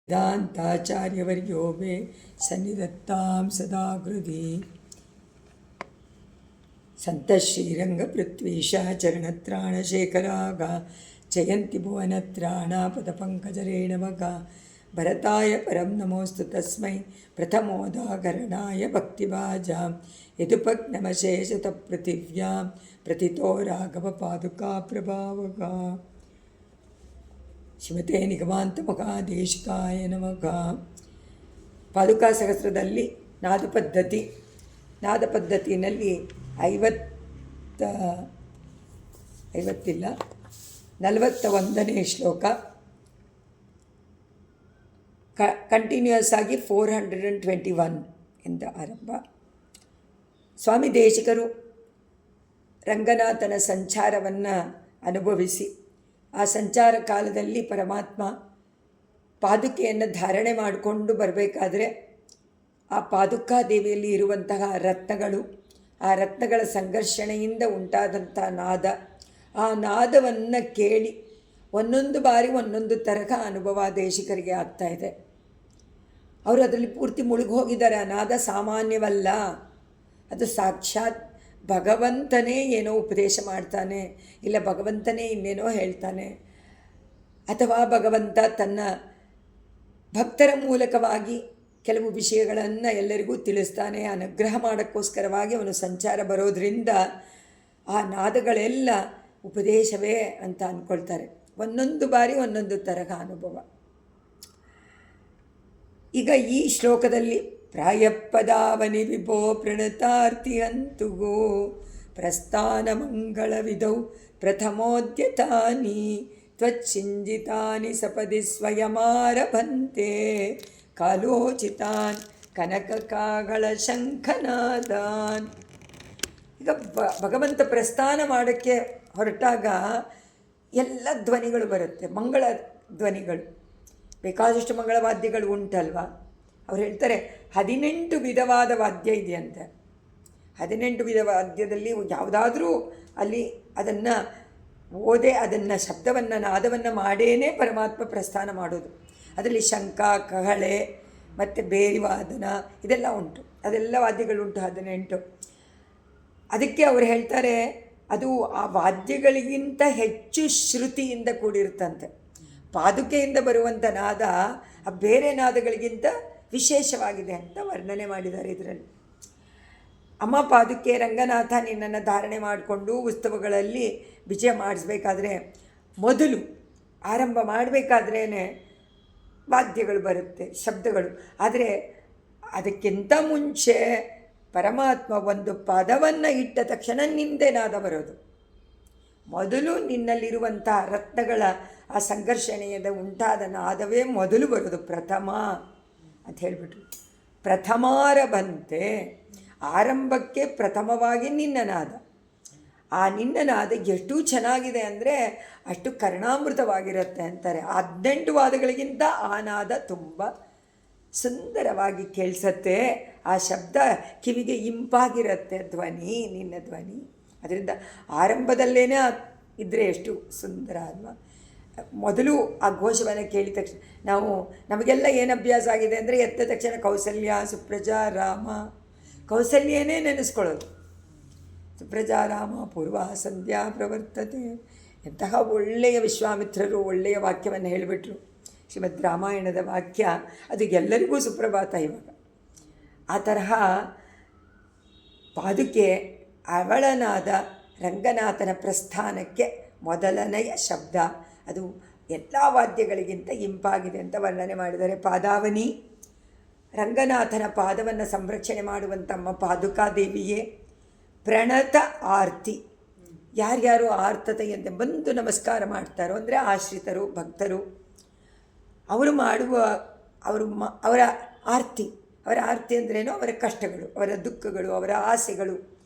वेदान्ताचार्यवर्यो मे सन्निधत्तां सदा हृदि सन्तश्रीरङ्गपृथ्वीशः चरणत्राणशेखरागा जयन्ति भुवनत्राणापदपङ्कजरेणवगा भरताय परं नमोऽस्तु तस्मै प्रथमोदाहरणाय भक्तिभाजां यदुपज्ञमशेषतः पृथिव्यां प्रथितो राघवपादुका प्रभावगा ಶ್ರೀಮತೆ ನಿಗಮಾಂತ ಮಹಾದೇಶಿಕಾಯ ನಮಃ. ಪಾದುಕಾ ಸಹಸ್ರದಲ್ಲಿ ನಾದ ಪದ್ಧತಿಯಲ್ಲಿ 41ನೇ ಶ್ಲೋಕ ಕಂಟಿನ್ಯೂಯಸ್ ಆಗಿ 421 ಇಂದ ಆರಂಭ. ಸ್ವಾಮಿ ದೇಶಿಕರು ರಂಗನಾಥನ ಸಂಚಾರವನ್ನು ಅನುಭವಿಸಿ ಆ ಸಂಚಾರ ಕಾಲದಲ್ಲಿ ಪರಮಾತ್ಮ ಪಾದುಕೆಯನ್ನು ಧಾರಣೆ ಮಾಡಿಕೊಂಡು ಬರಬೇಕಾದ್ರೆ ಆ ಪಾದುಕಾದೇವಿಯಲ್ಲಿ ಇರುವಂತಹ ರತ್ನಗಳು, ಆ ರತ್ನಗಳ ಸಂಘರ್ಷಣೆಯಿಂದ ಉಂಟಾದಂಥ ನಾದ, ಆ ನಾದವನ್ನು ಕೇಳಿ ಒಂದೊಂದು ಬಾರಿ ಒಂದೊಂದು ತರಹ ಅನುಭವ ದೇಶಿಕರಿಗೆ ಆಗ್ತಾಯಿದೆ. ಅವರು ಅದರಲ್ಲಿ ಪೂರ್ತಿ ಮುಳುಗಿ ಹೋಗಿದ್ದಾರೆ. ಆ ನಾದ ಸಾಮಾನ್ಯವಲ್ಲ, ಅದು ಸಾಕ್ಷಾತ್ ಭಗವಂತನೇ ಏನೋ ಉಪದೇಶ ಮಾಡ್ತಾನೆ, ಇಲ್ಲ ಭಗವಂತನೇ ಇನ್ನೇನೋ ಹೇಳ್ತಾನೆ, ಅಥವಾ ಭಗವಂತ ತನ್ನ ಭಕ್ತರ ಮೂಲಕವಾಗಿ ಕೆಲವು ವಿಷಯಗಳನ್ನು ಎಲ್ಲರಿಗೂ ತಿಳಿಸ್ತಾನೆ. ಅನುಗ್ರಹ ಮಾಡೋಕ್ಕೋಸ್ಕರವಾಗಿ ಅವನು ಸಂಚಾರ ಬರೋದರಿಂದ ಆ ನಾದಗಳೆಲ್ಲ ಉಪದೇಶವೇ ಅಂತ ಅಂದ್ಕೊಳ್ತಾರೆ. ಒಂದೊಂದು ಬಾರಿ ಒಂದೊಂದು ತರಹ ಅನುಭವ. ಈಗ ಈ ಶ್ಲೋಕದಲ್ಲಿ ಪ್ರಾಯಪದಾವನಿ ವಿಭೋ ಪ್ರಣತಾರ್ತಿ ಹಂತುಗೋ ಪ್ರಸ್ಥಾನ ಮಂಗಳ ವಿಧೌ ಪ್ರಥಮೋದ್ಯತಾನಿ ತ್ವಚ್ಚಿಂಜಿತಾನಿ ಸಪದಿ ಸ್ವಯಮಾರಭಂತೆ ಕಾಲೋಚಿತಾನ್ ಕನಕ ಕಾಗಳ ಶಂಖನಾದಾನ್. ಈಗ ಭಗವಂತ ಪ್ರಸ್ಥಾನ ಮಾಡೋಕ್ಕೆ ಹೊರಟಾಗ ಎಲ್ಲ ಧ್ವನಿಗಳು ಬರುತ್ತೆ, ಮಂಗಳ ಧ್ವನಿಗಳು. ಬೇಕಾದಷ್ಟು ಮಂಗಳವಾದ್ಯಗಳು ಉಂಟಲ್ವ. ಅವ್ರು ಹೇಳ್ತಾರೆ 18 ವಿಧವಾದ ವಾದ್ಯ ಇದೆಯಂತೆ. 18 ವಿಧ ವಾದ್ಯದಲ್ಲಿ ಯಾವುದಾದ್ರೂ ಅಲ್ಲಿ ಅದನ್ನು ಓದೇ ಅದನ್ನು ಶಬ್ದವನ್ನು ನಾದವನ್ನು ಮಾಡೇನೆ ಪರಮಾತ್ಮ ಪ್ರಸ್ಥಾನ ಮಾಡೋದು. ಅದರಲ್ಲಿ ಶಂಖ, ಕಹಳೆ ಮತ್ತು ಬೇರಿ ವಾದನ ಇದೆಲ್ಲ ಉಂಟು, ಅದೆಲ್ಲ ವಾದ್ಯಗಳುಂಟು 18. ಅದಕ್ಕೆ ಅವರು ಹೇಳ್ತಾರೆ ಅದು ಆ ವಾದ್ಯಗಳಿಗಿಂತ ಹೆಚ್ಚು ಶ್ರುತಿಯಿಂದ ಕೂಡಿರುತ್ತಂತೆ. ಪಾದುಕೆಯಿಂದ ಬರುವಂಥ ನಾದ ಆ ಬೇರೆ ನಾದಗಳಿಗಿಂತ ವಿಶೇಷವಾಗಿದೆ ಅಂತ ವರ್ಣನೆ ಮಾಡಿದ್ದಾರೆ ಇದರಲ್ಲಿ. ಅಮ್ಮ ಪಾದುಕೆ ರಂಗನಾಥ ನಿನ್ನನ್ನು ಧಾರಣೆ ಮಾಡಿಕೊಂಡು ಉತ್ಸವಗಳಲ್ಲಿ ವಿಜಯ ಮಾಡಿಸ್ಬೇಕಾದ್ರೆ ಮೊದಲು ಆರಂಭ ಮಾಡಬೇಕಾದ್ರೇ ವಾದ್ಯಗಳು ಬರುತ್ತೆ, ಶಬ್ದಗಳು. ಆದರೆ ಅದಕ್ಕಿಂತ ಮುಂಚೆ ಪರಮಾತ್ಮ ಒಂದು ಪದವನ್ನು ಇಟ್ಟ ತಕ್ಷಣ ನಿಂದೆ ನಾದ ಬರೋದು. ಮೊದಲು ನಿನ್ನಲ್ಲಿರುವಂಥ ರತ್ನಗಳ ಆ ಸಂಘರ್ಷಣೆಯದ ಉಂಟಾದ ನಾದವೇ ಮೊದಲು ಬರೋದು, ಪ್ರಥಮ ಅಂತ ಹೇಳಿಬಿಟ್ರು. ಪ್ರಥಮಾರಭಂತೆ, ಆರಂಭಕ್ಕೆ ಪ್ರಥಮವಾಗಿ ನಿನ್ನ ನಾದ. ಆ ನಿನ್ನ ನಾದ ಎಷ್ಟು ಚೆನ್ನಾಗಿದೆ ಅಂದರೆ ಅಷ್ಟು ಕರ್ಣಾಮೃತವಾಗಿರುತ್ತೆ ಅಂತಾರೆ. 18 ವಾದಗಳಿಗಿಂತ ಆ ನಾದ ತುಂಬ ಸುಂದರವಾಗಿ ಕೇಳಿಸತ್ತೆ. ಆ ಶಬ್ದ ಕಿವಿಗೆ ಇಂಪಾಗಿರುತ್ತೆ, ಧ್ವನಿ, ನಿನ್ನ ಧ್ವನಿ. ಅದರಿಂದ ಆರಂಭದಲ್ಲೇ ಇದ್ದರೆ ಎಷ್ಟು ಸುಂದರ ಅಲ್ವಾ. ಮೊದಲು ಆ ಘೋಷವನ್ನು ಕೇಳಿದ ತಕ್ಷಣ ನಮಗೆಲ್ಲ ಏನು ಅಭ್ಯಾಸ ಆಗಿದೆ ಅಂದರೆ ಎದ್ದ ತಕ್ಷಣ ಕೌಸಲ್ಯ ಸುಪ್ರಜಾ ರಾಮ, ಕೌಸಲ್ಯನೇ ನೆನೆಸ್ಕೊಳ್ಳೋದು. ಸುಪ್ರಜಾ ರಾಮ ಪೂರ್ವ ಸಂಧ್ಯಾ ಪ್ರವರ್ತತೆ. ಎಂತಹ ಒಳ್ಳೆಯ ವಿಶ್ವಾಮಿತ್ರರು ಒಳ್ಳೆಯ ವಾಕ್ಯವನ್ನು ಹೇಳಿಬಿಟ್ರು. ಶ್ರೀಮದ್ ರಾಮಾಯಣದ ವಾಕ್ಯ ಅದು ಎಲ್ಲರಿಗೂ ಸುಪ್ರಭಾತ. ಇವಾಗ ಆ ತರಹ ಪಾದುಕೆ ಅವಳನಾದ ರಂಗನಾಥನ ಪ್ರಸ್ಥಾನಕ್ಕೆ ಮೊದಲನೆಯ ಶಬ್ದ. ಅದು ಎಲ್ಲ ವಾದ್ಯಗಳಿಗಿಂತ ಇಂಪಾಗಿದೆ ಅಂತ ವರ್ಣನೆ ಮಾಡಿದ್ದಾರೆ. ಪಾದಾವನಿ, ರಂಗನಾಥನ ಪಾದವನ್ನು ಸಂರಕ್ಷಣೆ ಮಾಡುವಂತಮ್ಮ ಪಾದುಕಾದೇವಿಯೇ. ಪ್ರಣತ ಆರ್ತಿ, ಯಾರ್ಯಾರು ಆರ್ತತೆಯಂತೆ ಬಂದು ನಮಸ್ಕಾರ ಮಾಡ್ತಾರೋ ಅಂದರೆ ಆಶ್ರಿತರು, ಭಕ್ತರು, ಅವರು ಮಾಡುವ ಅವರ ಆರ್ತಿ ಅಂದ್ರೇನು, ಅವರ ಕಷ್ಟಗಳು, ಅವರ ದುಃಖಗಳು, ಅವರ ಆಸೆಗಳು,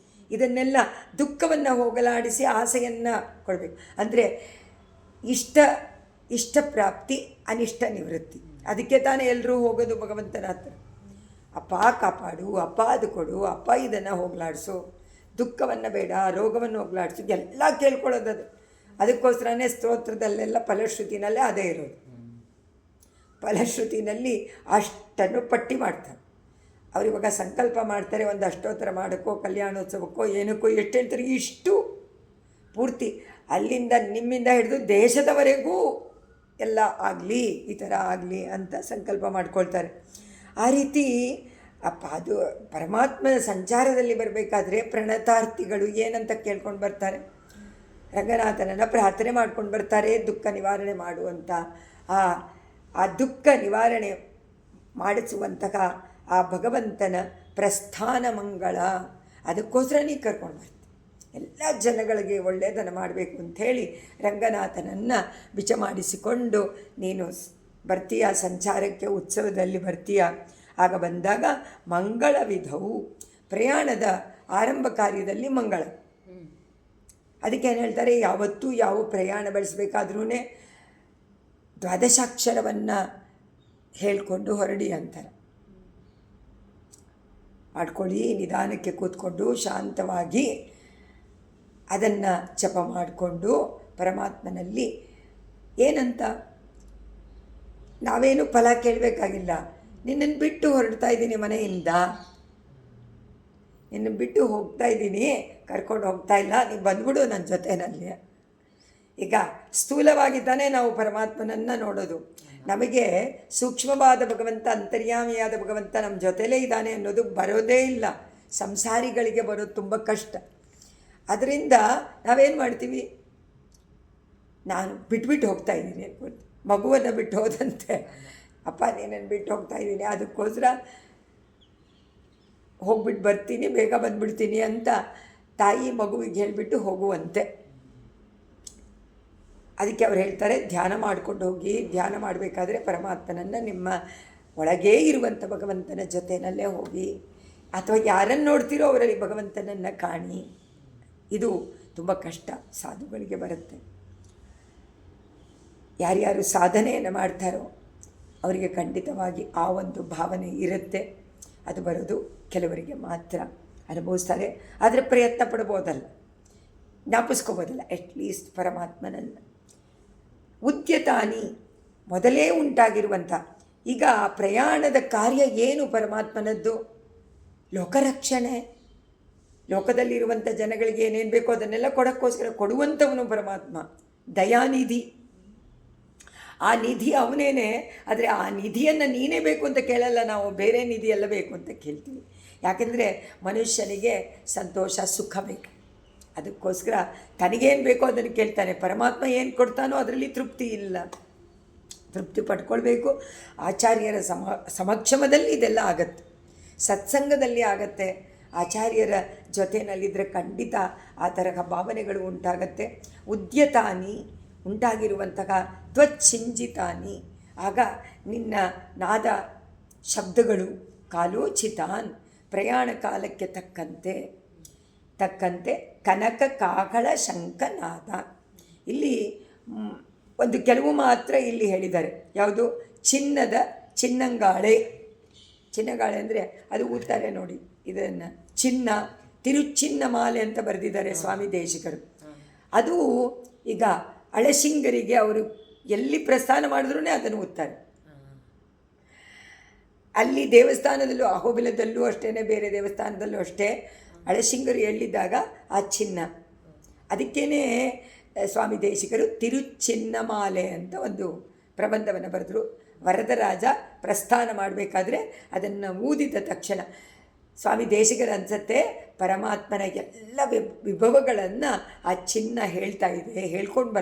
ಇದನ್ನೆಲ್ಲ ದುಃಖವನ್ನು ಹೋಗಲಾಡಿಸಿ ಆಸೆಯನ್ನು ಕೊಡಬೇಕು. ಅಂದರೆ ಇಷ್ಟ ಪ್ರಾಪ್ತಿ, ಅನಿಷ್ಟ ನಿವೃತ್ತಿ. ಅದಕ್ಕೆ ತಾನೇ ಎಲ್ಲರೂ ಹೋಗೋದು ಭಗವಂತನ ಹತ್ರ. ಅಪ್ಪ ಕಾಪಾಡು, ಅಪ್ಪ ಅದು ಕೊಡು, ಅಪ್ಪ ಇದನ್ನು ಹೋಗಲಾಡಿಸು, ದುಃಖವನ್ನು ಬೇಡ, ರೋಗವನ್ನು ಹೋಗಲಾಡಿಸು, ಎಲ್ಲ ಕೇಳ್ಕೊಳ್ಳೋದು. ಅದಕ್ಕೋಸ್ಕರನೇ ಸ್ತೋತ್ರದಲ್ಲೆಲ್ಲ ಫಲಶ್ರುತಿನಲ್ಲೇ ಅದೇ ಇರೋದು. ಫಲಶ್ರುತಿನಲ್ಲಿ ಅಷ್ಟನ್ನು ಪಟ್ಟಿ ಮಾಡ್ತಾರೆ. ಅವರಿವಾಗ ಸಂಕಲ್ಪ ಮಾಡ್ತಾರೆ, ಒಂದು ಅಷ್ಟೋತ್ತರ ಮಾಡೋಕ್ಕೋ ಕಲ್ಯಾಣೋತ್ಸವಕ್ಕೋ ಏನಕ್ಕೋ ಎಷ್ಟು ಹೇಳ್ತಾರೆ, ಇಷ್ಟು ಪೂರ್ತಿ ಅಲ್ಲಿಂದ ನಿಮ್ಮಿಂದ ಹಿಡಿದು ದೇಶದವರೆಗೂ ಎಲ್ಲ ಆಗಲಿ, ಈ ಥರ ಆಗಲಿ ಅಂತ ಸಂಕಲ್ಪ ಮಾಡ್ಕೊಳ್ತಾರೆ. ಆ ರೀತಿ ಅದು ಪರಮಾತ್ಮನ ಸಂಚಾರದಲ್ಲಿ ಬರಬೇಕಾದ್ರೆ ಪ್ರಣತಾರ್ಥಿಗಳು ಏನಂತ ಕೇಳ್ಕೊಂಡು ಬರ್ತಾರೆ, ರಂಗನಾಥನನ್ನು ಪ್ರಾರ್ಥನೆ ಮಾಡ್ಕೊಂಡು ಬರ್ತಾರೆ, ದುಃಖ ನಿವಾರಣೆ ಮಾಡುವಂಥ ಆ ದುಃಖ ನಿವಾರಣೆ ಮಾಡಿಸುವಂತಹ ಆ ಭಗವಂತನ ಪ್ರಸ್ಥಾನ ಮಂಗಳ, ಅದಕ್ಕೋಸ್ಕರ ನೀ ಕರ್ಕೊಂಡು ಬರ್ತೀನಿ, ಎಲ್ಲ ಜನಗಳಿಗೆ ಒಳ್ಳೆಯದನ್ನು ಮಾಡಬೇಕು ಅಂಥೇಳಿ ರಂಗನಾಥನನ್ನು ಬಿಚ ಮಾಡಿಸಿಕೊಂಡು ನೀನು ಬರ್ತೀಯ, ಸಂಚಾರಕ್ಕೆ ಉತ್ಸವದಲ್ಲಿ ಬರ್ತೀಯ. ಆಗ ಬಂದಾಗ ಮಂಗಳ ವಿಧವು, ಪ್ರಯಾಣದ ಆರಂಭ ಕಾರ್ಯದಲ್ಲಿ ಮಂಗಳ. ಅದಕ್ಕೆ ಏನು ಹೇಳ್ತಾರೆ, ಯಾವತ್ತೂ ಯಾವ ಪ್ರಯಾಣ ಬೆಳೆಸಬೇಕಾದ್ರೂ ದ್ವಾದಶಾಕ್ಷರವನ್ನು ಹೇಳಿಕೊಂಡು ಹೊರಡಿ ಅಂತಾರೆ. ಮಾಡ್ಕೊಳ್ಳಿ, ನಿಧಾನಕ್ಕೆ ಕೂತ್ಕೊಂಡು ಶಾಂತವಾಗಿ ಅದನ್ನು ಜಪ ಮಾಡಿಕೊಂಡು ಪರಮಾತ್ಮನಲ್ಲಿ ಏನಂತ ನಾವೇನು ಫಲ ಕೇಳಬೇಕಾಗಿಲ್ಲ. ನಿನ್ನನ್ನು ಬಿಟ್ಟು ಹೊರಡ್ತಾ ಇದ್ದೀನಿ ಮನೆಯಿಂದ, ನಿನ್ನ ಬಿಟ್ಟು ಹೋಗ್ತಾ ಇದ್ದೀನಿ, ಕರ್ಕೊಂಡು ಹೋಗ್ತಾ ಇಲ್ಲ, ನೀವು ಬಂದ್ಬಿಡು ನನ್ನ ಜೊತೆಯಲ್ಲಿ. ಈಗ ಸ್ಥೂಲವಾಗಿದ್ದಾನೆ ನಾವು ಪರಮಾತ್ಮನನ್ನು ನೋಡೋದು, ನಮಗೆ ಸೂಕ್ಷ್ಮವಾದ ಭಗವಂತ, ಅಂತರ್ಯಾಮಿಯಾದ ಭಗವಂತ ನಮ್ಮ ಜೊತೆಲೇ ಇದ್ದಾನೆ ಅನ್ನೋದು ಬರೋದೇ ಇಲ್ಲ. ಸಂಸಾರಿಗಳಿಗೆ ಬರೋದು ತುಂಬ ಕಷ್ಟ. ಅದರಿಂದ ನಾವೇನು ಮಾಡ್ತೀವಿ, ನಾನು ಬಿಟ್ಬಿಟ್ಟು ಹೋಗ್ತಾ ಇದ್ದೀನಿ ಅನ್ಕೊಂಡು, ಮಗುವನ್ನು ಬಿಟ್ಟು ಹೋದಂತೆ, ಅಪ್ಪ ನೀನನ್ನು ಬಿಟ್ಟು ಹೋಗ್ತಾ ಇದ್ದೀನಿ, ಅದಕ್ಕೋಸ್ಕರ ಹೋಗ್ಬಿಟ್ಟು ಬರ್ತೀನಿ, ಬೇಗ ಬಂದುಬಿಡ್ತೀನಿ ಅಂತ ತಾಯಿ ಮಗುವಿಗೆ ಹೇಳಿಬಿಟ್ಟು ಹೋಗುವಂತೆ. ಅದಕ್ಕೆ ಅವ್ರು ಹೇಳ್ತಾರೆ, ಧ್ಯಾನ ಮಾಡ್ಕೊಂಡು ಹೋಗಿ, ಧ್ಯಾನ ಮಾಡಬೇಕಾದ್ರೆ ಪರಮಾತ್ಮನನ್ನು ನಿಮ್ಮ ಒಳಗೇ ಇರುವಂಥ ಭಗವಂತನ ಜೊತೆಯಲ್ಲೇ ಹೋಗಿ, ಅಥವಾ ಯಾರನ್ನು ನೋಡ್ತೀರೋ ಅವರಲ್ಲಿ ಭಗವಂತನನ್ನು ಕಾಣಿ. ಇದು ತುಂಬ ಕಷ್ಟ, ಸಾಧುಗಳಿಗೆ ಬರುತ್ತೆ. ಯಾರ್ಯಾರು ಸಾಧನೆಯನ್ನು ಮಾಡ್ತಾರೋ ಅವರಿಗೆ ಖಂಡಿತವಾಗಿ ಆ ಒಂದು ಭಾವನೆ ಇರುತ್ತೆ. ಅದು ಬರೋದು ಕೆಲವರಿಗೆ ಮಾತ್ರ ಅನುಭವಿಸ್ತಾರೆ. ಆದರೆ ಪ್ರಯತ್ನ ಪಡ್ಬೋದಲ್ಲ, ಜ್ಞಾಪಿಸ್ಕೋಬೋದಲ್ಲ ಅಟ್ಲೀಸ್ಟ್ ಪರಮಾತ್ಮನನ್ನು. ಉದ್ಯತಾನಿ ಮೊದಲೇ ಉಂಟಾಗಿರುವಂಥ, ಈಗ ಪ್ರಯಾಣದ ಕಾರ್ಯ ಏನು ಪರಮಾತ್ಮನದ್ದು? ಲೋಕರಕ್ಷಣೆ, ಲೋಕದಲ್ಲಿರುವಂಥ ಜನಗಳಿಗೆ ಏನೇನು ಬೇಕೋ ಅದನ್ನೆಲ್ಲ ಕೊಡೋಕ್ಕೋಸ್ಕರ ಕೊಡುವಂಥವನು ಪರಮಾತ್ಮ, ದಯಾನಿಧಿ. ಆ ನಿಧಿ ಅವನೇನೆ. ಆದರೆ ಆ ನಿಧಿಯನ್ನು ನೀನೇ ಬೇಕು ಅಂತ ಕೇಳಲ್ಲ ನಾವು, ಬೇರೆ ನಿಧಿ ಎಲ್ಲ ಬೇಕು ಅಂತ ಕೇಳ್ತೀವಿ. ಯಾಕೆಂದರೆ ಮನುಷ್ಯನಿಗೆ ಸಂತೋಷ, ಸುಖ ಬೇಕು. ಅದಕ್ಕೋಸ್ಕರ ತನಗೇನು ಬೇಕೋ ಅದನ್ನು ಕೇಳ್ತಾನೆ. ಪರಮಾತ್ಮ ಏನು ಕೊಡ್ತಾನೋ ಅದರಲ್ಲಿ ತೃಪ್ತಿ ಇಲ್ಲ, ತೃಪ್ತಿ ಪಡ್ಕೊಳ್ಬೇಕು. ಆಚಾರ್ಯರ ಸಮಕ್ಷಮದಲ್ಲಿ ಇದೆಲ್ಲ ಆಗತ್ತೆ, ಸತ್ಸಂಗದಲ್ಲಿ ಆಗತ್ತೆ. ಆಚಾರ್ಯರ ಜೊತೆಯಲ್ಲಿದ್ದರೆ ಖಂಡಿತ ಆ ತರಹ ಭಾವನೆಗಳು ಉಂಟಾಗತ್ತೆ. ಉದ್ಯತಾನಿ ಉಂಟಾಗಿರುವಂತಹ ತ್ವಚ್ಛಿಂಜಿತಾನಿ, ಆಗ ನಿನ್ನ ನಾದ ಶಬ್ದಗಳು ಕಾಲೋಚಿತಾನ್, ಪ್ರಯಾಣ ಕಾಲಕ್ಕೆ ತಕ್ಕಂತೆ ಕನಕ ಕಾಕಳ ಶಂಖನಾದ. ಇಲ್ಲಿ ಒಂದು ಕೆಲವು ಮಾತ್ರ ಇಲ್ಲಿ ಹೇಳಿದ್ದಾರೆ. ಯಾವುದು? ಚಿನ್ನಂಗಾಳೆ. ಚಿನ್ನಗಾಳೆ ಅಂದರೆ ಅದು ಊದ್ತಾರೆ ನೋಡಿ, ಇದನ್ನು ಚಿನ್ನ, ತಿರುಚಿನ್ನ ಮಾಲೆ ಅಂತ ಬರೆದಿದ್ದಾರೆ ಸ್ವಾಮಿ ದೇಶಿಕರು. ಅದು ಈಗ ಅಳಸಿಂಗರಿಗೆ ಅವರು ಎಲ್ಲಿ ಪ್ರಸ್ಥಾನ ಮಾಡಿದ್ರೂ ಅದನ್ನು ಊದ್ತಾರೆ. ಅಲ್ಲಿ ದೇವಸ್ಥಾನದಲ್ಲೂ, ಅಹೋಬಿಲದಲ್ಲೂ ಅಷ್ಟೇ, ಬೇರೆ ದೇವಸ್ಥಾನದಲ್ಲೂ ಅಷ್ಟೇ, ಅಳಸಿಂಗರು ಎಲ್ಲಿದ್ದಾಗ ಆ ಚಿನ್ನ. ಅದಕ್ಕೇ ಸ್ವಾಮಿ ದೇಶಿಕರು ತಿರುಚಿನ್ನ ಮಾಲೆ ಅಂತ ಒಂದು ಪ್ರಬಂಧವನ್ನು ಬರೆದರು. ವರದರಾಜ ಪ್ರಸ್ಥಾನ ಮಾಡಬೇಕಾದ್ರೆ ಅದನ್ನು ಊದಿದ ತಕ್ಷಣ ಸ್ವಾಮಿ ದೇಶಿಕರು ಅನಿಸುತ್ತೆ ಪರಮಾತ್ಮನ ಎಲ್ಲ ವಿಭವಗಳನ್ನು ಆ ಚಿನ್ನ ಹೇಳ್ಕೊಂಡು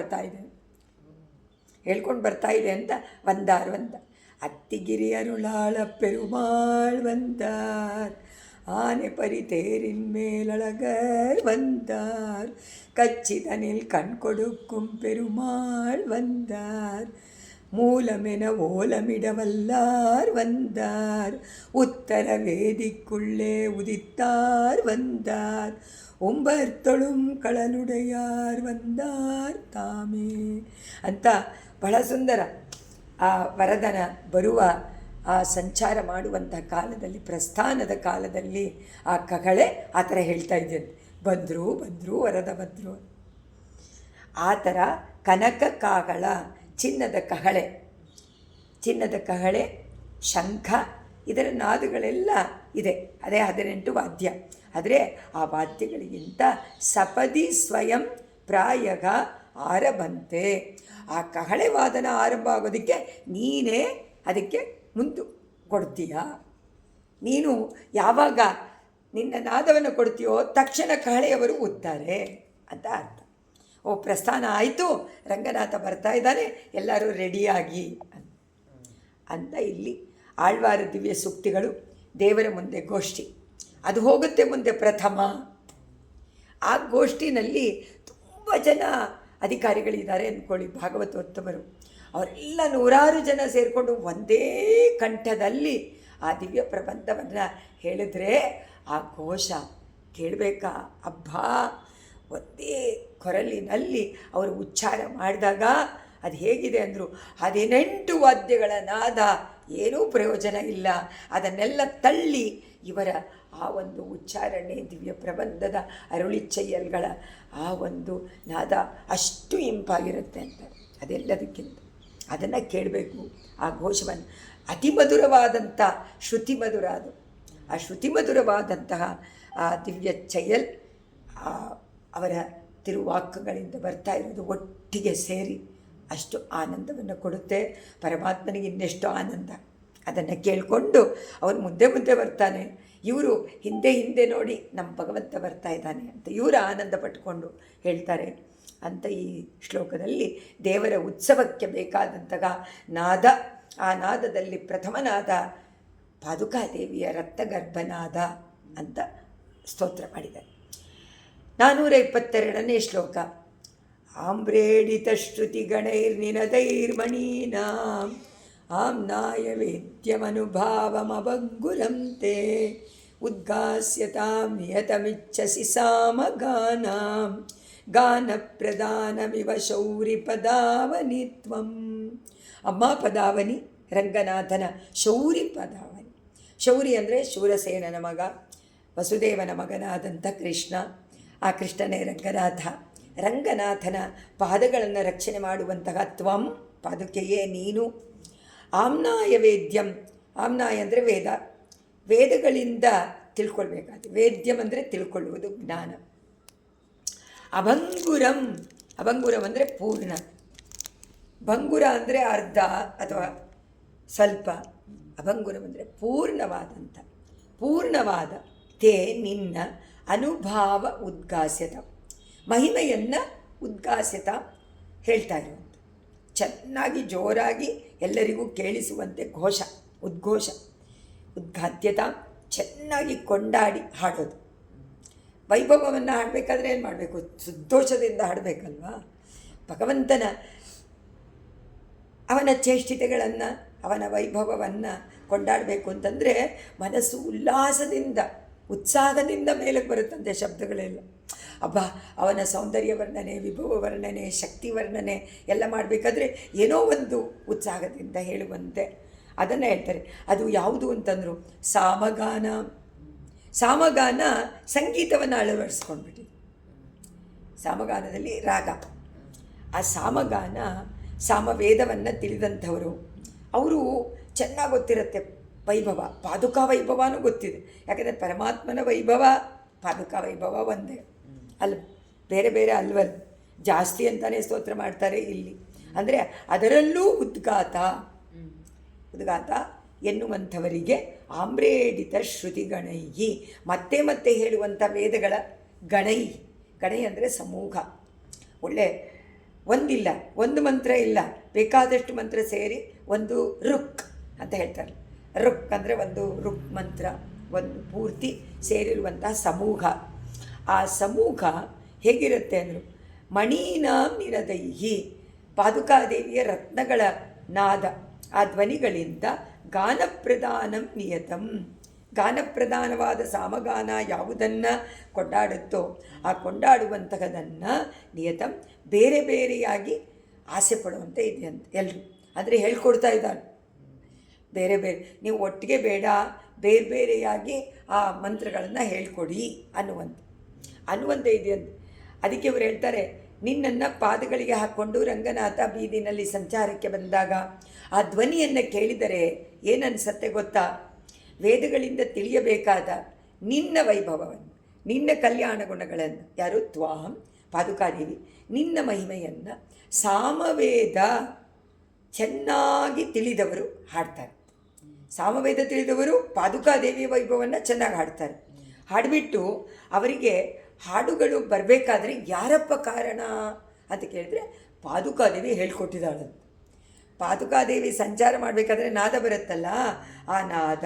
ಬರ್ತಾ ಇದೆ ಅಂತ வந்தார் அத்திகிரி அருளாள பெருமாள் வந்தார், ஆனை பரி தேரின் மேலழகர் வந்தார், கச்சிதனில் கண் கொடுக்கும் பெருமாள் வந்தார், மூலமென ஓலமிட வல்லார் வந்தார், உத்தர வேதிக்குள்ளே உதித்தார் வந்தார், ಒಂಬರ್ತೊಳುಂ ಕಳನುಡೆಯಾರ್ ಬಂದಾರ್ ತಾಮೇ ಅಂತ ಬಹಳ ಸುಂದರ. ಆ ವರದನ ಬರುವ ಆ ಸಂಚಾರ ಮಾಡುವಂಥ ಕಾಲದಲ್ಲಿ, ಪ್ರಸ್ಥಾನದ ಕಾಲದಲ್ಲಿ ಆ ಕಹಳೆ ಆ ಥರ ಹೇಳ್ತಾ ಇದ್ದೇನೆ, ಬಂದರು ವರದ ಬಂದರು. ಆ ಥರ ಕನಕ ಕಾಗಳ, ಚಿನ್ನದ ಕಹಳೆ, ಚಿನ್ನದ ಕಹಳೆ, ಶಂಖ, ಇದರ ನಾದಗಳೆಲ್ಲ ಇದೆ. ಅದೇ 18 ವಾದ್ಯ. ಆದರೆ ಆ ವಾದ್ಯಗಳಿಗಿಂತ ಸಪದಿ ಸ್ವಯಂ ಪ್ರಾಯಃ ಆರಭಂತೆ. ಆ ಕಹಳೆ ವಾದನ ಆರಂಭ ಆಗೋದಕ್ಕೆ ನೀನೇ ಅದಕ್ಕೆ ಮುಂದೆ ಕೊಡ್ತೀಯ. ನೀನು ಯಾವಾಗ ನಿನ್ನ ನಾದವನ್ನು ಕೊಡ್ತೀಯೋ ತಕ್ಷಣ ಕಹಳೆಯವರು ಊದ್ತಾರೆ ಅಂತ ಅರ್ಥ. ಓ, ಪ್ರಸ್ಥಾನ ಆಯಿತು, ರಂಗನಾಥ ಬರ್ತಾ ಇದ್ದಾನೆ, ಎಲ್ಲರೂ ರೆಡಿಯಾಗಿ ಅಂತ ಇಲ್ಲಿ ಆಳ್ವಾರ ದಿವ್ಯ ಸೂಕ್ತಿಗಳು, ದೇವರ ಮುಂದೆ ಗೋಷ್ಠಿ, ಅದು ಹೋಗುತ್ತೆ ಮುಂದೆ ಪ್ರಥಮ. ಆ ಗೋಷ್ಠಿನಲ್ಲಿ ತುಂಬ ಜನ ಅಧಿಕಾರಿಗಳಿದ್ದಾರೆ ಅಂದ್ಕೊಳ್ಳಿ, ಭಾಗವತೋತ್ತಮರು. ಅವರೆಲ್ಲ ನೂರಾರು ಜನ ಸೇರಿಕೊಂಡು ಒಂದೇ ಕಂಠದಲ್ಲಿ ಆ ದಿವ್ಯ ಪ್ರಬಂಧವನ್ನು ಹೇಳಿದ್ರೆ ಆ ಘೋಷ ಕೇಳಬೇಕಾ? ಅಬ್ಬಾ, ಒಂದೇ ಕೊರಲಿನಲ್ಲಿ ಅವರು ಉಚ್ಚಾರ ಮಾಡಿದಾಗ ಅದು ಹೇಗಿದೆ ಅಂದರು, 18 ವಾದ್ಯಗಳ ನಾದ, ಏನೂ ಪ್ರಯೋಜನ ಇಲ್ಲ. ಅದನ್ನೆಲ್ಲ ತಳ್ಳಿ ಇವರ ಆ ಒಂದು ಉಚ್ಚಾರಣೆ, ದಿವ್ಯ ಪ್ರಬಂಧದ ಅರುಳಿಚ್ಚಯ್ಯಲ್ಗಳ ಆ ಒಂದು ನಾದ ಅಷ್ಟು ಇಂಪಾಗಿರುತ್ತೆ ಅಂತ. ಅದೆಲ್ಲದಕ್ಕಿಂತ ಅದನ್ನು ಕೇಳಬೇಕು. ಆ ಘೋಷವನ್ನು ಅತಿ ಮಧುರವಾದಂಥ ಶ್ರುತಿ ಮಧುರ ಅದು. ಆ ಶ್ರುತಿ ಮಧುರವಾದಂತಹ ಆ ದಿವ್ಯ ಚಯ್ಯಲ್ ಅವರ ತಿರುವಾಕ್ಕುಗಳಿಂದ ಬರ್ತಾ ಇರೋದು ಒಟ್ಟಿಗೆ ಸೇರಿ ಅಷ್ಟು ಆನಂದವನ್ನು ಕೊಡುತ್ತೆ. ಪರಮಾತ್ಮನಿಗೆ ಇನ್ನೆಷ್ಟು ಆನಂದ. ಅದನ್ನು ಕೇಳಿಕೊಂಡು ಅವನು ಮುಂದೆ ಮುಂದೆ ಬರ್ತಾನೆ, ಇವರು ಹಿಂದೆ ಹಿಂದೆ ನೋಡಿ ನಮ್ಮ ಭಗವಂತ ಬರ್ತಾ ಇದ್ದಾನೆ ಅಂತ ಇವರು ಆನಂದ ಪಟ್ಕೊಂಡು ಹೇಳ್ತಾರೆ ಅಂತ ಈ ಶ್ಲೋಕದಲ್ಲಿ ದೇವರ ಉತ್ಸವಕ್ಕೆ ಬೇಕಾದಂತಹ ನಾದ, ಆ ನಾದದಲ್ಲಿ ಪ್ರಥಮ ನಾದ ಪಾದುಕಾದೇವಿಯ ರತ್ನಗರ್ಭನಾದ ಅಂತ ಸ್ತೋತ್ರ ಮಾಡಿದ್ದಾರೆ. 422ನೇ ಶ್ಲೋಕ. ಆಮ್ರೇಡಿತ ಶ್ರುತಿಗಣೈರ್ನಿನದೈರ್ಮಣೀನಾಂ ಆಮ್ನಾಯ ವೇದ್ಯಮನುಭಾವಮಭಂಗುರಂ ತೇ ಉದ್ಗಾಸ್ಯತಾಂ ನಿಯತಮಿಚ್ಛಸಿ ಸಾಮಗಾನಾಂ ಗಾನಪ್ರದಾನಮಿವ ಶೌರಿ ಪದಾವನಿ ತ್ವಂ. ಅಮ್ಮ ಪದಾವನಿ, ರಂಗನಾಥನ ಶೌರಿ ಪದಾವನಿ. ಶೌರಿ ಅಂದರೆ ಶೂರಸೇನನ ಮಗ, ವಸುದೇವನ ಮಗನಾದಂಥ ಕೃಷ್ಣ. ಆ ಕೃಷ್ಣನೇ ರಂಗನಾಥ. ರಂಗನಾಥನ ಪಾದಗಳನ್ನು ರಕ್ಷಣೆ ಮಾಡುವಂತಹ ತ್ವಂ, ಪಾದುಕೆಯೇ ನೀನು. ಆಮ್ನಾಯ ವೇದ್ಯಂ, ಆಮ್ನಾಯ ಅಂದರೆ ವೇದ, ವೇದಗಳಿಂದ ತಿಳ್ಕೊಳ್ಬೇಕಾದ. ವೇದ್ಯಂ ಅಂದರೆ ತಿಳ್ಕೊಳ್ಳುವುದು, ಜ್ಞಾನ. ಅಭಂಗುರಂ, ಅಭಂಗುರಂ ಅಂದರೆ ಪೂರ್ಣ. ಭಂಗುರ ಅಂದರೆ ಅರ್ಧ ಅಥವಾ ಸ್ವಲ್ಪ. ಅಭಂಗುರಂ ಅಂದರೆ ಪೂರ್ಣವಾದಂಥ, ಪೂರ್ಣವಾದ. ತೇ ನಿನ್ನ ಅನುಭಾವ ಉದ್ಗಾಸ್ಯತ, ಮಹಿಮೆಯನ್ನು ಉದ್ಗಾಸ್ಯತ ಹೇಳ್ತಾ ಇರುವಂಥ, ಚೆನ್ನಾಗಿ ಜೋರಾಗಿ ಎಲ್ಲರಿಗೂ ಕೇಳಿಸುವಂತೆ ಘೋಷ, ಉದ್ಘೋಷ. ಉದ್ಘಾತ್ಯತ, ಚೆನ್ನಾಗಿ ಕೊಂಡಾಡಿ ಹಾಡೋದು. ವೈಭವವನ್ನು ಹಾಡಬೇಕಾದ್ರೆ ಏನು ಮಾಡಬೇಕು? ಸಂತೋಷದಿಂದ ಹಾಡಬೇಕಲ್ವಾ? ಭಗವಂತನ ಅವನ ಚೇಷ್ಟಿತೆಗಳನ್ನು, ಅವನ ವೈಭವವನ್ನು ಕೊಂಡಾಡಬೇಕು ಅಂತಂದರೆ ಮನಸ್ಸು ಉಲ್ಲಾಸದಿಂದ, ಉತ್ಸಾಹದಿಂದ ಮೇಲಕ್ಕೆ ಬರುತ್ತಂತೆ ಶಬ್ದಗಳೆಲ್ಲ. ಅಬ್ಬಾ, ಅವನ ಸೌಂದರ್ಯ ವರ್ಣನೆ, ವಿಭವ ವರ್ಣನೆ, ಶಕ್ತಿ ವರ್ಣನೆ ಎಲ್ಲ ಮಾಡಬೇಕಾದ್ರೆ ಏನೋ ಒಂದು ಉತ್ಸಾಹದಿಂದ ಹೇಳುವಂತೆ ಅದನ್ನು ಹೇಳ್ತಾರೆ. ಅದು ಯಾವುದು ಅಂತಂದರು? ಸಾಮಗಾನ. ಸಾಮಗಾನ ಸಂಗೀತವನ್ನು ಅಳವಡಿಸ್ಕೊಂಡ್ಬಿಟ್ಟು, ಸಾಮಗಾನದಲ್ಲಿ ರಾಗ. ಆ ಸಾಮಗಾನ, ಸಾಮವೇದವನ್ನು ತಿಳಿದಂಥವರು, ಅವರು ಚೆನ್ನಾಗಿ ಗೊತ್ತಿರುತ್ತೆ ವೈಭವ. ಪಾದುಕಾ ವೈಭವನೂ ಗೊತ್ತಿದೆ. ಯಾಕಂದರೆ ಪರಮಾತ್ಮನ ವೈಭವ, ಪಾದುಕಾ ವೈಭವ ಒಂದೇ ಅಲ್ಲ, ಬೇರೆ ಬೇರೆ ಅಲ್ವಲ್ಲ. ಜಾಸ್ತಿ ಅಂತಲೇ ಸ್ತೋತ್ರ ಮಾಡ್ತಾರೆ ಇಲ್ಲಿ. ಅಂದರೆ ಅದರಲ್ಲೂ ಉದ್ಗಾತ, ಉದ್ಗಾತ ಎನ್ನುವಂಥವರಿಗೆ ಆಮ್ರೇಡಿತ ಶ್ರುತಿಗಣೈ, ಮತ್ತೆ ಮತ್ತೆ ಹೇಳುವಂಥ ವೇದಗಳ ಗಣೈ. ಗಣೈ ಅಂದರೆ ಸಮೂಹ. ಒಳ್ಳೆ ಒಂದಿಲ್ಲ, ಒಂದು ಮಂತ್ರ ಇಲ್ಲ, ಬೇಕಾದಷ್ಟು ಮಂತ್ರ ಸೇರಿ ಒಂದು ರುಕ್ ಅಂತ ಹೇಳ್ತಾರೆ. ರುಕ್ ಅಂದರೆ ಒಂದು ರುಕ್ ಮಂತ್ರ, ಒಂದು ಪೂರ್ತಿ ಸೇರಿರುವಂತಹ ಸಮೂಹ. ಆ ಸಮೂಹ ಹೇಗಿರುತ್ತೆ ಅಂದರು? ಮಣೀನಾಂ ನಿನದೈಹಿ, ಪಾದುಕಾದೇವಿಯ ರತ್ನಗಳ ನಾದ, ಆ ಧ್ವನಿಗಳಿಂದ ಗಾನಪ್ರದಾನಂ ನಿಯತಂ, ಗಾನಪ್ರಧಾನವಾದ ಸಾಮಗಾನ ಯಾವುದನ್ನು ಕೊಂಡಾಡುತ್ತೋ ಆ ಕೊಂಡಾಡುವಂತಹದನ್ನು ನಿಯತಂ ಬೇರೆ ಬೇರೆಯಾಗಿ ಆಸೆ ಪಡುವಂತೆ ಇದೆ ಅಂತ ಎಲ್ಲರೂ. ಅಂದರೆ ಹೇಳ್ಕೊಡ್ತಾ ಇದ್ದಾಳೆ, ಬೇರೆ ಬೇರೆ ನೀವು ಒಟ್ಟಿಗೆ ಬೇಡ, ಬೇರೆ ಬೇರೆಯಾಗಿ ಆ ಮಂತ್ರಗಳನ್ನು ಹೇಳ್ಕೊಡಿ ಅನ್ನುವಂತೆ ಇದೆ ಅಂತ. ಅದಕ್ಕೆ ಇವರು ಹೇಳ್ತಾರೆ, ನಿನ್ನನ್ನು ಪಾದಗಳಿಗೆ ಹಾಕ್ಕೊಂಡು ರಂಗನಾಥ ಬೀದಿನಲ್ಲಿ ಸಂಚಾರಕ್ಕೆ ಬಂದಾಗ ಆ ಧ್ವನಿಯನ್ನು ಕೇಳಿದರೆ ಏನನ್ಸತ್ತೆ ಗೊತ್ತಾ? ವೇದಗಳಿಂದ ತಿಳಿಯಬೇಕಾದ ನಿನ್ನ ವೈಭವವನ್ನು, ನಿನ್ನ ಕಲ್ಯಾಣ ಗುಣಗಳನ್ನು, ಯಾರು ತ್ವಾಂ ಪಾದುಕಾದೇವಿ, ನಿನ್ನ ಮಹಿಮೆಯನ್ನು ಸಾಮವೇದ ಚೆನ್ನಾಗಿ ತಿಳಿದವರು ಹಾಡ್ತಾರೆ. ಸಾಮವೇದ ತಿಳಿದವರು ಪಾದುಕಾದೇವಿಯ ವೈಭವವನ್ನು ಚೆನ್ನಾಗಿ ಹಾಡ್ತಾರೆ. ಹಾಡಿಬಿಟ್ಟು ಅವರಿಗೆ ಹಾಡುಗಳು ಬರಬೇಕಾದ್ರೆ ಯಾರಪ್ಪ ಕಾರಣ ಅಂತ ಕೇಳಿದ್ರೆ ಪಾದುಕಾದೇವಿ ಹೇಳ್ಕೊಟ್ಟಿದ್ದಾಳೆ. ಪಾದುಕಾದೇವಿ ಸಂಚಾರ ಮಾಡಬೇಕಾದ್ರೆ ನಾದ ಬರುತ್ತಲ್ಲ, ಆ ನಾದ,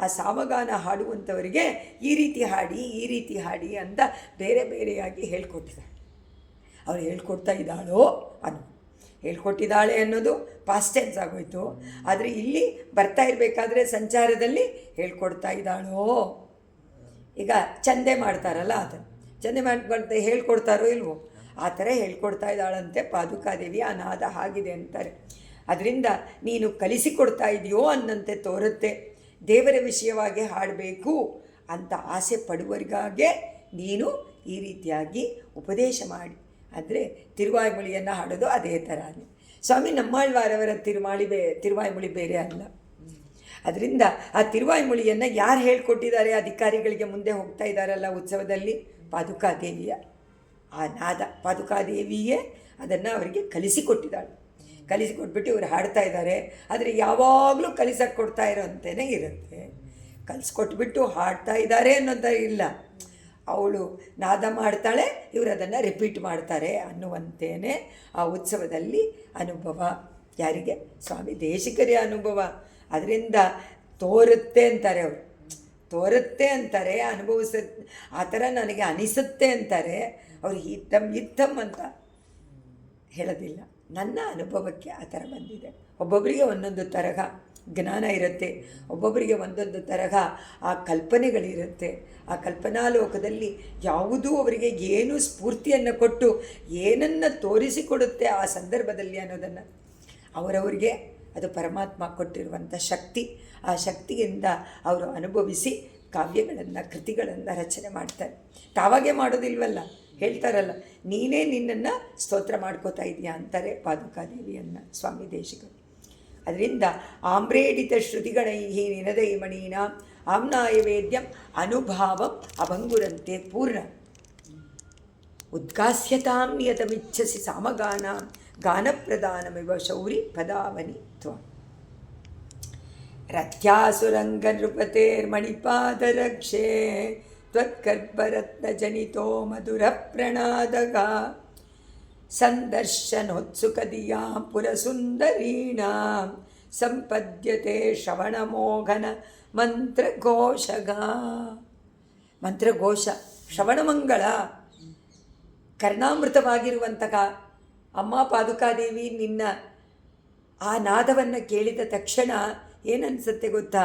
ಆ ಸಾಮಗಾನ ಹಾಡುವಂಥವರಿಗೆ ಈ ರೀತಿ ಹಾಡಿ, ಈ ರೀತಿ ಹಾಡಿ ಅಂತ ಬೇರೆ ಬೇರೆಯಾಗಿ ಹೇಳ್ಕೊಟ್ಟಿದ್ದಾಳೆ. ಅವಳು ಹೇಳ್ಕೊಡ್ತಾ ಇದ್ದಾಳೋ ಹೇಳ್ಕೊಟ್ಟಿದ್ದಾಳೆ ಅನ್ನೋದು ಪಾಸ್ಟ್ ಟೆನ್ಸ್ ಆಗೋಯ್ತು. ಆದರೆ ಇಲ್ಲಿ ಬರ್ತಾ ಇರಬೇಕಾದ್ರೆ ಸಂಚಾರದಲ್ಲಿ ಹೇಳ್ಕೊಡ್ತಾ ಇದ್ದಾಳೋ. ಈಗ ಚಂದೆ ಮಾಡ್ತಾರಲ್ಲ, ಅದನ್ನು ಚಂದೆ ಮಾಡ್ಕೊಳ್ತಾ ಹೇಳ್ಕೊಡ್ತಾರೋ ಇಲ್ವೋ, ಆ ಥರ ಹೇಳ್ಕೊಡ್ತಾ ಇದ್ದಾಳಂತೆ ಪಾದುಕಾದೇವಿ. ಆ ನಾದ ಆಗಿದೆ ಅಂತಾರೆ. ಅದರಿಂದ ನೀನು ಕಲಿಸಿಕೊಡ್ತಾ ಇದೆಯೋ ಅನ್ನಂತೆ ತೋರುತ್ತೆ. ದೇವರ ವಿಷಯವಾಗಿ ಹಾಡಬೇಕು ಅಂತ ಆಸೆ ಪಡುವರಿಗಾಗೆ ನೀನು ಈ ರೀತಿಯಾಗಿ ಉಪದೇಶ ಮಾಡಿ. ಅಂದರೆ ತಿರುವಾಯ್ಮೊಳಿಯನ್ನು ಹಾಡೋದು ಅದೇ ಥರನೇ. ಸ್ವಾಮಿ ನಮ್ಮಾಳ್ವಾರವರ ತಿರುವಾಯ್ಮೊಳಿ ಬೇರೆ ಅಲ್ಲ. ಅದರಿಂದ ಆ ತಿರುವಾಯ್ಮೊಳಿಯನ್ನು ಯಾರು ಹೇಳ್ಕೊಟ್ಟಿದ್ದಾರೆ? ಅಧಿಕಾರಿಗಳಿಗೆ ಮುಂದೆ ಹೋಗ್ತಾ ಇದ್ದಾರಲ್ಲ ಉತ್ಸವದಲ್ಲಿ, ಪಾದುಕಾದೇವಿಯ ಆ ನಾದ, ಪಾದುಕಾದೇವಿಯೇ ಅದನ್ನು ಅವರಿಗೆ ಕಲಿಸಿಕೊಟ್ಟಿದ್ದಾಳೆ. ಕಲಿಸಿಕೊಟ್ಬಿಟ್ಟು ಇವರು ಹಾಡ್ತಾ ಇದ್ದಾರೆ. ಆದರೆ ಯಾವಾಗಲೂ ಕಲಿಸಕ್ಕೆ ಕೊಡ್ತಾ ಇರೋಂತೇನೆ ಇರುತ್ತೆ. ಕಲಿಸ್ಕೊಟ್ಬಿಟ್ಟು ಹಾಡ್ತಾ ಇದ್ದಾರೆ ಅನ್ನೋದು ಇಲ್ಲ. ಅವಳು ನಾದ ಮಾಡ್ತಾಳೆ, ಇವರು ಅದನ್ನು ರಿಪೀಟ್ ಮಾಡ್ತಾರೆ ಅನ್ನುವಂತೇನೆ ಆ ಉತ್ಸವದಲ್ಲಿ ಅನುಭವ. ಯಾರಿಗೆ? ಸ್ವಾಮಿ ದೇಶಿಕರೇ ಅನುಭವ. ಅದರಿಂದ ತೋರುತ್ತೆ ಅಂತಾರೆ ಅವರು, ತೋರುತ್ತೆ ಅಂತಾರೆ, ಆ ಥರ ನನಗೆ ಅನಿಸುತ್ತೆ ಅಂತಾರೆ. ಅವರು ಇತ್ತಮ್ ಅಂತ ಹೇಳೋದಿಲ್ಲ. ನನ್ನ ಅನುಭವಕ್ಕೆ ಆ ಥರ ಬಂದಿದೆ. ಒಬ್ಬೊಬ್ಬರಿಗೆ ಒಂದೊಂದು ತರಹ ಜ್ಞಾನ ಇರುತ್ತೆ, ಒಬ್ಬೊಬ್ಬರಿಗೆ ಒಂದೊಂದು ತರಹ ಆ ಕಲ್ಪನೆಗಳಿರುತ್ತೆ. ಆ ಕಲ್ಪನಾ ಲೋಕದಲ್ಲಿ ಯಾವುದೂ ಅವರಿಗೆ ಏನು ಸ್ಫೂರ್ತಿಯನ್ನು ಕೊಟ್ಟು ಏನನ್ನು ತೋರಿಸಿಕೊಡುತ್ತೆ ಆ ಸಂದರ್ಭದಲ್ಲಿ ಅನ್ನೋದನ್ನು ಅವರವರಿಗೆ ಅದು ಪರಮಾತ್ಮ ಕೊಟ್ಟಿರುವಂಥ ಶಕ್ತಿ. ಆ ಶಕ್ತಿಯಿಂದ ಅವರು ಅನುಭವಿಸಿ ಕಾವ್ಯಗಳನ್ನು, ಕೃತಿಗಳನ್ನು ರಚನೆ ಮಾಡ್ತಾರೆ. ತಾವಾಗೇ ಮಾಡೋದಿಲ್ವಲ್ಲ, ಹೇಳ್ತಾರಲ್ಲ, ನೀನೇ ನಿನ್ನನ್ನು ಸ್ತೋತ್ರ ಮಾಡ್ಕೋತಾ ಇದೆಯಾ ಅಂತಾರೆ ಪಾದುಕಾದೇವಿಯನ್ನು ಸ್ವಾಮಿ ದೇಶಿಕರು. ಅದರಿಂದ ಆಮ್ರೇಡಿತ ಶ್ರುತಿಗಣೈ ನಿನದೈ ಮಣೀನ ಆಮ್ನಾಯ ವೇದ್ಯಂ ಅನುಭಾವಂ ಅಭಂಗುರಂತೆ ಪೂರ್ಣ ಉದ್ಗಾಸ್ಯತಾಂ ನಿಯತಮಿಚ್ಛಸಿ ಸಾಮಗಾನ ಗಾನಪ್ರಧಾನಮಿವ ಶೌರಿ ಪದಾವನಿ ತ್ವ ರಥ್ಯಾಸುರಂಗನೃಪತೇರ್ಮಣಿಪಾದರಕ್ಷೇ ತ್ವತ್ಕರ್ಪರತ್ನಜನಿತೋ ಮಧುರ ಪ್ರಣಾದಗ ಸಂದರ್ಶನೋತ್ಸುಕದಿಯಾಂ ಪುರಸುಂದರೀಣಾಂ ಸಂಪದ್ಯತೆ ಶ್ರವಣಮೋಘನ ಮಂತ್ರಘೋಷಗ. ಮಂತ್ರಘೋಷ, ಶ್ರವಣಮಂಗಳ, ಕರ್ಣಾಮೃತವಾಗಿರುವಂತಹ ಅಮ್ಮ ಪಾದುಕಾದೇವಿ ನಿನ್ನ ಆ ನಾದವನ್ನು ಕೇಳಿದ ತಕ್ಷಣ ಏನನ್ಸುತ್ತೆ ಗೊತ್ತಾ?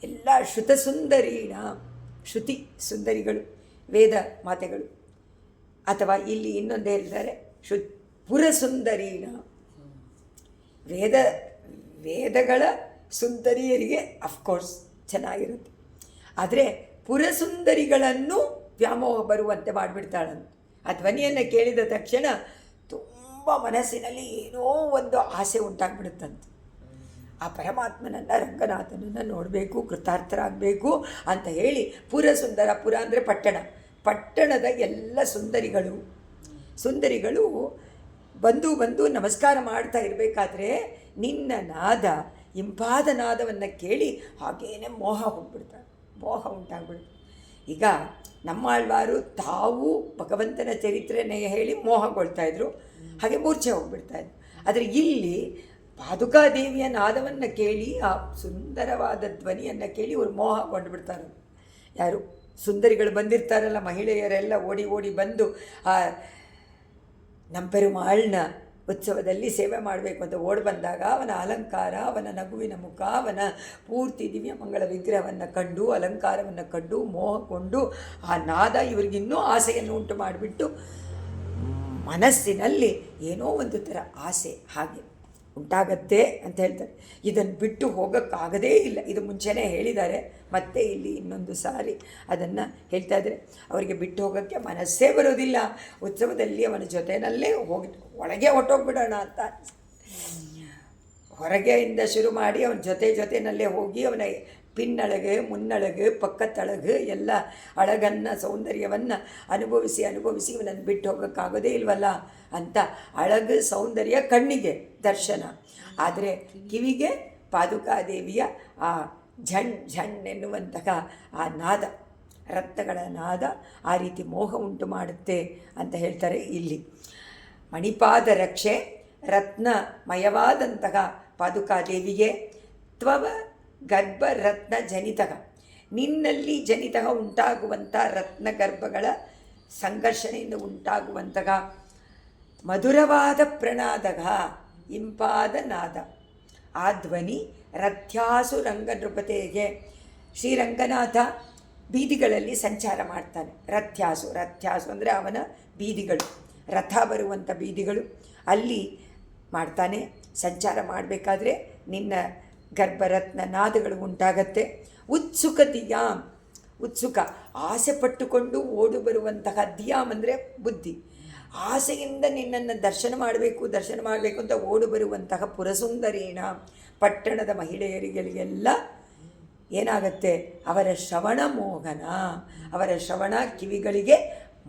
ಎಲ್ಲ ಶ್ರುತಸುಂದರೀಣ, ಶ್ರುತಿ ಸುಂದರಿಗಳು, ವೇದ ಮಾತೆಗಳು, ಅಥವಾ ಇಲ್ಲಿ ಇನ್ನೊಂದು ಹೇಳಿದ್ದಾರೆ ಪುರಸುಂದರೀಣ, ವೇದಗಳ ಸುಂದರಿಯರಿಗೆ ಅಫ್ಕೋರ್ಸ್ ಚೆನ್ನಾಗಿರುತ್ತೆ. ಆದರೆ ಪುರಸುಂದರಿಗಳನ್ನು ವ್ಯಾಮೋಹ ಬರುವಂತೆ ಮಾಡಿಬಿಡ್ತಾಳಂತ. ಆ ಧ್ವನಿಯನ್ನು ಕೇಳಿದ ತಕ್ಷಣ ತುಂಬ ಮನಸ್ಸಿನಲ್ಲಿ ಏನೋ ಒಂದು ಆಸೆ ಉಂಟಾಗ್ಬಿಡುತ್ತಂತೆ. ಆ ಪರಮಾತ್ಮನನ್ನು, ರಂಗನಾಥನನ್ನು ನೋಡಬೇಕು, ಕೃತಾರ್ಥರಾಗಬೇಕು ಅಂತ ಹೇಳಿ ಪುರಸುಂದರ, ಪುರ ಅಂದರೆ ಪಟ್ಟಣ, ಪಟ್ಟಣದ ಎಲ್ಲ ಸುಂದರಿಗಳು ಬಂದು ನಮಸ್ಕಾರ ಮಾಡ್ತಾ ಇರಬೇಕಾದ್ರೆ ನಿನ್ನ ನಾದ, ಇಂಪಾದ ನಾದವನ್ನು ಕೇಳಿ ಹಾಗೇನೆ ಮೋಹ ಉಂಟಾಗ್ಬಿಡ್ತಾರೆ. ಈಗ ನಮ್ಮಾಳ್ವಾರು ತಾವು ಭಗವಂತನ ಚರಿತ್ರೆನೇ ಹೇಳಿ ಮೋಹಗೊಳ್ತಾಯಿದ್ರು, ಹಾಗೆ ಮೂರ್ಛೆ ಹೋಗ್ಬಿಡ್ತಾಯಿದ್ರು. ಆದರೆ ಇಲ್ಲಿ ಪಾದುಕಾದೇವಿಯ ನಾದವನ್ನು ಕೇಳಿ, ಆ ಸುಂದರವಾದ ಧ್ವನಿಯನ್ನು ಕೇಳಿ ಇವರು ಮೋಹಗೊಂಡು ಯಾರು ಸುಂದರಿಗಳು ಬಂದಿರ್ತಾರಲ್ಲ, ಮಹಿಳೆಯರೆಲ್ಲ ಓಡಿ ಬಂದು ಆ ನಂಪೆರುಮಾಳ್ನ ಉತ್ಸವದಲ್ಲಿ ಸೇವೆ ಮಾಡಬೇಕು ಅಂತ ಓಡಿ ಬಂದಾಗ ಅವನ ಅಲಂಕಾರ, ಅವನ ನಗುವಿನ ಮುಖ, ಅವನ ಪೂರ್ತಿ ದಿವ್ಯ ಮಂಗಳ ವಿಗ್ರಹವನ್ನು ಕಂಡು, ಅಲಂಕಾರವನ್ನು ಕಂಡು ಮೋಹಗೊಂಡು ಆ ನಾದ ಇವರಿಗಿನ್ನೂ ಆಸೆಯನ್ನು ಉಂಟು ಮಾಡಿಬಿಟ್ಟು ಮನಸ್ಸಿನಲ್ಲಿ ಏನೋ ಒಂದು ಥರ ಆಸೆ ಹಾಗೆ ಉಂಟಾಗತ್ತೆ ಅಂತ ಹೇಳ್ತಾರೆ. ಇದನ್ನು ಬಿಟ್ಟು ಹೋಗೋಕ್ಕಾಗದೇ ಇಲ್ಲ. ಇದು ಮುಂಚೆನೇ ಹೇಳಿದ್ದಾರೆ, ಮತ್ತೆ ಇಲ್ಲಿ ಇನ್ನೊಂದು ಸಾರಿ ಅದನ್ನು ಹೇಳ್ತಾ ಇದ್ದಾರೆ. ಅವರಿಗೆ ಬಿಟ್ಟು ಹೋಗೋಕ್ಕೆ ಮನಸ್ಸೇ ಬರೋದಿಲ್ಲ. ಉತ್ಸವದಲ್ಲಿ ಅವನ ಜೊತೆಯಲ್ಲೇ ಒಳಗೆ ಹೊಟ್ಟೋಗ್ಬಿಡೋಣ ಅಂತ ಹೊರಗೆಯಿಂದ ಶುರು ಮಾಡಿ ಅವನ ಜೊತೆಯಲ್ಲೇ ಹೋಗಿ ಅವನ ಪಿನ್ನಳಗೆ ಮುನ್ನಳಗೆ ಪಕ್ಕತ್ತಳಗೆ ಎಲ್ಲ ಅಳಗನ್ನು ಸೌಂದರ್ಯವನ್ನು ಅನುಭವಿಸಿ ಇವನನ್ನು ಬಿಟ್ಟು ಹೋಗೋಕ್ಕಾಗೋದೇ ಇಲ್ವಲ್ಲ ಅಂತ ಅಳಗು ಸೌಂದರ್ಯ ಕಣ್ಣಿಗೆ ದರ್ಶನ, ಆದರೆ ಕಿವಿಗೆ ಪಾದುಕಾದೇವಿಯ ಆ ಝಣ್ ಝಣ್ ಎನ್ನುವಂತಹ ಆ ನಾದ, ರತ್ನಗಳ ನಾದ ಆ ರೀತಿ ಮೋಹ ಉಂಟು ಮಾಡುತ್ತೆ ಅಂತ ಹೇಳ್ತಾರೆ ಇಲ್ಲಿ. ಮಣಿಪಾದ ರಕ್ಷೆ ರತ್ನಮಯವಾದಂತಹ ಪಾದುಕಾದೇವಿಗೆ ತ್ವವ ಗರ್ಭರತ್ನ ಜನಿತಃ, ನಿನ್ನಲ್ಲಿ ಜನಿತಃ ಉಂಟಾಗುವಂಥ ರತ್ನಗರ್ಭಗಳ ಸಂಘರ್ಷಣೆಯಿಂದ ಉಂಟಾಗುವಂತಹ ಮಧುರವಾದ ಪ್ರಣಾದಗ, ಇಂಪಾದ ನಾದ, ಆ ಧ್ವನಿ ರಥ್ಯಾಸು ರಂಗನೃಪತೆಗೆ. ಶ್ರೀರಂಗನಾಥ ಬೀದಿಗಳಲ್ಲಿ ಸಂಚಾರ ಮಾಡ್ತಾನೆ. ರಥ್ಯಾಸು ಅಂದರೆ ಅವನ ಬೀದಿಗಳು, ರಥ ಬರುವಂಥ ಬೀದಿಗಳು, ಅಲ್ಲಿ ಮಾಡ್ತಾನೆ. ಸಂಚಾರ ಮಾಡಬೇಕಾದ್ರೆ ನಿನ್ನ ಗರ್ಭರತ್ನ ನಾದಗಳು ಉಂಟಾಗತ್ತೆ. ಉತ್ಸುಕ ಆಸೆ ಪಟ್ಟುಕೊಂಡು ಓಡು ಬರುವಂತಹ ದಿಯಾಮ್ ಅಂದರೆ ಬುದ್ಧಿ, ಆಸೆಯಿಂದ ನಿನ್ನನ್ನು ದರ್ಶನ ಮಾಡಬೇಕು ಅಂತ ಓಡು ಬರುವಂತಹ ಪುರಸುಂದರೀಣ ಪಟ್ಟಣದ ಮಹಿಳೆಯರಿಗೆಲ್ಲ ಏನಾಗತ್ತೆ, ಅವರ ಶ್ರವಣ ಮೋಹನ, ಅವರ ಶ್ರವಣ ಕಿವಿಗಳಿಗೆ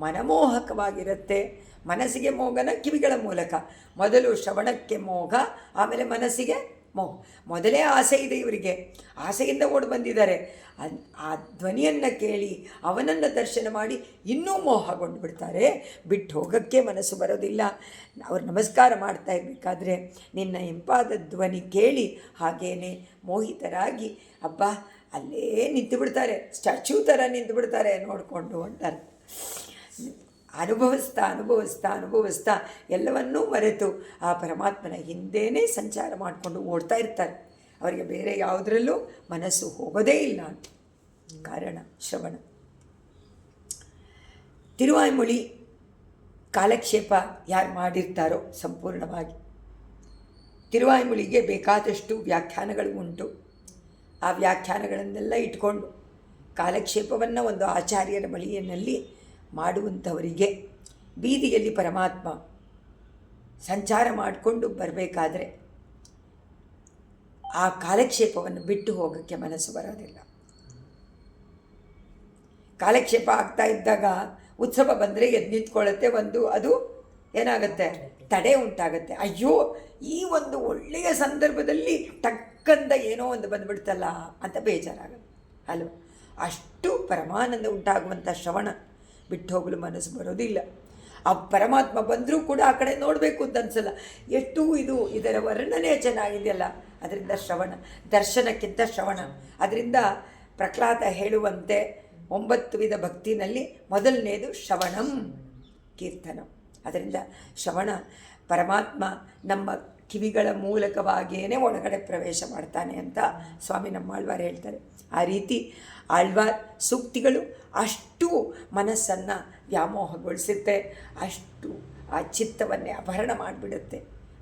ಮನಮೋಹಕವಾಗಿರುತ್ತೆ. ಮನಸ್ಸಿಗೆ ಮೋಹನ ಕಿವಿಗಳ ಮೂಲಕ, ಮೊದಲು ಶ್ರವಣಕ್ಕೆ ಮೋಹ, ಆಮೇಲೆ ಮನಸ್ಸಿಗೆ ಮೋಹ. ಮೊದಲೇ ಆಸೆ ಇದೆ ಇವರಿಗೆ, ಆಸೆಯಿಂದ ಓಡಿ ಬಂದಿದ್ದಾರೆ. ಆ ಧ್ವನಿಯನ್ನು ಕೇಳಿ ಅವನನ್ನು ದರ್ಶನ ಮಾಡಿ ಇನ್ನೂ ಮೋಹಗೊಂಡು ಬಿಡ್ತಾರೆ. ಬಿಟ್ಟು ಹೋಗೋಕ್ಕೆ ಮನಸ್ಸು ಬರೋದಿಲ್ಲ. ಅವ್ರು ನಮಸ್ಕಾರ ಮಾಡ್ತಾ ಇರಬೇಕಾದ್ರೆ ನಿನ್ನ ಇಂಪಾದ ಧ್ವನಿ ಕೇಳಿ ಹಾಗೇನೆ ಮೋಹಿತರಾಗಿ ಅಬ್ಬಾ ಅಲ್ಲೇ ನಿಂತು ಬಿಡ್ತಾರೆ, ಸ್ಟ್ಯಾಚ್ಯೂ ಥರ ನಿಂತು ಬಿಡ್ತಾರೆ ನೋಡಿಕೊಂಡು ಅಂತಾರೆ. ಅನುಭವಿಸ್ತಾ ಎಲ್ಲವನ್ನೂ ಮರೆತು ಆ ಪರಮಾತ್ಮನ ಹಿಂದೇನೆ ಸಂಚಾರ ಮಾಡಿಕೊಂಡು ಓಡ್ತಾ ಇರ್ತಾರೆ. ಅವರಿಗೆ ಬೇರೆ ಯಾವುದರಲ್ಲೂ ಮನಸ್ಸು ಹೋಗೋದೇ ಇಲ್ಲ. ಕಾರಣ ಶ್ರವಣ. ತಿರುವಾಯ್ಮೊಳಿ ಕಾಲಕ್ಷೇಪ ಯಾರು ಮಾಡಿರ್ತಾರೋ ಸಂಪೂರ್ಣವಾಗಿ, ತಿರುವಾಯ್ಮೊಳಿಗೆ ಬೇಕಾದಷ್ಟು ವ್ಯಾಖ್ಯಾನಗಳು ಉಂಟು. ಆ ವ್ಯಾಖ್ಯಾನಗಳನ್ನೆಲ್ಲ ಇಟ್ಕೊಂಡು ಕಾಲಕ್ಷೇಪವನ್ನು ಒಂದು ಆಚಾರ್ಯರ ಬಳಿಯಲ್ಲಿ ಮಾಡುವಂಥವರಿಗೆ ಬೀದಿಯಲ್ಲಿ ಪರಮಾತ್ಮ ಸಂಚಾರ ಮಾಡಿಕೊಂಡು ಬರಬೇಕಾದ್ರೆ ಆ ಕಾಲಕ್ಷೇಪವನ್ನು ಬಿಟ್ಟು ಹೋಗೋಕ್ಕೆ ಮನಸ್ಸು ಬರೋದಿಲ್ಲ. ಕಾಲಕ್ಷೇಪ ಆಗ್ತಾ ಇದ್ದಾಗ ಉತ್ಸವ ಬಂದರೆ ಎದ್ದು ನಿಂತ್ಕೊಳ್ಳುತ್ತೆ, ಅದು ಏನಾಗುತ್ತೆ, ತಡೆ ಉಂಟಾಗುತ್ತೆ. ಅಯ್ಯೋ ಈ ಒಂದು ಒಳ್ಳೆಯ ಸಂದರ್ಭದಲ್ಲಿ ಟಕ್ಕಂದ ಏನೋ ಒಂದು ಬಂದುಬಿಡ್ತಲ್ಲ ಅಂತ ಬೇಜಾರಾಗುತ್ತೆ ಅಲ್ವ. ಅಷ್ಟು ಪರಮಾನಂದ ಉಂಟಾಗುವಂಥ ಶ್ರವಣ ಬಿಟ್ಟು ಹೋಗಲು ಮನಸ್ಸು ಬರೋದಿಲ್ಲ. ಆ ಪರಮಾತ್ಮ ಬಂದರೂ ಕೂಡ ಆ ಕಡೆ ನೋಡಬೇಕು ಅಂತ ಅನಿಸಲ್ಲ. ಎಷ್ಟು ಇದರ ವರ್ಣನೆ ಚೆನ್ನಾಗಿದೆಯಲ್ಲ. ಅದರಿಂದ ಶ್ರವಣ, ದರ್ಶನಕ್ಕಿಂತ ಶ್ರವಣ. ಅದರಿಂದ ಪ್ರಹ್ಲಾದ ಹೇಳುವಂತೆ 9 ವಿಧ ಭಕ್ತಿನಲ್ಲಿ ಮೊದಲನೇದು ಶ್ರವಣಂ ಕೀರ್ತನಂ. ಅದರಿಂದ ಶ್ರವಣ, ಪರಮಾತ್ಮ ನಮ್ಮ ಕಿವಿಗಳ ಮೂಲಕವಾಗಿಯೇ ಒಳಗಡೆ ಪ್ರವೇಶ ಮಾಡ್ತಾನೆ ಅಂತ ಸ್ವಾಮಿ ನಮ್ಮಾಳ್ವಾರ್ ಹೇಳ್ತಾರೆ. ಆ ರೀತಿ ಆಳ್ವಾರ್ ಸೂಕ್ತಿಗಳು ಅಷ್ಟು ಮನಸ್ಸನ್ನು ವ್ಯಾಮೋಹಗೊಳಿಸುತ್ತೆ, ಅಷ್ಟು ಆ ಚಿತ್ತವನ್ನೇ ಅಪಹರಣ ಮಾಡಿಬಿಡುತ್ತೆ.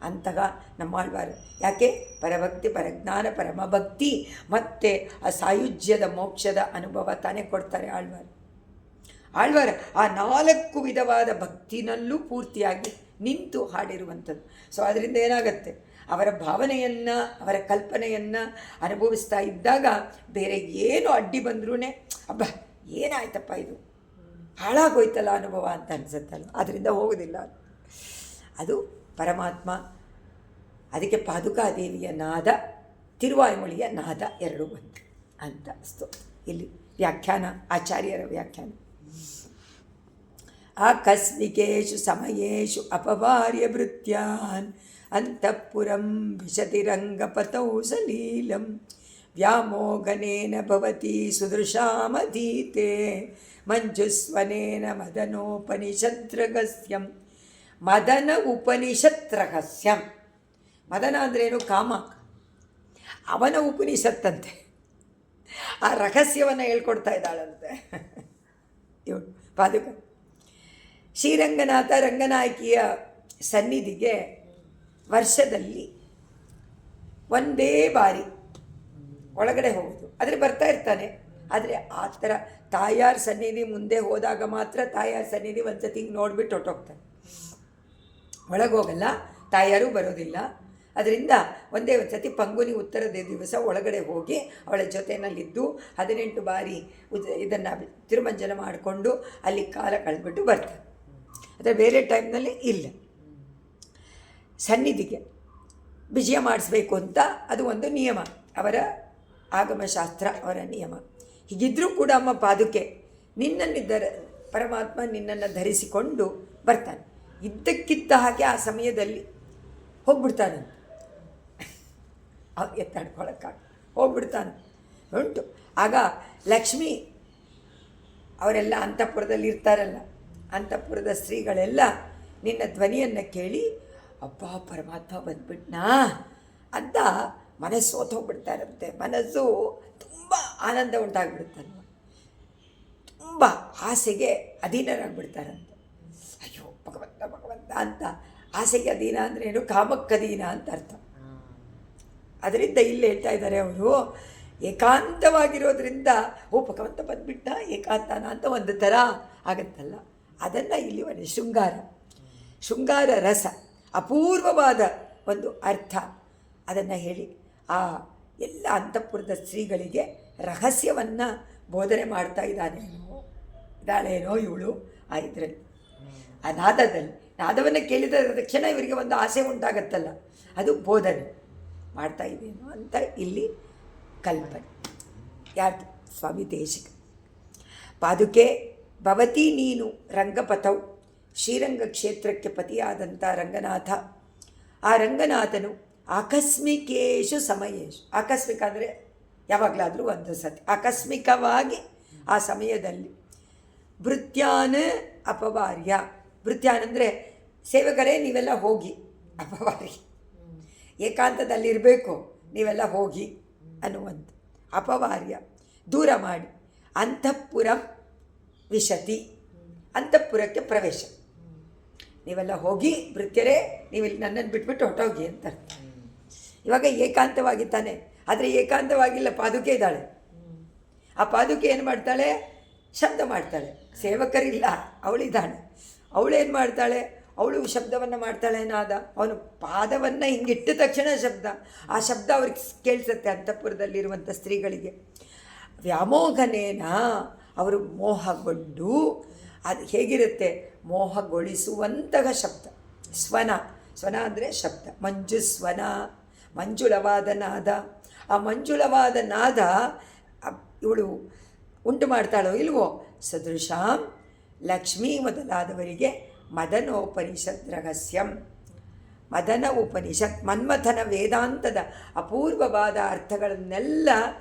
ಅಂತಹ ನಮ್ಮಾಳ್ವಾರು ಯಾಕೆ ಪರಭಕ್ತಿ, ಪರಜ್ಞಾನ, ಪರಮಭಕ್ತಿ ಮತ್ತು ಆ ಸಾಯುಜ್ಯದ ಮೋಕ್ಷದ ಅನುಭವ ತಾನೇ ಕೊಡ್ತಾರೆ ಆಳ್ವಾರ. ಆ 4 ವಿಧವಾದ ಭಕ್ತಿನಲ್ಲೂ ಪೂರ್ತಿಯಾಗಿ ನಿಂತು ಹಾಡಿರುವಂಥದ್ದು. ಸೊ ಅದರಿಂದ ಏನಾಗತ್ತೆ, ಅವರ ಭಾವನೆಯನ್ನು, ಅವರ ಕಲ್ಪನೆಯನ್ನು ಅನುಭವಿಸ್ತಾ ಇದ್ದಾಗ ಬೇರೆ ಏನು ಅಡ್ಡಿ ಬಂದ್ರೂ ಅಬ್ಬಾ ಏನಾಯ್ತಪ್ಪ ಇದು ಹಾಳಾಗೋಯ್ತಲ್ಲ ಅನುಭವ ಅಂತ ಅನಿಸುತ್ತಲ್ಲ, ಅದರಿಂದ ಹೋಗೋದಿಲ್ಲ. ಅದು ಪರಮಾತ್ಮ. ಅದಕ್ಕೆ ಪಾದುಕಾದೇವಿಯ ನಾದ, ತಿರುವಾಯ್ಮೊಳಿಯ ನಾದ ಎರಡೂ ಬಂತು ಅಂತ ಇಲ್ಲಿ ವ್ಯಾಖ್ಯಾನ, ಆಚಾರ್ಯರ ವ್ಯಾಖ್ಯಾನ. ಆಕಸ್ಮಿಕೇಷು ಸಮಯೇಷು ಅಪವಾರ್ಯ ಭೃತ್ಯಾನ್ ಅಂತಃಪುರಂ ವಿಶತಿರಂಗಪತೌ ಸಲೀಲಂ ವ್ಯಾಮೋಗನೇನ ಭವತಿ ಸುದೃಶಾಮಧೀತೆ ಮಂಜುಸ್ವನೇನ ಮದನೋಪನಿಷದ್ರಹಸ್ಯಂ. ಮದನ ಉಪನಿಷತ್ ರಹಸ್ಯಂ. ಮದನ ಅಂದ್ರೇನು? ಕಾಮ. ಅವನ ಉಪನಿಷತ್ತಂತೆ ಆ ರಹಸ್ಯವನ್ನು ಹೇಳ್ಕೊಡ್ತಾ ಇದ್ದಾಳಂತೆ ಇವಳು ಪಾದುಕ. ಶ್ರೀರಂಗನಾಥ ರಂಗನಾಯಕಿಯ ಸನ್ನಿಧಿಗೆ ವರ್ಷದಲ್ಲಿ ಒಂದೇ ಬಾರಿ ಒಳಗಡೆ ಹೋಗೋದು, ಆದರೆ ಬರ್ತಾ ಇರ್ತಾನೆ. ಆದರೆ ಆ ಥರ ತಾಯಾರ ಸನ್ನಿಧಿ ಮುಂದೆ ಹೋದಾಗ ಮಾತ್ರ ತಾಯಾರ ಸನ್ನಿಧಿ ಒಂದು ಸತಿ ನೋಡಿಬಿಟ್ಟು ಹೊಟ್ಟೋಗ್ತಾನೆ, ಒಳಗೋಗಲ್ಲ, ತಾಯಾರು ಬರೋದಿಲ್ಲ. ಅದರಿಂದ ಒಂದೇ ಒಂದು ಸತಿ ಪಂಗುನಿ ಉತ್ತರದ ದಿವಸ ಒಳಗಡೆ ಹೋಗಿ ಅವಳ ಜೊತೆಯಲ್ಲಿದ್ದು 18 ಬಾರಿ ಇದನ್ನು ತಿರುಮಂಜನ ಮಾಡಿಕೊಂಡು ಅಲ್ಲಿ ಕಾಲ ಕಳೆದ್ಬಿಟ್ಟು ಬರ್ತಾರೆ. ಆದರೆ ಬೇರೆ ಟೈಮ್ನಲ್ಲಿ ಇಲ್ಲ. ಸನ್ನಿಧಿಗೆ ವಿಜಯ ಮಾಡಿಸ್ಬೇಕು ಅಂತ ಅದು ಒಂದು ನಿಯಮ, ಅವರ ಆಗಮಶಾಸ್ತ್ರ, ಅವರ ನಿಯಮ. ಹೀಗಿದ್ದರೂ ಕೂಡ ಅಮ್ಮ ಪಾದುಕೆ ನಿನ್ನನ್ನಿದ್ದರೆ ಪರಮಾತ್ಮ ನಿನ್ನನ್ನು ಧರಿಸಿಕೊಂಡು ಬರ್ತಾನೆ. ಇದ್ದಕ್ಕಿದ್ದ ಹಾಗೆ ಆ ಸಮಯದಲ್ಲಿ ಹೋಗ್ಬಿಡ್ತಾನೆ, ಎತ್ತಾಡ್ಕೊಳಕ್ಕಾಗ ಹೋಗ್ಬಿಡ್ತಾನೆ ಉಂಟು. ಆಗ ಲಕ್ಷ್ಮಿ ಅವರೆಲ್ಲ ಅಂತಃಪುರದಲ್ಲಿ ಇರ್ತಾರಲ್ಲ, ಅಂತಃಪುರದ ಸ್ತ್ರೀಗಳೆಲ್ಲ ನಿನ್ನ ಧ್ವನಿಯನ್ನು ಕೇಳಿ ಅಬ್ಬಾ ಪರಮಾತ್ಮ ಬಂದ್ಬಿಟ್ನಾ ಅಂತ ಮನಸ್ಸು ಹೋಗ್ಬಿಡ್ತಾರಂತೆ. ಮನಸ್ಸು ತುಂಬ ಆನಂದ ಉಂಟಾಗ್ಬಿಡುತ್ತಲ್ವ, ತುಂಬ ಆಸೆಗೆ ಅಧೀನರಾಗ್ಬಿಡ್ತಾರಂತೆ. ಅಯ್ಯೋ ಭಗವಂತ ಭಗವಂತ ಅಂತ. ಆಸೆಗೆ ಅಧೀನ ಅಂದರೆ ಏನು? ಕಾಮಕ್ಕಧೀನ ಅಂತ ಅರ್ಥ. ಅದರಿಂದ ಇಲ್ಲಿ ಹೇಳ್ತಾ ಇದ್ದಾರೆ ಅವರು, ಏಕಾಂತವಾಗಿರೋದ್ರಿಂದ ಓ ಭಗವಂತ ಬಂದ್ಬಿಟ್ಟ ಏಕಾಂತನ ಅಂತ ಒಂದು ಥರ ಆಗತ್ತಲ್ಲ, ಅದನ್ನು ಇಲ್ಲಿ ಒಂದು ಶೃಂಗಾರ ರಸ, ಅಪೂರ್ವವಾದ ಒಂದು ಅರ್ಥ ಅದನ್ನು ಹೇಳಿ ಆ ಎಲ್ಲ ಅಂತಃಪುರದ ಸ್ತ್ರೀಗಳಿಗೆ ರಹಸ್ಯವನ್ನು ಬೋಧನೆ ಮಾಡ್ತಾ ಇದ್ದಾಳೇನೋ ಇವಳು ಆ ಇದರಲ್ಲಿ, ಆ ನಾದವನ್ನು ಕೇಳಿದ ತಕ್ಷಣ ಇವರಿಗೆ ಒಂದು ಆಸೆ ಉಂಟಾಗತ್ತಲ್ಲ, ಅದು ಬೋಧನೆ ಮಾಡ್ತಾ ಇದೇನೋ ಅಂತ ಇಲ್ಲಿ ಕಲ್ಪನೆ. ಯಾರ್ದು? ಸ್ವಾಮಿ ದೇಶಿಕ. ಪಾದುಕೆ ಭವತಿ ನೀನು ರಂಗಪಥೌ, ಶ್ರೀರಂಗ ಕ್ಷೇತ್ರಕ್ಕೆ ಪತಿಯಾದಂಥ ರಂಗನಾಥ. ಆ ರಂಗನಾಥನು ಆಕಸ್ಮಿಕೇಶು ಸಮಯೇಶು, ಆಕಸ್ಮಿಕ ಅಂದರೆ ಯಾವಾಗಲಾದರೂ ಒಂದು ಸತಿ, ಆಕಸ್ಮಿಕವಾಗಿ ಆ ಸಮಯದಲ್ಲಿ ಭೃತ್ಯಾನ ಅಪವಾರ್ಯ. ಭೃತ್ಯಾನ್ ಅಂದರೆ ಸೇವಕರೇ ನೀವೆಲ್ಲ ಹೋಗಿ, ಅಪವಾರ್ಯ ಏಕಾಂತದಲ್ಲಿರಬೇಕು ನೀವೆಲ್ಲ ಹೋಗಿ ಅನ್ನುವಂಥ, ಅಪವಾರ್ಯ ದೂರ ಮಾಡಿ, ಅಂತಃಪುರಂ ವಿಶತಿ, ಅಂತಃಪುರಕ್ಕೆ ಪ್ರವೇಶ. ನೀವೆಲ್ಲ ಹೋಗಿ ಭೃತ್ಯರೇ ನೀವಿಲ್ಲಿ ನನ್ನನ್ನು ಬಿಟ್ಬಿಟ್ಟು ಹೊಟ್ಟೋಗಿ ಅಂತ ಅರ್ಥ. ಇವಾಗ ಏಕಾಂತವಾಗಿ ತಾನೆ, ಆದರೆ ಏಕಾಂತವಾಗಿಲ್ಲ, ಪಾದುಕೆ ಇದ್ದಾಳೆ. ಆ ಪಾದುಕೆ ಏನು ಮಾಡ್ತಾಳೆ? ಶಬ್ದ ಮಾಡ್ತಾಳೆ. ಸೇವಕರಿಲ್ಲ, ಅವಳಿದ್ದಾಳೆ. ಅವಳೇನು ಮಾಡ್ತಾಳೆ? ಅವಳು ಶಬ್ದವನ್ನು ಮಾಡ್ತಾಳೆ. ನಾದ, ಅವನು ಪಾದವನ್ನು ಹಿಂಗಿಟ್ಟ ತಕ್ಷಣ ಶಬ್ದ, ಆ ಶಬ್ದ ಅವ್ರಿಗೆ ಕೇಳಿಸುತ್ತೆ ಅಂತಃಪುರದಲ್ಲಿರುವಂಥ ಸ್ತ್ರೀಗಳಿಗೆ. ವ್ಯಾಮೋಹನೇನ ಅವರು ಮೋಹಗೊಂಡು, ಅದು ಹೇಗಿರುತ್ತೆ? ಮೋಹಗೊಳಿಸುವಂತಹ ಶಬ್ದ. ಸ್ವನ ಅಂದರೆ ಶಬ್ದ. ಮಂಜುಸ್ವನ, ಮಂಜುಳವಾದ ನಾದ. ಆ ಮಂಜುಳವಾದ ನಾದ ಇವಳು ಉಂಟು ಮಾಡ್ತಾಳೋ ಇಲ್ವೋ? ಸದೃಶಾಂ ಲಕ್ಷ್ಮೀ ಮೊದಲಾದವರಿಗೆ ಮದನೋಪನಿಷತ್ ರಹಸ್ಯಂ. ಮದನ ಉಪನಿಷತ್, ಮನ್ಮಥನ ವೇದಾಂತದ ಅಪೂರ್ವವಾದ ಅರ್ಥಗಳನ್ನೆಲ್ಲ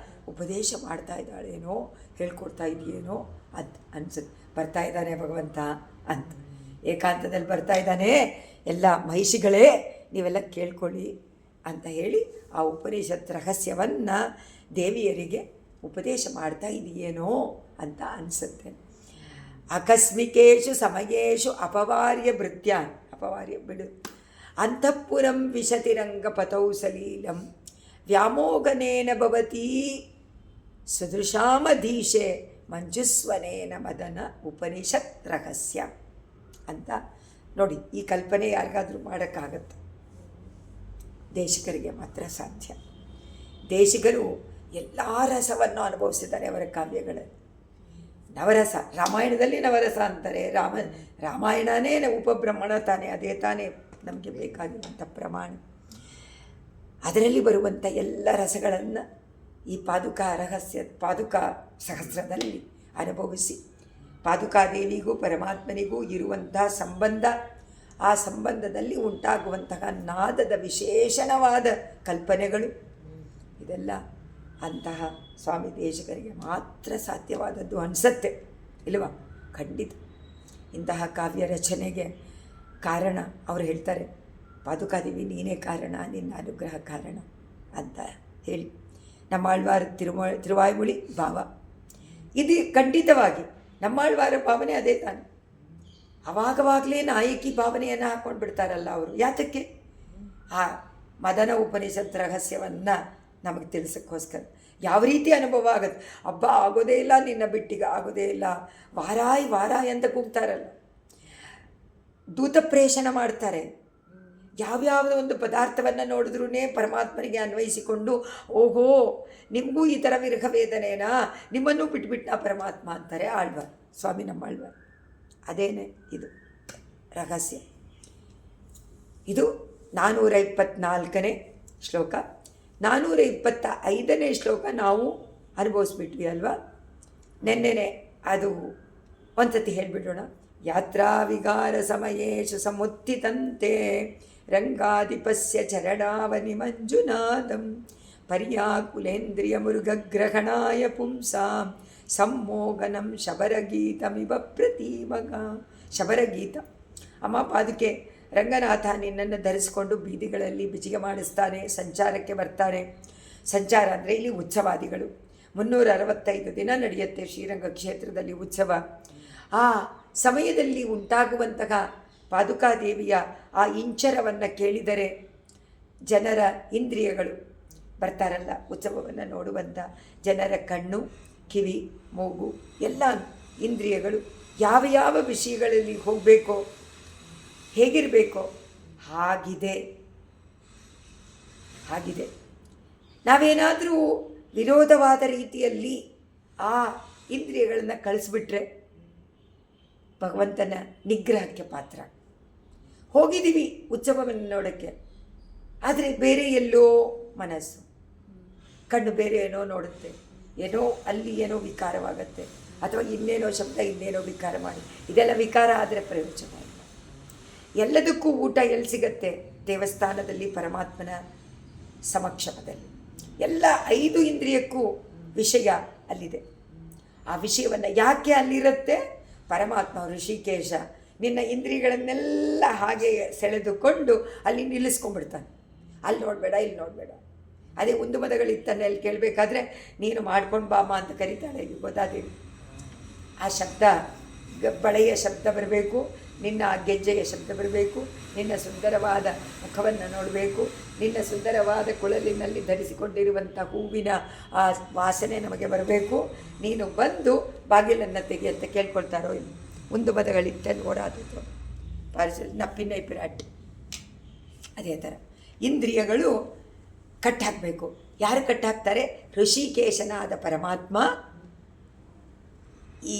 ಉಪದೇಶ ಮಾಡ್ತಾ ಇದ್ದಾಳೇನೋ, ಹೇಳ್ಕೊಡ್ತಾ ಇದೆಯೇನೋ ಅಂತ ಅನ್ಸುತ್ತೆ. ಬರ್ತಾ ಇದ್ದಾನೆ ಭಗವಂತ ಅಂತ, ಏಕಾಂತದಲ್ಲಿ ಬರ್ತಾ ಇದ್ದಾನೆ. ಎಲ್ಲ ಮಹಿಷಿಗಳೇ ನೀವೆಲ್ಲ ಕೇಳ್ಕೊಳ್ಳಿ ಅಂತ ಹೇಳಿ ಆ ಉಪನಿಷತ್ ರಹಸ್ಯವನ್ನು ದೇವಿಯರಿಗೆ ಉಪದೇಶ ಮಾಡ್ತಾ ಇದೆಯೇನೋ ಅಂತ ಅನಿಸುತ್ತೆ. ಆಕಸ್ಮಿಕೇಶು ಸಮಯೇಶು ಅಪವಾರ್ಯ ಭೃತ್ಯಾನ್, ಅಪವಾರ್ಯ ಬಿಡು, ಅಂತಃಪುರಂ ವಿಶತಿರಂಗಪಥೌ ಸಲೀಲಂ ವ್ಯಾಮೋಗನೇನ ಭವತಿ ಸದೃಶಾಮಧೀಶೆ ಮಂಜುಸ್ವನೇನ ಮದನ ಉಪನಿಷತ್ ರಹಸ್ಯ ಅಂತ ನೋಡಿ. ಈ ಕಲ್ಪನೆ ಯಾರಿಗಾದರೂ ಮಾಡೋಕ್ಕಾಗತ್ತೆ? ದೇಶಿಕರಿಗೆ ಮಾತ್ರ ಸಾಧ್ಯ. ದೇಶಿಕರು ಎಲ್ಲ ರಸವನ್ನು ಅನುಭವಿಸಿದ್ದಾರೆ ಅವರ ಕಾವ್ಯಗಳಲ್ಲಿ. ನವರಸ, ರಾಮಾಯಣದಲ್ಲಿ ನವರಸ ಅಂತಾರೆ. ರಾಮಾಯಣನೇ ಉಪಬ್ರಹ್ಮಣ ತಾನೇ, ಅದೇ ತಾನೇ ನಮಗೆ ಬೇಕಾಗಿರುವಂಥ ಪ್ರಮಾಣ. ಅದರಲ್ಲಿ ಬರುವಂಥ ಎಲ್ಲ ರಸಗಳನ್ನು ಈ ಪಾದುಕಾ ಸಹಸ್ರದಲ್ಲಿ ಅನುಭವಿಸಿ, ಪಾದುಕಾದೇವಿಗೂ ಪರಮಾತ್ಮನಿಗೂ ಇರುವಂಥ ಸಂಬಂಧ, ಆ ಸಂಬಂಧದಲ್ಲಿ ಉಂಟಾಗುವಂತಹ ನಾದದ ವಿಶೇಷಣವಾದ ಕಲ್ಪನೆಗಳು, ಇದೆಲ್ಲ ಅಂತಹ ಸ್ವಾಮಿ ದೇಶಕರಿಗೆ ಮಾತ್ರ ಸಾಧ್ಯವಾದದ್ದು ಅನಿಸತ್ತೆ ಇಲ್ವಾ? ಖಂಡಿತ. ಇಂತಹ ಕಾವ್ಯ ರಚನೆಗೆ ಕಾರಣ ಅವರು ಹೇಳ್ತಾರೆ, ಪಾದುಕಾದೇವಿ ನೀನೇ ಕಾರಣ, ನಿನ್ನ ಅನುಗ್ರಹ ಕಾರಣ ಅಂತ ಹೇಳಿ. ನಮ್ಮಾಳ್ವಾರ ತಿರುವಾಯ್ಮೊಳಿ ಭಾವ ಇದು ಖಂಡಿತವಾಗಿ ನಮ್ಮಾಳ್ವಾರ ಭಾವನೆ ಅದೇ ತಾನೆ. ಅವಾಗವಾಗಲೇ ನಾಯಕಿ ಭಾವನೆಯನ್ನು ಹಾಕ್ಕೊಂಡು ಬಿಡ್ತಾರಲ್ಲ ಅವರು. ಯಾತಕ್ಕೆ? ಆ ಮದನ ಉಪನಿಷತ್ ರಹಸ್ಯವನ್ನು ನಮಗೆ ತಿಳಿಸೋಕ್ಕೋಸ್ಕರ. ಯಾವ ರೀತಿ ಅನುಭವ ಆಗುತ್ತೆ? ಹಬ್ಬ ಆಗೋದೇ ಇಲ್ಲ, ನಿನ್ನ ಬಿಟ್ಟಿಗೆ ಆಗೋದೇ ಇಲ್ಲ, ವಾರಾಯ್ ಅಂತ ಕೂಗ್ತಾರಲ್ಲ, ದೂತ ಪ್ರೇಷಣ ಮಾಡ್ತಾರೆ. ಯಾವ್ಯಾವುದೋ ಒಂದು ಪದಾರ್ಥವನ್ನು ನೋಡಿದ್ರೂ ಪರಮಾತ್ಮನಿಗೆ ಅನ್ವಯಿಸಿಕೊಂಡು ಓಹೋ ನಿಮಗೂ ಈ ಥರ ವಿರಹ ವೇದನೆನಾ, ನಿಮ್ಮನ್ನೂ ಬಿಟ್ಬಿಟ್ಟ ಪರಮಾತ್ಮ ಅಂತಾರೆ ಆಳ್ವಾರ್, ಸ್ವಾಮಿ ನಮ್ಮ ಆಳ್ವಾರ್. ಅದೇನೇ ಇದು ರಹಸ್ಯ. ಇದು 424ನೇ ಶ್ಲೋಕ. 425ನೇ ಶ್ಲೋಕ ನಾವು ಅನುಭವಿಸ್ಬಿಟ್ವಿ ಅಲ್ವಾ, ನೆನ್ನೆನೆ. ಅದು ಒಂದ್ಸತಿ ಹೇಳಿಬಿಡೋಣ. ಯಾತ್ರಾ ವಿಗಾರ ಸಮಯೇಶು ಸಮುತ್ತಿತಂತೆ ರಂಗಾಧಿಪಸ್ಯ ಚರಣಾವನಿ ಮಂಜುನಾಥಂ ಪರ್ಯಾಕುಲೇಂದ್ರಿಯ ಮುರುಗಗ್ರಹಣಾಯ ಪುಂಸಾಂ ಸಮ್ಮೋಗನಂ ಶಬರಗೀತಮಿವ ಪ್ರತೀಮಗ. ಶಬರಗೀತ. ಅಮ್ಮ ಪಾದುಕೆ ರಂಗನಾಥ ನಿನ್ನನ್ನು ಧರಿಸಿಕೊಂಡು ಬೀದಿಗಳಲ್ಲಿ ಬಿಜಿಗೆ ಮಾಡಿಸ್ತಾನೆ, ಸಂಚಾರಕ್ಕೆ ಬರ್ತಾನೆ. ಸಂಚಾರ ಅಂದರೆ ಇಲ್ಲಿ ಉತ್ಸವಾದಿಗಳು. 365 ದಿನ ನಡೆಯುತ್ತೆ ಶ್ರೀರಂಗ ಕ್ಷೇತ್ರದಲ್ಲಿ ಉತ್ಸವ. ಆ ಸಮಯದಲ್ಲಿ ಉಂಟಾಗುವಂತಹ ಪಾದುಕಾದೇವಿಯ ಆ ಇಂಚರವನ್ನು ಕೇಳಿದರೆ ಜನರ ಇಂದ್ರಿಯಗಳು ಬರ್ತಾರಲ್ಲ, ಉತ್ಸವವನ್ನು ನೋಡುವಂಥ ಜನರ ಕಣ್ಣು, ಕಿವಿ, ಮೂಗು ಎಲ್ಲ ಇಂದ್ರಿಯಗಳು ಯಾವ ಯಾವ ವಿಷಯಗಳಲ್ಲಿ ಹೋಗಬೇಕೋ, ಹೇಗಿರಬೇಕೋ ಹಾಗಿದೆ. ನಾವೇನಾದರೂ ವಿರೋಧವಾದ ರೀತಿಯಲ್ಲಿ ಆ ಇಂದ್ರಿಯಗಳನ್ನು ಕಳಿಸ್ಬಿಟ್ರೆ ಭಗವಂತನ ನಿಗ್ರಹಕ್ಕೆ ಪಾತ್ರ. ಹೋಗಿದ್ದೀವಿ ಉತ್ಸವವನ್ನು ನೋಡೋಕ್ಕೆ, ಆದರೆ ಬೇರೆ ಎಲ್ಲೋ ಮನಸ್ಸು, ಕಣ್ಣು ಬೇರೆ ಏನೋ ನೋಡುತ್ತೆ, ಏನೋ ಅಲ್ಲಿ ಏನೋ ವಿಕಾರವಾಗತ್ತೆ, ಅಥವಾ ಇನ್ನೇನೋ ಶಬ್ದ ಇನ್ನೇನೋ ವಿಕಾರ ಮಾಡಿ. ಇದೆಲ್ಲ ವಿಕಾರ ಆದರೆ ಪ್ರಯೋಜನ ಇಲ್ಲ. ಎಲ್ಲದಕ್ಕೂ ಊಟ ಎಲ್ಲಿ ಸಿಗತ್ತೆ? ದೇವಸ್ಥಾನದಲ್ಲಿ, ಪರಮಾತ್ಮನ ಸಮಕ್ಷಮದಲ್ಲಿ. ಎಲ್ಲ 5 ಇಂದ್ರಿಯಕ್ಕೂ ವಿಷಯ ಅಲ್ಲಿದೆ. ಆ ವಿಷಯವನ್ನು ಯಾಕೆ ಅಲ್ಲಿರುತ್ತೆ? ಪರಮಾತ್ಮ ಋಷಿಕೇಶ ನಿನ್ನ ಇಂದ್ರಿಯಗಳನ್ನೆಲ್ಲ ಹಾಗೆ ಸೆಳೆದುಕೊಂಡು ಅಲ್ಲಿ ನಿಲ್ಲಿಸ್ಕೊಂಡ್ಬಿಡ್ತಾನೆ. ಅಲ್ಲಿ ನೋಡಬೇಡ, ಇಲ್ಲಿ ನೋಡಬೇಡ. ಅದೇ ಒಂದು ಮದಗಳಿತ್ತಾನೆ, ಅಲ್ಲಿ ಕೇಳಬೇಕಾದ್ರೆ ನೀನು ಮಾಡ್ಕೊಂಡು ಬಾಮ ಅಂತ ಕರೀತಾಳೆ ಗೋದಾದೇವಿ. ಆ ಶಬ್ದ, ಬಳೆಯ ಶಬ್ದ ಬರಬೇಕು, ನಿನ್ನ ಗೆಜ್ಜೆಯ ಶಬ್ದ ಬರಬೇಕು, ನಿನ್ನ ಸುಂದರವಾದ ಮುಖವನ್ನು ನೋಡಬೇಕು, ನಿನ್ನ ಸುಂದರವಾದ ಕುಳಲಿನಲ್ಲಿ ಧರಿಸಿಕೊಂಡಿರುವಂಥ ಹೂವಿನ ಆ ವಾಸನೆ ನಮಗೆ ಬರಬೇಕು. ನೀನು ಬಂದು ಬಾಗಿಲನ್ನು ತೆಗಿ ಅಂತ ಕೇಳ್ಕೊಳ್ತಾರೋ ಇಲ್ಲಿ. ಒಂದು ಬದಗಳಿಟ್ಟ ನೋಡಾದಿತ್ತು ಪಾರ್ಸಲ್ ನಪ್ಪಿನ ಪಿರಾಟಿ. ಅದೇ ಥರ ಇಂದ್ರಿಯಗಳು ಕಟ್ಟಾಕಬೇಕು. ಯಾರು ಕಟ್ಟಾಕ್ತಾರೆ? ಋಷಿಕೇಶನಾದ ಪರಮಾತ್ಮ ಈ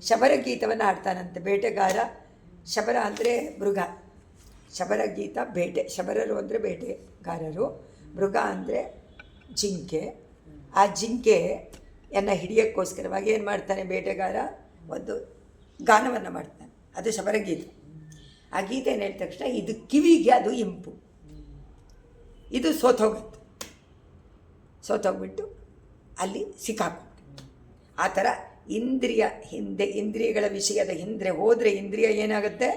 ಶಬರಗೀತವನ್ನು ಆಡ್ತಾನಂತೆ. ಬೇಟೆಗಾರ, ಶಬರ ಅಂದರೆ ಮೃಗ, ಶಬರಗೀತ ಬೇಟೆ. ಶಬರರು ಅಂದರೆ ಬೇಟೆಗಾರರು, ಮೃಗ ಅಂದರೆ ಜಿಂಕೆ. ಆ ಜಿಂಕೆಯನ್ನು ಹಿಡಿಯೋಕ್ಕೋಸ್ಕರವಾಗಿ ಏನು ಮಾಡ್ತಾನೆ ಬೇಟೆಗಾರ? ಒಂದು ಗಾನವನ್ನು ಮಾಡ್ತಾನೆ, ಅದು ಶಬರಗೀತ. ಆ ಗೀತೆ ಏನು ಹೇಳಿದ ತಕ್ಷಣ ಇದು ಕಿವಿಗೆ ಅದು ಇಂಪು, ಇದು ಸೋತೋಗ್ಬಿಟ್ಟು ಅಲ್ಲಿ ಸಿಕ್ಕಾಕೊಂಡು. ಆ ಥರ ಇಂದ್ರಿಯಗಳ ವಿಷಯದ ಹಿಂದೆ ಹೋದರೆ ಇಂದ್ರಿಯ ಏನಾಗುತ್ತೆ?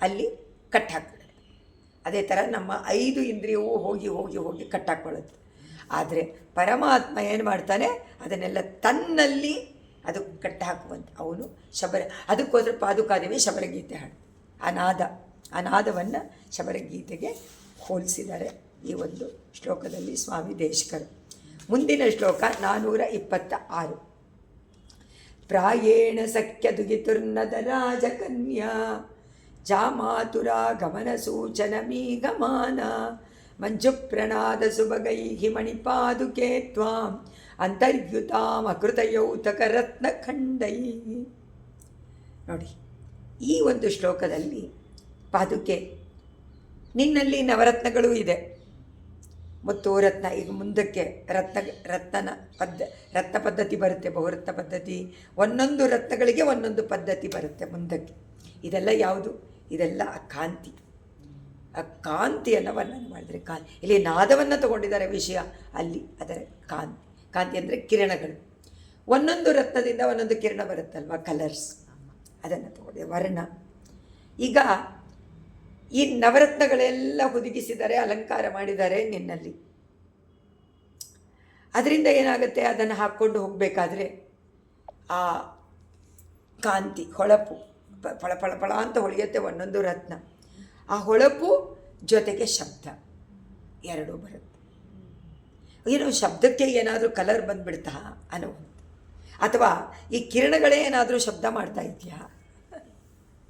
ಅಲ್ಲಿ ಕಟ್ಟಾಕ್ಬಿಡುತ್ತೆ. ಅದೇ ಥರ ನಮ್ಮ 5 ಇಂದ್ರಿಯವೂ ಹೋಗಿ ಕಟ್ಟಾಕ್ಕೊಳ್ಳುತ್ತೆ. ಆದರೆ ಪರಮಾತ್ಮ ಏನು ಮಾಡ್ತಾನೆ? ಅದನ್ನೆಲ್ಲ ತನ್ನಲ್ಲಿ ಅದು ಕಟ್ಟಾಕುವಂತ ಅವನು ಶಬರ. ಅದಕ್ಕೋಸ್ಕರ ಪಾದುಕಾದೇವಿ ಶಬರಗೀತೆ ಹಾಡು. ಆ ನಾದವನ್ನು ಶಬರಗೀತೆಗೆ ಹೋಲಿಸಿದ್ದಾರೆ ಈ ಒಂದು ಶ್ಲೋಕದಲ್ಲಿ ಸ್ವಾಮಿ ದೇಶಿಕರು. ಮುಂದಿನ ಶ್ಲೋಕ 426. ಪ್ರಾಯೇಣ ಸಖ್ಯ ದುಗಿತುರ್ನದ ರಾಜಕನ್ಯಾ ಜಾಮಾತುರ ಗಮನ ಸೂಚನ ಮೀಗಮಾನ ಮಂಜು ಪ್ರಣಾದ ಸುಭಗೈಹಿ ಮಣಿಪಾದುಕೆ ತ್ವಾಂ ಅಂತರ್ಯುತಾಂ ಅಕೃತಯೌತಕ ರತ್ನಖಂಡೈ. ನೋಡಿ, ಈ ಒಂದು ಶ್ಲೋಕದಲ್ಲಿ ಪಾದುಕೆ ನಿನ್ನಲ್ಲಿ ನವರತ್ನಗಳೂ ಇದೆ, ಮುತ್ತು ರತ್ನ. ಈಗ ಮುಂದಕ್ಕೆ ರತ್ನ ಪದ್ಧತಿ ಬರುತ್ತೆ, ಬಹುರತ್ನ ಪದ್ಧತಿ. ಒಂದೊಂದು ರತ್ನಗಳಿಗೆ ಒಂದೊಂದು ಪದ್ಧತಿ ಬರುತ್ತೆ ಮುಂದಕ್ಕೆ. ಇದೆಲ್ಲ ಯಾವುದು? ಇದೆಲ್ಲ ಆ ಕಾಂತಿಯನ್ನು ವರ್ಣನೆ ಮಾಡಿದರೆ ಇಲ್ಲಿ ನಾದವನ್ನು ತಗೊಂಡಿದ್ದಾರೆ ವಿಷಯ. ಅಲ್ಲಿ ಅದರ ಕಾಂತಿ ಅಂದರೆ ಕಿರಣಗಳು. ಒಂದೊಂದು ರತ್ನದಿಂದ ಒಂದೊಂದು ಕಿರಣ ಬರುತ್ತಲ್ವ, ಕಲರ್ಸ್, ಅದನ್ನು ತಗೊಂಡಿದೆ ವರ್ಣ. ಈಗ ಈ ನವರತ್ನಗಳೆಲ್ಲ ಹುದುಗಿಸಿದ್ದಾರೆ, ಅಲಂಕಾರ ಮಾಡಿದ್ದಾರೆ ನಿನ್ನಲ್ಲಿ. ಅದರಿಂದ ಏನಾಗುತ್ತೆ? ಅದನ್ನು ಹಾಕ್ಕೊಂಡು ಹೋಗಬೇಕಾದ್ರೆ ಆ ಕಾಂತಿ, ಹೊಳಪು ಫಳ ಅಂತ ಹೊಳೆಯುತ್ತೆ ಒಂದೊಂದು ರತ್ನ. ಆ ಹೊಳಪು ಜೊತೆಗೆ ಶಬ್ದ ಎರಡೂ ಬರುತ್ತೆ. ಏನು ಶಬ್ದಕ್ಕೆ ಏನಾದರೂ ಕಲರ್ ಬಂದುಬಿಡ್ತಾ ಅನ್ನೋ, ಅಥವಾ ಈ ಕಿರಣಗಳೇ ಏನಾದರೂ ಶಬ್ದ ಮಾಡ್ತಾ ಇದೆಯಾ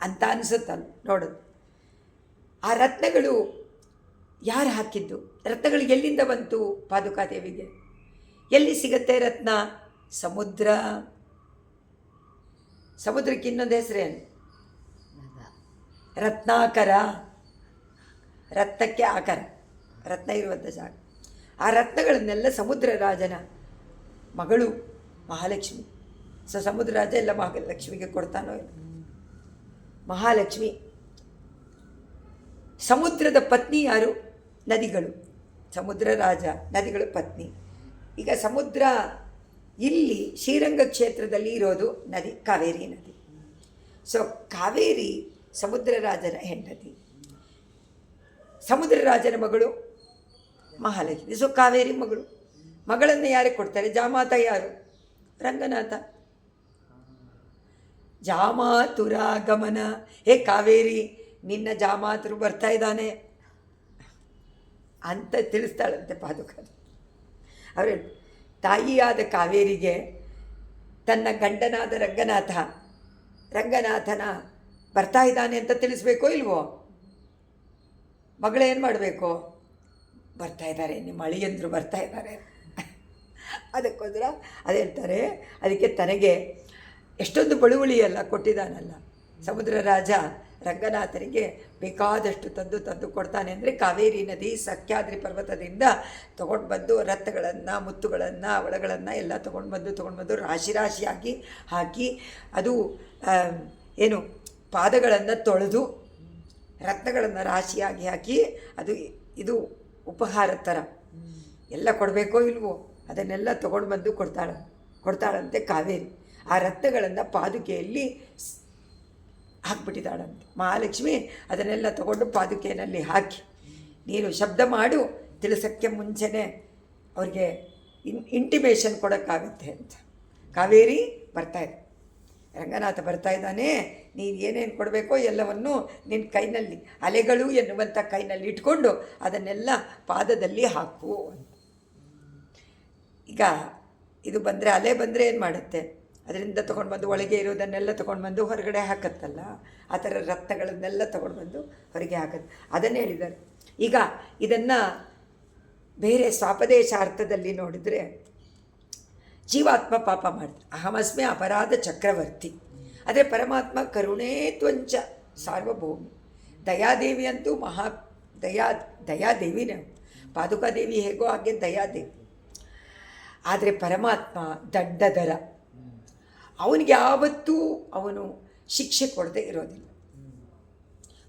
ಅಂತ ಅನಿಸುತ್ತಲ್ಲ ನೋಡೋದು. ಆ ರತ್ನಗಳು ಯಾರು ಹಾಕಿದ್ದು? ರತ್ನಗಳು ಎಲ್ಲಿಂದ ಬಂತು ಪಾದುಕಾದೇವಿಗೆ? ಎಲ್ಲಿ ಸಿಗತ್ತೆ ರತ್ನ? ಸಮುದ್ರ. ಸಮುದ್ರಕ್ಕೆ ಇನ್ನೊಂದು ಹೆಸರೇನು? ರತ್ನಾಕರ. ರತ್ನಕ್ಕೆ ಆಕರ, ರತ್ನ ಇರುವಂಥ ಜಾಗ. ಆ ರತ್ನಗಳನ್ನೆಲ್ಲ ಸಮುದ್ರ ರಾಜನ ಮಗಳು ಮಹಾಲಕ್ಷ್ಮಿ. ಸಮುದ್ರ ರಾಜ ಎಲ್ಲ ಮಹಾಲಕ್ಷ್ಮಿಗೆ ಕೊಡ್ತಾನೋ ಇಲ್ಲ. ಮಹಾಲಕ್ಷ್ಮಿ. ಸಮುದ್ರದ ಪತ್ನಿ ಯಾರು? ನದಿಗಳು. ಸಮುದ್ರ ರಾಜ, ನದಿಗಳು ಪತ್ನಿ. ಈಗ ಸಮುದ್ರ ಇಲ್ಲಿ ಶ್ರೀರಂಗ ಕ್ಷೇತ್ರದಲ್ಲಿ ಇರೋದು ನದಿ, ಕಾವೇರಿ ನದಿ. ಸೊ ಕಾವೇರಿ ಸಮುದ್ರ ರಾಜನ ಹೆಂಡತಿ, ಸಮುದ್ರ ರಾಜನ ಮಗಳು ಮಹಾಲಕ್ಷ್ಮಿ. ಸೊ ಕಾವೇರಿ ಮಗಳು. ಮಗಳನ್ನು ಯಾರಿಗೆ ಕೊಡ್ತಾರೆ? ಜಾಮಾತ ಯಾರು? ರಂಗನಾಥ. ಜಾಮಾತುರಾಗಮನ. ಹೇ ಕಾವೇರಿ, ನಿನ್ನ ಜಾಮಾತರು ಬರ್ತಾ ಇದ್ದಾನೆ ಅಂತ ತಿಳಿಸ್ತಾಳಂತೆ ಪಾದುಕ. ಅವರು ತಾಯಿಯಾದ ಕಾವೇರಿಗೆ ತನ್ನ ಗಂಡನಾದ ರಂಗನಾಥನ ಬರ್ತಾ ಇದ್ದಾನೆ ಅಂತ ತಿಳಿಸ್ಬೇಕೋ ಇಲ್ವೋ? ಮಗಳೇನು ಮಾಡಬೇಕು? ಬರ್ತಾ ಇದ್ದಾರೆ, ನಿಮ್ಮ ಅಳಿಯಂದರು ಬರ್ತಾ ಇದ್ದಾರೆ. ಅದಕ್ಕೋಸ್ಕರ ಅದು ಹೇಳ್ತಾರೆ. ಅದಕ್ಕೆ ತನಗೆ ಎಷ್ಟೊಂದು ಬಳುವಳಿಯೆಲ್ಲ ಕೊಟ್ಟಿದ್ದಾನಲ್ಲ ಸಮುದ್ರ ರಾಜ. ರಂಗನಾಥನಿಗೆ ಬೇಕಾದಷ್ಟು ತಂದು ಕೊಡ್ತಾನೆ. ಅಂದರೆ ಕಾವೇರಿ ನದಿ ಸಖ್ಯಾದ್ರಿ ಪರ್ವತದಿಂದ ತೊಗೊಂಡು ಬಂದು ರತ್ನಗಳನ್ನು, ಮುತ್ತುಗಳನ್ನು, ಅವಳಗಳನ್ನು ಎಲ್ಲ ತೊಗೊಂಡು ಬಂದು ರಾಶಿಯಾಗಿ ಹಾಕಿ, ಅದು ಏನು ಪಾದಗಳನ್ನು ತೊಳೆದು ರತ್ನಗಳನ್ನು ರಾಶಿಯಾಗಿ ಹಾಕಿ, ಅದು ಇದು ಉಪಹಾರ ಥರ ಎಲ್ಲ ಕೊಡಬೇಕೋ ಇಲ್ವೋ ಅದನ್ನೆಲ್ಲ ತೊಗೊಂಡು ಬಂದು ಕೊಡ್ತಾಳಂತೆ ಕಾವೇರಿ. ಆ ರತ್ನಗಳನ್ನು ಪಾದುಕೆಯಲ್ಲಿ ಹಾಕ್ಬಿಟ್ಟಿದ್ದಾಳಂತೆ ಮಹಾಲಕ್ಷ್ಮಿ. ಅದನ್ನೆಲ್ಲ ತಗೊಂಡು ಪಾದುಕೆಯಲ್ಲಿ ಹಾಕಿ, ನೀನು ಶಬ್ದ ಮಾಡು, ತಿಳಿಸೋಕ್ಕೆ ಮುಂಚೆನೇ ಅವ್ರಿಗೆ ಇಂಟಿಮೇಷನ್ ಕೊಡೋಕ್ಕಾಗುತ್ತೆ ಅಂತ. ಕಾವೇರಿ ಬರ್ತಾಯಿದ್ದ, ರಂಗನಾಥ ಬರ್ತಾ ಇದ್ದಾನೆ, ನೀನು ಏನೇನು ಕೊಡಬೇಕೋ ಎಲ್ಲವನ್ನು ನಿನ್ನ ಕೈನಲ್ಲಿ, ಅಲೆಗಳು ಎನ್ನುವಂಥ ಕೈನಲ್ಲಿ ಇಟ್ಕೊಂಡು ಅದನ್ನೆಲ್ಲ ಪಾದದಲ್ಲಿ ಹಾಕು ಅಂತ. ಈಗ ಇದು ಬಂದರೆ, ಅಲೆ ಬಂದರೆ ಏನು ಮಾಡುತ್ತೆ? ಅದರಿಂದ ತೊಗೊಂಡು ಬಂದು ಒಳಗೆ ಇರೋದನ್ನೆಲ್ಲ ತೊಗೊಂಡು ಬಂದು ಹೊರಗಡೆ ಹಾಕತ್ತಲ್ಲ, ಆ ಥರ ರತ್ನಗಳನ್ನೆಲ್ಲ ತೊಗೊಂಡು ಬಂದು ಹೊರಗೆ ಹಾಕತ್ತೆ. ಅದನ್ನೇ ಹೇಳಿದ್ದಾರೆ. ಈಗ ಇದನ್ನು ಬೇರೆ ಸ್ವಾಪದೇಶ ಅರ್ಥದಲ್ಲಿ ನೋಡಿದರೆ, ಜೀವಾತ್ಮ ಪಾಪ ಮಾಡಿದ್ರೆ ಅಹಮಸ್ಮಿ ಅಪರಾಧ ಚಕ್ರವರ್ತಿ. ಆದರೆ ಪರಮಾತ್ಮ ಕರುಣೇ ತ್ವಂಚ ಸಾರ್ವಭೌಮಿ. ದಯಾದೇವಿ ಅಂತೂ ದಯಾದೇವಿನೇ. ಪಾದುಕಾದೇವಿ ಹೇಗೋ ಹಾಗೆ ದಯಾದೇವಿ. ಆದರೆ ಪರಮಾತ್ಮ ದಂಡಧರ. ಅವನಿಗೆ ಯಾವತ್ತೂ ಅವನು ಶಿಕ್ಷೆ ಕೊಡದೆ ಇರೋದಿಲ್ಲ.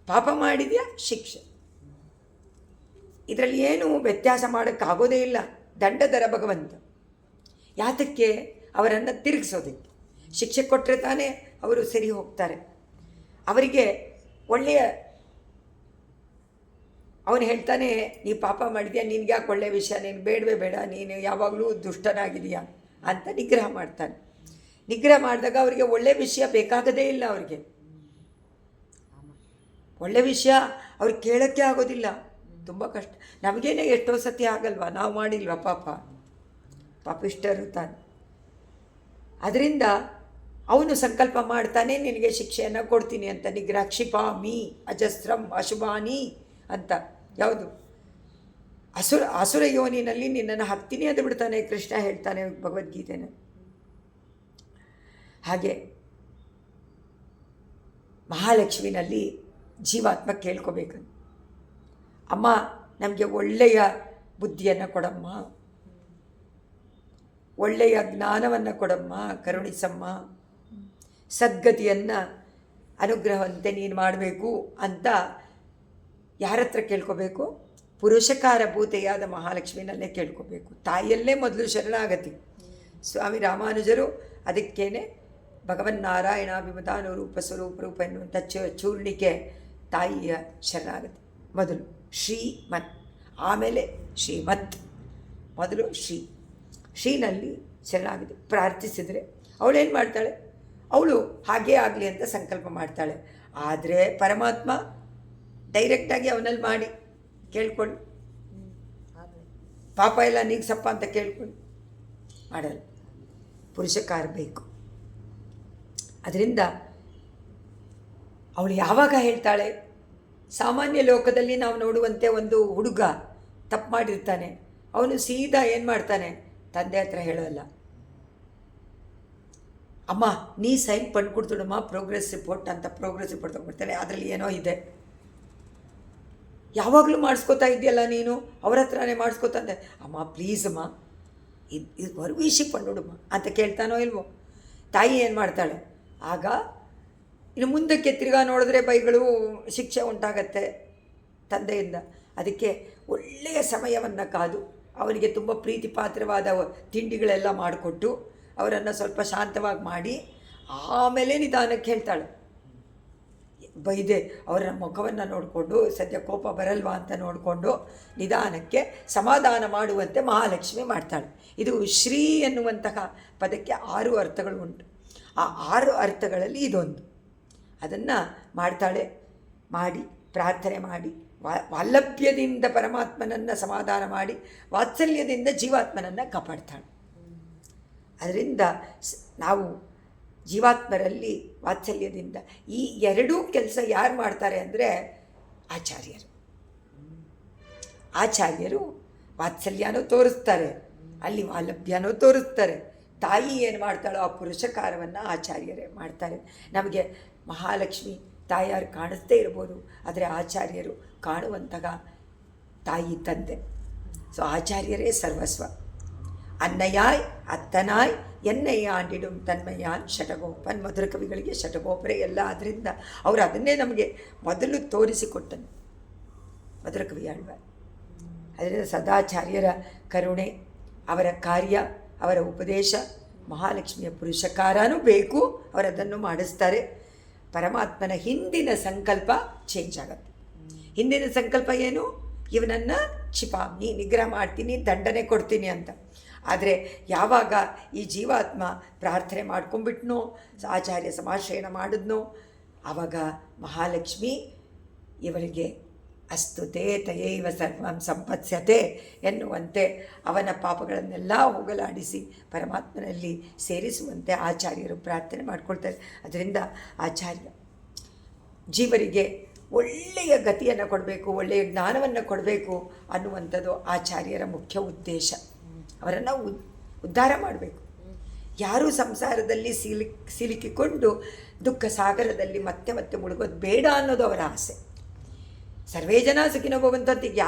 ಪಾಪ ಮಾಡಿದೆಯಾ ಶಿಕ್ಷೆ, ಇದರಲ್ಲಿ ಏನು ವ್ಯತ್ಯಾಸ ಮಾಡೋಕ್ಕಾಗೋದೇ ಇಲ್ಲ. ದಂಡಧರ ಭಗವಂತ. ಯಾತಕ್ಕೆ? ಅವರನ್ನು ತಿರುಗಿಸೋದಕ್ಕೆ. ಶಿಕ್ಷೆ ಕೊಟ್ಟರೆ ತಾನೇ ಅವರು ಸರಿ ಹೋಗ್ತಾರೆ. ಅವರಿಗೆ ಒಳ್ಳೆಯ, ಅವನು ಹೇಳ್ತಾನೆ, ನೀ ಪಾಪ ಮಾಡಿದ್ಯಾ, ನಿನ್ಗೆ ಯಾಕೆ ಒಳ್ಳೆಯ ವಿಷಯ, ನೀನು ಬೇಡವೇ ಬೇಡ, ನೀನು ಯಾವಾಗಲೂ ದುಷ್ಟನಾಗಿದೆಯಾ ಅಂತ ನಿಗ್ರಹ ಮಾಡ್ತಾನೆ. ನಿಗ್ರಹ ಮಾಡಿದಾಗ ಅವರಿಗೆ ಒಳ್ಳೆಯ ವಿಷಯ ಬೇಕಾಗದೇ ಇಲ್ಲ. ಅವರಿಗೆ ಒಳ್ಳೆಯ ವಿಷಯ ಅವ್ರಿಗೆ ಕೇಳೋಕ್ಕೆ ಆಗೋದಿಲ್ಲ. ತುಂಬ ಕಷ್ಟ. ನಮಗೇನೆ ಎಷ್ಟೋ ಸತಿ ಆಗಲ್ವಾ? ನಾವು ಮಾಡಿಲ್ವ ಪಾಪಿಷ್ಟರು ತಾನೆ. ಅದರಿಂದ ಅವನು ಸಂಕಲ್ಪ ಮಾಡ್ತಾನೆ, ನಿನಗೆ ಶಿಕ್ಷೆಯನ್ನು ಕೊಡ್ತೀನಿ ಅಂತ. ನಿಗ್ರಹ ಕ್ಷಿಪಾಮಿ ಅಜಸ್ರಂ ಅಶುಭಾನಿ ಅಂತ. ಯಾವುದು? ಅಸುರ ಯೋನಿನಲ್ಲಿ ನಿನ್ನನ್ನು ಹತ್ತೀನಿ ಅದು ಬಿಡ್ತಾನೆ ಕೃಷ್ಣ ಹೇಳ್ತಾನೆ ಭಗವದ್ಗೀತೆನ. ಹಾಗೆ ಮಹಾಲಕ್ಷ್ಮಿನಲ್ಲಿ ಜೀವಾತ್ಮ ಕೇಳ್ಕೋಬೇಕಂತ, ಅಮ್ಮ ನಮಗೆ ಒಳ್ಳೆಯ ಬುದ್ಧಿಯನ್ನು ಕೊಡಮ್ಮ, ಒಳ್ಳೆಯ ಜ್ಞಾನವನ್ನು ಕೊಡಮ್ಮ, ಕರುಣಿಸಮ್ಮ, ಸದ್ಗತಿಯನ್ನು ಅನುಗ್ರಹವಂತೆ ನೀನು ಮಾಡಬೇಕು ಅಂತ ಯಾರ ಹತ್ರ ಕೇಳ್ಕೋಬೇಕು? ಪುರುಷಕಾರ ಭೂತೆಯಾದ ಮಹಾಲಕ್ಷ್ಮಿನಲ್ಲೇ ಕೇಳ್ಕೋಬೇಕು. ತಾಯಿಯಲ್ಲೇ ಮೊದಲು ಶರಣಾಗತಿ. ಸ್ವಾಮಿ ರಾಮಾನುಜರು ಅದಕ್ಕೇನೆ ಭಗವನ್ನಾರಾಯಣಾಭಿಮತಾನುರೂಪ ಸ್ವರೂಪ ಎನ್ನುವಂಥ ಚೂರ್ಣಿಕೆ ತಾಯಿಯ ಶರಣಾಗತಿ. ಮೊದಲು ಶ್ರೀಮತ್, ಆಮೇಲೆ ಶ್ರೀಮತ್. ಮೊದಲು ಶ್ರೀನಲ್ಲಿ ಶರಣಾಗತಿ ಪ್ರಾರ್ಥಿಸಿದರೆ ಅವಳೇನು ಮಾಡ್ತಾಳೆ? ಅವಳು ಹಾಗೇ ಆಗಲಿ ಅಂತ ಸಂಕಲ್ಪ ಮಾಡ್ತಾಳೆ. ಆದರೆ ಪರಮಾತ್ಮ ಡೈರೆಕ್ಟಾಗಿ ಅವನಲ್ಲಿ ಮಾಡಿ ಕೇಳ್ಕೊಳ್ಳಿ, ಪಾಪ ಎಲ್ಲ ನೀಗ್ಸಪ್ಪ ಅಂತ ಕೇಳ್ಕೊಳ್ಳಿ, ಮಾಡಲ್ಲ. ಪುರುಷಕಾರ ಬೇಕು. ಅದರಿಂದ ಅವಳು ಯಾವಾಗ ಹೇಳ್ತಾಳೆ? ಸಾಮಾನ್ಯ ಲೋಕದಲ್ಲಿ ನಾವು ನೋಡುವಂತೆ ಒಂದು ಹುಡುಗ ತಪ್ಪು ಮಾಡಿರ್ತಾನೆ, ಅವನು ಸೀದಾ ಏನು ಮಾಡ್ತಾನೆ, ತಂದೆ ಹತ್ರ ಹೇಳೋಲ್ಲ. ಅಮ್ಮ ನೀ ಸೈನ್ ಪಡ್ಕೊಡ್ತುಡಮ್ಮ ಪ್ರೋಗ್ರೆಸ್ ರಿಪೋರ್ಟ್ ಅಂತ ಪ್ರೋಗ್ರೆಸ್ ರಿಪೋರ್ಟ್ ತೊಗೊಂಡ್ಬಿಡ್ತಾನೆ. ಅದರಲ್ಲಿ ಏನೋ ಇದೆ, ಯಾವಾಗಲೂ ಮಾಡಿಸ್ಕೋತಾ ಇದೆಯಲ್ಲ ನೀನು, ಅವ್ರ ಹತ್ರನೇ ಮಾಡಿಸ್ಕೋತಂದೆ. ಅಮ್ಮ ಪ್ಲೀಸ್ ಅಮ್ಮ ಇದು ವರ್ವೀಶಿ ಪಂಡುಡಮ್ಮ ಅಂತ ಕೇಳ್ತಾನೋ ಇಲ್ವೋ. ತಾಯಿ ಏನು ಮಾಡ್ತಾಳೆ, ಆಗ ಇನ್ನು ಮುಂದಕ್ಕೆ ತಿರ್ಗಾ ನೋಡಿದ್ರೆ ಬೈಗಳು, ಶಿಕ್ಷೆ ಉಂಟಾಗತ್ತೆ ತಂದೆಯಿಂದ. ಅದಕ್ಕೆ ಒಳ್ಳೆಯ ಸಮಯವನ್ನು ಕಾದು ಅವರಿಗೆ ತುಂಬ ಪ್ರೀತಿ ಪಾತ್ರವಾದ ತಿಂಡಿಗಳೆಲ್ಲ ಮಾಡಿಕೊಟ್ಟು ಅವರನ್ನು ಸ್ವಲ್ಪ ಶಾಂತವಾಗಿ ಮಾಡಿ ಆಮೇಲೆ ನಿಧಾನಕ್ಕೆ ಹೇಳ್ತಾಳೆ. ಬೈದೆ ಅವರ ಮುಖವನ್ನು ನೋಡಿಕೊಂಡು ಸದ್ಯ ಕೋಪ ಬರಲ್ವಾ ಅಂತ ನೋಡಿಕೊಂಡು ನಿಧಾನಕ್ಕೆ ಸಮಾಧಾನ ಮಾಡುವಂತೆ ಮಹಾಲಕ್ಷ್ಮಿ ಮಾಡ್ತಾಳೆ. ಇದು ಶ್ರೀ ಎನ್ನುವಂತಹ ಪದಕ್ಕೆ 6 ಅರ್ಥಗಳು ಉಂಟು. ಆ 6 ಅರ್ಥಗಳಲ್ಲಿ ಇದೊಂದು. ಅದನ್ನು ಮಾಡ್ತಾಳೆ. ಮಾಡಿ ಪ್ರಾರ್ಥನೆ ಮಾಡಿ ವಾಲ್ಲಭ್ಯದಿಂದ ಪರಮಾತ್ಮನನ್ನು ಸಮಾಧಾನ ಮಾಡಿ ವಾತ್ಸಲ್ಯದಿಂದ ಜೀವಾತ್ಮನನ್ನು ಕಾಪಾಡ್ತಾಳೆ. ಅದರಿಂದ ನಾವು ಜೀವಾತ್ಮರಲ್ಲಿ ವಾತ್ಸಲ್ಯದಿಂದ ಈ 2 ಕೆಲಸ ಯಾರು ಮಾಡ್ತಾರೆ ಅಂದರೆ ಆಚಾರ್ಯರು. ಆಚಾರ್ಯರು ವಾತ್ಸಲ್ಯನೂ ತೋರಿಸ್ತಾರೆ, ಅಲ್ಲಿ ವಾಲಭ್ಯನೂ ತೋರಿಸ್ತಾರೆ. ತಾಯಿ ಏನು ಮಾಡ್ತಾಳೋ ಆ ಪುರುಷಕಾರವನ್ನು ಆಚಾರ್ಯರೇ ಮಾಡ್ತಾರೆ. ನಮಗೆ ಮಹಾಲಕ್ಷ್ಮಿ ತಾಯಾರು ಕಾಣಿಸ್ತೇ ಇರ್ಬೋದು, ಆದರೆ ಆಚಾರ್ಯರು ಕಾಣುವಂತಹ ತಾಯಿ ತಂದೆ. ಸೊ ಆಚಾರ್ಯರೇ ಸರ್ವಸ್ವ. ಅನ್ನಯಾಯ್ ಅತ್ತನಾಯ್ ಎನ್ನಯ್ಯ ಆಂಡಿಡುಂ ತನ್ಮಯಾನ್ ಶಟಗೋಪನ್. ಮಧುರ ಕವಿಗಳಿಗೆ ಶಟಗೋಪರೇ ಎಲ್ಲ. ಅದರಿಂದ ಅವರು ಅದನ್ನೇ ನಮಗೆ ಮೊದಲು ತೋರಿಸಿಕೊಟ್ಟನು ಮಧುರ ಕವಿ ಆಳ್ವಾರ್. ಅದರಿಂದ ಸದಾಚಾರ್ಯರ ಕರುಣೆ, ಅವರ ಕಾರ್ಯ, ಅವರ ಉಪದೇಶ, ಮಹಾಲಕ್ಷ್ಮಿಯ ಪುರುಷಕಾರನೂ ಬೇಕು, ಅವರದನ್ನು ಮಾಡಿಸ್ತಾರೆ. ಪರಮಾತ್ಮನ ಹಿಂದಿನ ಸಂಕಲ್ಪ ಚೇಂಜ್ ಆಗುತ್ತೆ. ಹಿಂದಿನ ಸಂಕಲ್ಪ ಏನು, ಇವನನ್ನು ಕ್ಷಿಪಾಮಿ, ನಿಗ್ರಹ ಮಾಡ್ತೀನಿ, ದಂಡನೆ ಕೊಡ್ತೀನಿ ಅಂತ. ಆದರೆ ಯಾವಾಗ ಈ ಜೀವಾತ್ಮ ಪ್ರಾರ್ಥನೆ ಮಾಡ್ಕೊಂಡ್ಬಿಟ್ನೋ, ಆಚಾರ್ಯ ಸಮಾಶ್ರಯಣ ಮಾಡಿದ್ನೋ, ಆವಾಗ ಮಹಾಲಕ್ಷ್ಮಿ ಇವರಿಗೆ ಅಸ್ತುತೆ ತಯೈವ ಸರ್ವಂ ಸಂಪತ್ಸ್ಯತೆ ಎನ್ನುವಂತೆ ಅವನ ಪಾಪಗಳನ್ನೆಲ್ಲ ಹೋಗಲಾಡಿಸಿ ಪರಮಾತ್ಮನಲ್ಲಿ ಸೇರಿಸುವಂತೆ ಆಚಾರ್ಯರು ಪ್ರಾರ್ಥನೆ ಮಾಡ್ಕೊಳ್ತಾರೆ. ಅದರಿಂದ ಆಚಾರ್ಯ ಜೀವರಿಗೆ ಒಳ್ಳೆಯ ಗತಿಯನ್ನು ಕೊಡಬೇಕು, ಒಳ್ಳೆಯ ಜ್ಞಾನವನ್ನು ಕೊಡಬೇಕು ಅನ್ನುವಂಥದ್ದು ಆಚಾರ್ಯರ ಮುಖ್ಯ ಉದ್ದೇಶ. ಅವರನ್ನು ಉದ್ಧಾರ ಮಾಡಬೇಕು. ಯಾರೂ ಸಂಸಾರದಲ್ಲಿ ಸಿಲುಕಿಕೊಂಡು ದುಃಖ ಸಾಗರದಲ್ಲಿ ಮತ್ತೆ ಮತ್ತೆ ಮುಳುಗೋದು ಬೇಡ ಅನ್ನೋದು ಅವರ ಆಸೆ. ಸರ್ವೇ ಜನ ಸುಖಿನೋ ಭವಂತು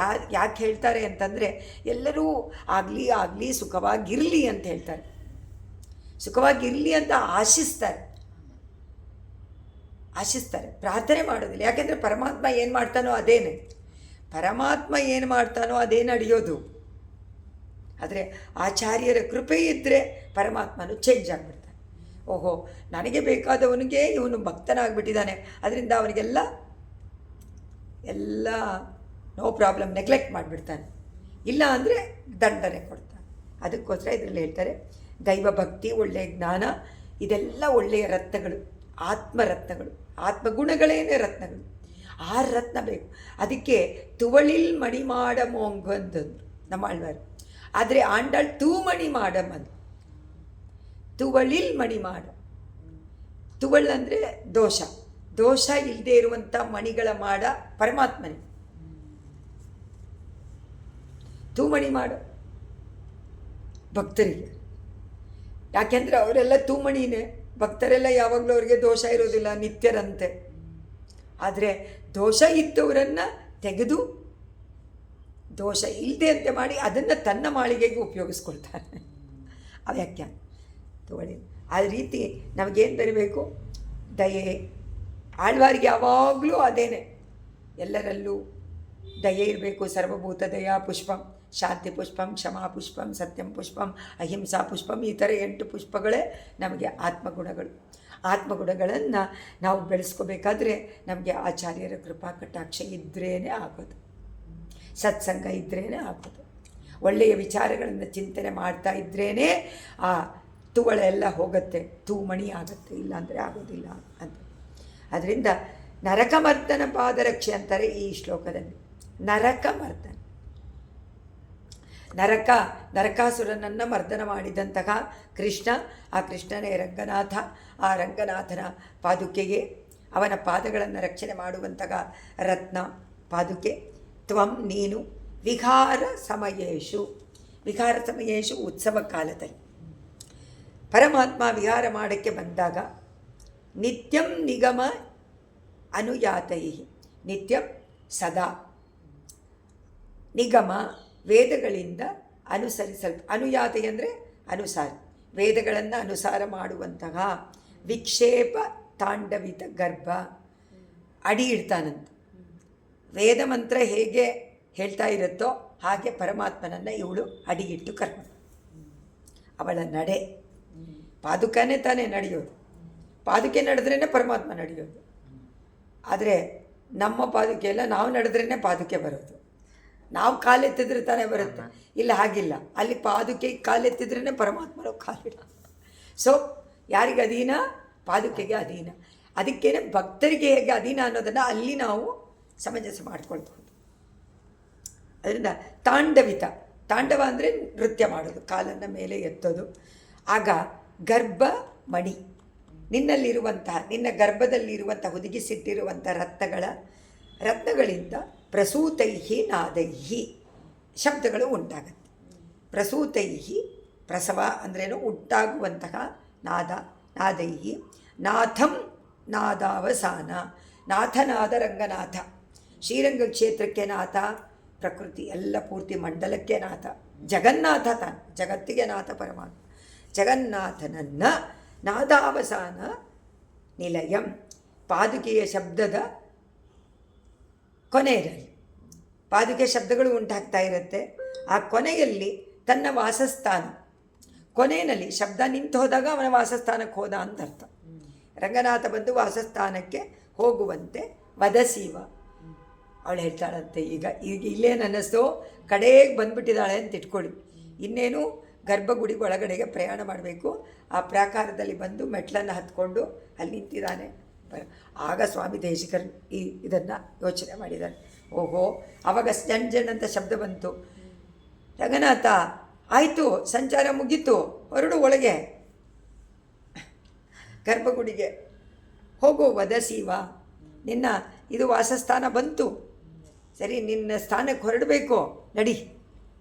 ಯಾಕೆ ಹೇಳ್ತಾರೆ ಅಂತಂದರೆ, ಎಲ್ಲರೂ ಆಗಲಿ ಸುಖವಾಗಿರಲಿ ಅಂತ ಹೇಳ್ತಾರೆ. ಸುಖವಾಗಿರಲಿ ಅಂತ ಆಶಿಸ್ತಾರೆ, ಪ್ರಾರ್ಥನೆ ಮಾಡೋದಿಲ್ಲ. ಯಾಕೆಂದರೆ ಪರಮಾತ್ಮ ಏನು ಮಾಡ್ತಾನೋ ಅದೇನೆ, ಪರಮಾತ್ಮ ಏನು ಮಾಡ್ತಾನೋ ಅದೇ ನಡೆಯೋದು. ಆದರೆ ಆಚಾರ್ಯರ ಕೃಪೆ ಇದ್ದರೆ ಪರಮಾತ್ಮನು ಚೇಂಜ್ ಆಗಿಬಿಡ್ತಾನೆ. ಓಹೋ, ನನಗೆ ಬೇಕಾದವನಿಗೆ ಇವನು ಭಕ್ತನಾಗ್ಬಿಟ್ಟಿದ್ದಾನೆ, ಅದರಿಂದ ಅವನಿಗೆಲ್ಲ ನೋ ಪ್ರಾಬ್ಲಮ್ ನೆಗ್ಲೆಕ್ಟ್ ಮಾಡಿಬಿಡ್ತಾನೆ. ಇಲ್ಲ ಅಂದರೆ ದಂಡನೆ ಕೊಡ್ತಾನೆ. ಅದಕ್ಕೋಸ್ಕರ ಇದರಲ್ಲಿ ಹೇಳ್ತಾರೆ ದೈವ ಭಕ್ತಿ, ಒಳ್ಳೆಯ ಜ್ಞಾನ, ಇದೆಲ್ಲ ಒಳ್ಳೆಯ ರತ್ನಗಳು, ಆತ್ಮರತ್ನಗಳು, ಆತ್ಮಗುಣಗಳೇನೇ ರತ್ನಗಳು. ಆ ರತ್ನ ಬೇಕು. ಅದಕ್ಕೆ ತುವಳಿಲ್ ಮಣಿ ಮಾಡ ಮೋಂಗಂದಂದ್ರು ನಮ್ಮ ಆಳ್ವಾರು. ಆದರೆ ಆಂಡಾಳ್ ತೂಮಣಿ ಮಾಡಮಂದು. ತುವಳಿಲ್ ಮಣಿ ಮಾಡ, ತುವಳ್ ಅಂದರೆ ದೋಷ ಇಲ್ಲದೆ ಇರುವಂಥ ಮಣಿಗಳ ಮಾಡ ಪರಮಾತ್ಮನೇ. ತೂಮಣಿ ಮಾಡು ಭಕ್ತರಿಗೆ. ಯಾಕೆಂದರೆ ಅವರೆಲ್ಲ ತೂಮಣಿನೇ. ಭಕ್ತರೆಲ್ಲ ಯಾವಾಗಲೂ ಅವರಿಗೆ ದೋಷ ಇರೋದಿಲ್ಲ, ನಿತ್ಯರಂತೆ. ಆದರೆ ದೋಷ ಇದ್ದವರನ್ನು ತೆಗೆದು ದೋಷ ಇಲ್ಲದೆ ಅಂತೆ ಮಾಡಿ ಅದನ್ನು ತನ್ನ ಮಾಳಿಗೆಗೆ ಉಪಯೋಗಿಸ್ಕೊಳ್ತಾನೆ. ಆ ವ್ಯಾಖ್ಯಾನ ತಗೊಳ್ಳಿ. ಆ ರೀತಿ ನಮಗೇನು ಬರಬೇಕು, ದಯೆ. ಆಳ್ವಾರಿಗೆ ಯಾವಾಗಲೂ ಅದೇನೆ, ಎಲ್ಲರಲ್ಲೂ ದಯೆ ಇರಬೇಕು. ಸರ್ವಭೂತ ದಯಾ ಪುಷ್ಪಂ, ಶಾಂತಿ ಪುಷ್ಪಂ, ಕ್ಷಮಾ ಪುಷ್ಪಂ, ಸತ್ಯಂ ಪುಷ್ಪಂ, ಅಹಿಂಸಾ ಪುಷ್ಪಂ. ಈ ಥರ 8 ಪುಷ್ಪಗಳೇ ನಮಗೆ ಆತ್ಮಗುಣಗಳು. ಆತ್ಮಗುಣಗಳನ್ನು ನಾವು ಬೆಳೆಸ್ಕೋಬೇಕಾದ್ರೆ ನಮಗೆ ಆಚಾರ್ಯರ ಕೃಪಾ ಕಟಾಕ್ಷ ಇದ್ರೇ ಆಗೋದು, ಸತ್ಸಂಗ ಇದ್ರೇ ಆಗೋದು. ಒಳ್ಳೆಯ ವಿಚಾರಗಳನ್ನು ಚಿಂತನೆ ಮಾಡ್ತಾ ಇದ್ರೇ ಆ ತುವಳೆಲ್ಲ ಹೋಗುತ್ತೆ, ತೂಮಣಿ ಆಗುತ್ತೆ, ಇಲ್ಲಾಂದರೆ ಆಗೋದಿಲ್ಲ ಅಂತ. ಅದರಿಂದ ನರಕಮರ್ದನ ಪಾದರಕ್ಷೆ ಅಂತಾರೆ ಈ ಶ್ಲೋಕದಲ್ಲಿ. ನರಕಮರ್ದನ, ನರಕಾಸುರನನ್ನು ಮರ್ದನ ಮಾಡಿದಂತಹ ಕೃಷ್ಣ, ಆ ಕೃಷ್ಣನೇ ರಂಗನಾಥ. ಆ ರಂಗನಾಥನ ಪಾದುಕೆಗೆ ಅವನ ಪಾದಗಳನ್ನು ರಕ್ಷಣೆ ಮಾಡುವಂತಹ ರತ್ನ ಪಾದುಕೆ. ತ್ವಂ ನೀನು ವಿಹಾರ ಸಮಯೇಶು, ವಿಹಾರ ಸಮಯೇಶು ಉತ್ಸವ ಕಾಲದಲ್ಲಿ ಪರಮಾತ್ಮ ವಿಹಾರ ಮಾಡೋಕ್ಕೆ ಬಂದಾಗ ನಿತ್ಯಂ ನಿಗಮ ಅನುಯಾತೈ, ನಿತ್ಯಂ ಸದಾ ನಿಗಮ ವೇದಗಳಿಂದ ಅನುಯಾತೈ ಅಂದರೆ ಅನುಸಾರ, ವೇದಗಳನ್ನು ಅನುಸಾರ ಮಾಡುವಂತಹ ವಿಕ್ಷೇಪ ತಾಂಡವಿತ ಗರ್ಭ ಅಡಿ ಇಡ್ತಾನಂತ. ವೇದ ಮಂತ್ರ ಹೇಗೆ ಹೇಳ್ತಾ ಇರುತ್ತೋ ಹಾಗೆ ಪರಮಾತ್ಮನನ್ನು ಇವಳು ಅಡಿಗಿಟ್ಟು ಕರ್ಕೊಂಡು, ಅವಳ ನಡೆ ಪಾದುಕನೇ ತಾನೇ ನಡೆಯೋದು, ಪಾದುಕೆ ನಡೆದ್ರೇ ಪರಮಾತ್ಮ ನಡೆಯೋದು. ಆದರೆ ನಮ್ಮ ಪಾದುಕೆ ಎಲ್ಲ ನಾವು ನಡೆದ್ರೇ ಪಾದುಕೆ ಬರೋದು, ನಾವು ಕಾಲೆತ್ತಿದ್ರೆ ತಾನೇ ಬರುತ್ತೆ. ಇಲ್ಲ, ಹಾಗಿಲ್ಲ, ಅಲ್ಲಿ ಪಾದುಕೆ ಕಾಲೆತ್ತಿದ್ರೇ ಪರಮಾತ್ಮನ ಕಾಲಿಡ. ಸೊ ಯಾರಿಗೆ ಅಧೀನ? ಪಾದುಕೆಗೆ ಅಧೀನ. ಅದಕ್ಕೇನೆ ಭಕ್ತರಿಗೆ ಹೇಗೆ ಅಧೀನ ಅನ್ನೋದನ್ನು ಅಲ್ಲಿ ನಾವು ಸಮಂಜಸ ಮಾಡ್ಕೊಳ್ಬಹುದು. ಅದರಿಂದ ತಾಂಡವಿತ, ತಾಂಡವ ಅಂದರೆ ನೃತ್ಯ ಮಾಡೋದು, ಕಾಲನ್ನು ಮೇಲೆ ಎತ್ತೋದು. ಆಗ ಗರ್ಭ ಮಣಿ, ನಿನ್ನಲ್ಲಿರುವಂತಹ, ನಿನ್ನ ಗರ್ಭದಲ್ಲಿರುವಂಥ ಹುದುಗಿಸಿಟ್ಟಿರುವಂಥ ರತ್ನಗಳಿಂದ ಪ್ರಸೂತೈಹಿ ನಾದೈಹಿ ಶಬ್ದಗಳು ಉಂಟಾಗತ್ತೆ. ಪ್ರಸೂತೈಹಿ, ಪ್ರಸವ ಅಂದ್ರೇನು? ಉಂಟಾಗುವಂತಹ ನಾದೈಹಿ. ನಾಥಂ ನಾದಾವಸಾನ, ನಾಥನಾದ ರಂಗನಾಥ, ಶ್ರೀರಂಗ ಕ್ಷೇತ್ರಕ್ಕೆ ನಾಥ, ಪ್ರಕೃತಿ ಎಲ್ಲ ಪೂರ್ತಿ ಮಂಡಲಕ್ಕೆ ನಾಥ, ಜಗನ್ನಾಥ ತಾನು, ಜಗತ್ತಿಗೆ ನಾಥ ಪರಮಾತ್ಮ. ಜಗನ್ನಾಥನನ್ನು ನಾದಾವಸಾನ ನಿಲಯಂ, ಪಾದುಕೆಯ ಶಬ್ದದ ಕೊನೆಯಲ್ಲಿ, ಪಾದುಕೆ ಶಬ್ದಗಳು ಉಂಟಾಗ್ತಾ ಇರುತ್ತೆ, ಆ ಕೊನೆಯಲ್ಲಿ ತನ್ನ ವಾಸಸ್ಥಾನ, ಕೊನೆಯಲ್ಲಿ ಶಬ್ದ ನಿಂತು ಹೋದಾಗ ಅವನ ವಾಸಸ್ಥಾನಕ್ಕೆ ಹೋದ ಅಂತ ಅರ್ಥ. ರಂಗನಾಥ ಬಂದು ವಾಸಸ್ಥಾನಕ್ಕೆ ಹೋಗುವಂತೆ ವದಸೀವ, ಅವಳು ಹೇಳ್ತಾಳಂತೆ. ಈಗ ಇಲ್ಲೇನು ಅನ್ನಿಸ್ತೋ, ಕಡೆಗೆ ಬಂದುಬಿಟ್ಟಿದ್ದಾಳೆ ಅಂತ ಇಟ್ಕೊಳ್ಳಿ. ಇನ್ನೇನು ಗರ್ಭಗುಡಿ ಒಳಗಡೆಗೆ ಪ್ರಯಾಣ ಮಾಡಬೇಕು. ಆ ಪ್ರಾಕಾರದಲ್ಲಿ ಬಂದು ಮೆಟ್ಲನ್ನು ಹತ್ಕೊಂಡು ಅಲ್ಲಿ ನಿಂತಿದ್ದಾನೆ. ಆಗ ಸ್ವಾಮಿ ದೇಶಿಕರು ಇದನ್ನು ಯೋಚನೆ ಮಾಡಿದ್ದಾರೆ. ಓಹೋ, ಆವಾಗ ಜಣ್ ಅಂತ ಶಬ್ದ ಬಂತು. ರಂಗನಾಥ ಆಯಿತು, ಸಂಚಾರ ಮುಗೀತು, ಹೊರಡು ಒಳಗೆ, ಗರ್ಭಗುಡಿಗೆ ಹೋಗು, ವದಸೀವ, ನಿನ್ನ ಇದು ವಾಸಸ್ಥಾನ ಬಂತು, ಸರಿ, ನಿನ್ನ ಸ್ಥಾನಕ್ಕೆ ಹೊರಡಬೇಕು, ನಡಿ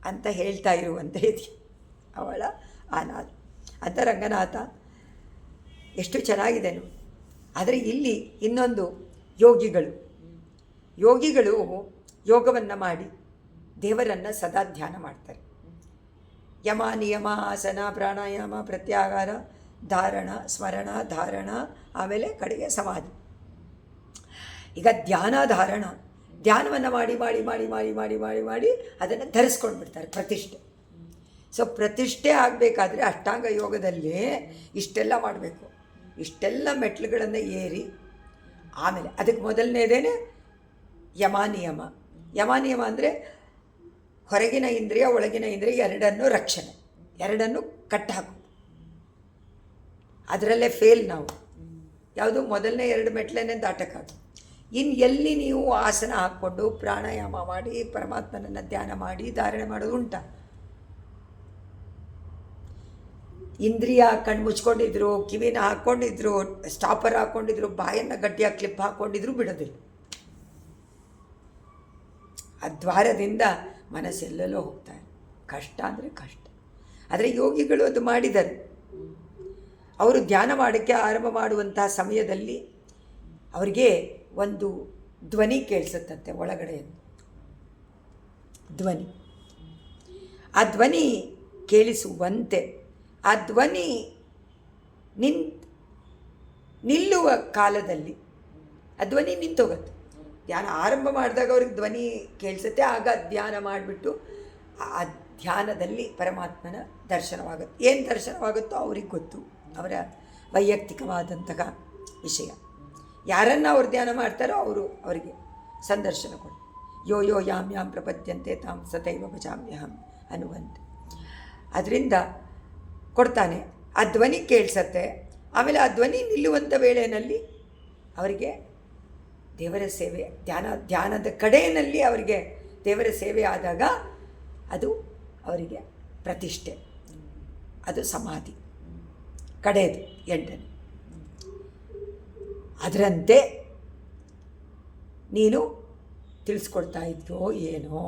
ಅಂತ ಹೇಳ್ತಾ ಇರುವಂತೆ ಇದೆ ಅವಳ ಆನಾದ ಅಂತ. ರಂಗನಾಥ ಎಷ್ಟು ಚೆನ್ನಾಗಿದೆ ನೋಡಿ. ಆದರೆ ಇಲ್ಲಿ ಇನ್ನೊಂದು, ಯೋಗಿಗಳು ಯೋಗವನ್ನು ಮಾಡಿ ದೇವರನ್ನು ಸದಾ ಧ್ಯಾನ ಮಾಡ್ತಾರೆ. ಯಮ, ನಿಯಮ, ಆಸನ, ಪ್ರಾಣಾಯಾಮ, ಪ್ರತ್ಯಾಹಾರ, ಧಾರಣ, ಸ್ಮರಣ, ಧಾರಣ, ಆಮೇಲೆ ಕಡೆಗೆ ಸಮಾಧಿ. ಈಗ ಧ್ಯಾನವನ್ನು ಮಾಡಿ ಮಾಡಿ ಮಾಡಿ ಮಾಡಿ ಮಾಡಿ ಮಾಡಿ ಮಾಡಿ ಅದನ್ನು ಧರಿಸ್ಕೊಂಡು ಬಿಡ್ತಾರೆ, ಪ್ರತಿಷ್ಠೆ. ಸೊ ಪ್ರತಿಷ್ಠೆ ಆಗಬೇಕಾದ್ರೆ ಅಷ್ಟಾಂಗ ಯೋಗದಲ್ಲಿ ಇಷ್ಟೆಲ್ಲ ಮಾಡಬೇಕು, ಇಷ್ಟೆಲ್ಲ ಮೆಟ್ಲುಗಳನ್ನು ಏರಿ. ಆಮೇಲೆ ಅದಕ್ಕೆ ಮೊದಲನೇದೇನೆ ಯಮಾನಿಯಮ ಅಂದರೆ ಹೊರಗಿನ ಇಂದ್ರಿಯ ಒಳಗಿನ ಇಂದ್ರಿಯ ಎರಡನ್ನೂ ರಕ್ಷಣೆ, ಎರಡನ್ನೂ ಕಟ್ಟಾಕು. ಅದರಲ್ಲೇ ಫೇಲ್ ನಾವು. ಯಾವುದು? ಮೊದಲನೇ 2 ಮೆಟ್ಲನ್ನೇ ದಾಟಕ್ಕಾಗ. ಇನ್ನು ಎಲ್ಲಿ ನೀವು ಆಸನ ಹಾಕ್ಕೊಂಡು ಪ್ರಾಣಾಯಾಮ ಮಾಡಿ ಪರಮಾತ್ಮನನ್ನು ಧ್ಯಾನ ಮಾಡಿ ಧಾರಣೆ ಮಾಡೋದು ಉಂಟ? ಇಂದ್ರಿಯ ಕಣ್ಣು ಮುಚ್ಕೊಂಡಿದ್ರು, ಕಿವಿನ ಹಾಕ್ಕೊಂಡಿದ್ರು, ಸ್ಟಾಪರ್ ಹಾಕ್ಕೊಂಡಿದ್ರು, ಬಾಯನ್ನು ಗಟ್ಟಿಯಾಗಿ ಕ್ಲಿಪ್ ಹಾಕ್ಕೊಂಡಿದ್ರು ಬಿಡೋದಿಲ್ಲ. ಆ ದ್ವಾರದಿಂದ ಮನಸ್ಸೆಲ್ಲೆಲ್ಲೋ ಹೋಗ್ತಾರೆ. ಕಷ್ಟ ಅಂದರೆ ಕಷ್ಟ. ಆದರೆ ಯೋಗಿಗಳು ಅದು ಮಾಡಿದ್ದಾರೆ. ಅವರು ಧ್ಯಾನ ಮಾಡೋಕ್ಕೆ ಆರಂಭ ಮಾಡುವಂತಹ ಸಮಯದಲ್ಲಿ ಅವರಿಗೆ ಒಂದು ಧ್ವನಿ ಕೇಳಿಸುತ್ತಂತೆ ಒಳಗಡೆಯಿಂದ. ಆ ಧ್ವನಿ ಕೇಳಿಸುವಂತೆ, ಆ ಧ್ವನಿ ನಿಲ್ಲುವ ಕಾಲದಲ್ಲಿ ಆ ಧ್ವನಿ ನಿಂತೋಗುತ್ತೆ. ಧ್ಯಾನ ಆರಂಭ ಮಾಡಿದಾಗ ಅವ್ರಿಗೆ ಧ್ವನಿ ಕೇಳಿಸುತ್ತೆ. ಆಗ ಧ್ಯಾನ ಮಾಡಿಬಿಟ್ಟು ಆ ಧ್ಯಾನದಲ್ಲಿ ಪರಮಾತ್ಮನ ದರ್ಶನವಾಗುತ್ತೆ. ಏನು ದರ್ಶನವಾಗುತ್ತೋ ಅವ್ರಿಗೆ ಗೊತ್ತು, ಅವರ ವೈಯಕ್ತಿಕವಾದಂತಹ ವಿಷಯ. ಯಾರನ್ನು ಅವ್ರು ಧ್ಯಾನ ಮಾಡ್ತಾರೋ ಅವರಿಗೆ ಸಂದರ್ಶನ ಕೊಡು. ಯೋ ಯೋ ಯಾಂ ಪ್ರಪದ್ಯಂತೆ ತಾಂ ಸತೈವ ಭಜಾಮ್ಯಹಂ ಅನ್ನುವಂತೆ. ಅದರಿಂದ ಕೊಡ್ತಾನೆ. ಆ ಧ್ವನಿ ಕೇಳಿಸತ್ತೆ. ಆಮೇಲೆ ಆ ಧ್ವನಿ ನಿಲ್ಲುವಂಥ ವೇಳೆಯಲ್ಲಿ ಅವರಿಗೆ ದೇವರ ಸೇವೆ, ಧ್ಯಾನದ ಕಡೆಯಲ್ಲಿ ಅವರಿಗೆ ದೇವರ ಸೇವೆ ಆದಾಗ ಅದು ಅವರಿಗೆ ಪ್ರತಿಷ್ಠೆ, ಅದು ಸಮಾಧಿ ಕಡೆಯದು 8ನೇ. ಅದರಂತೆ ನೀನು ತಿಳಿಸ್ಕೊಡ್ತಾ ಇದ್ಯೋ ಏನೋ.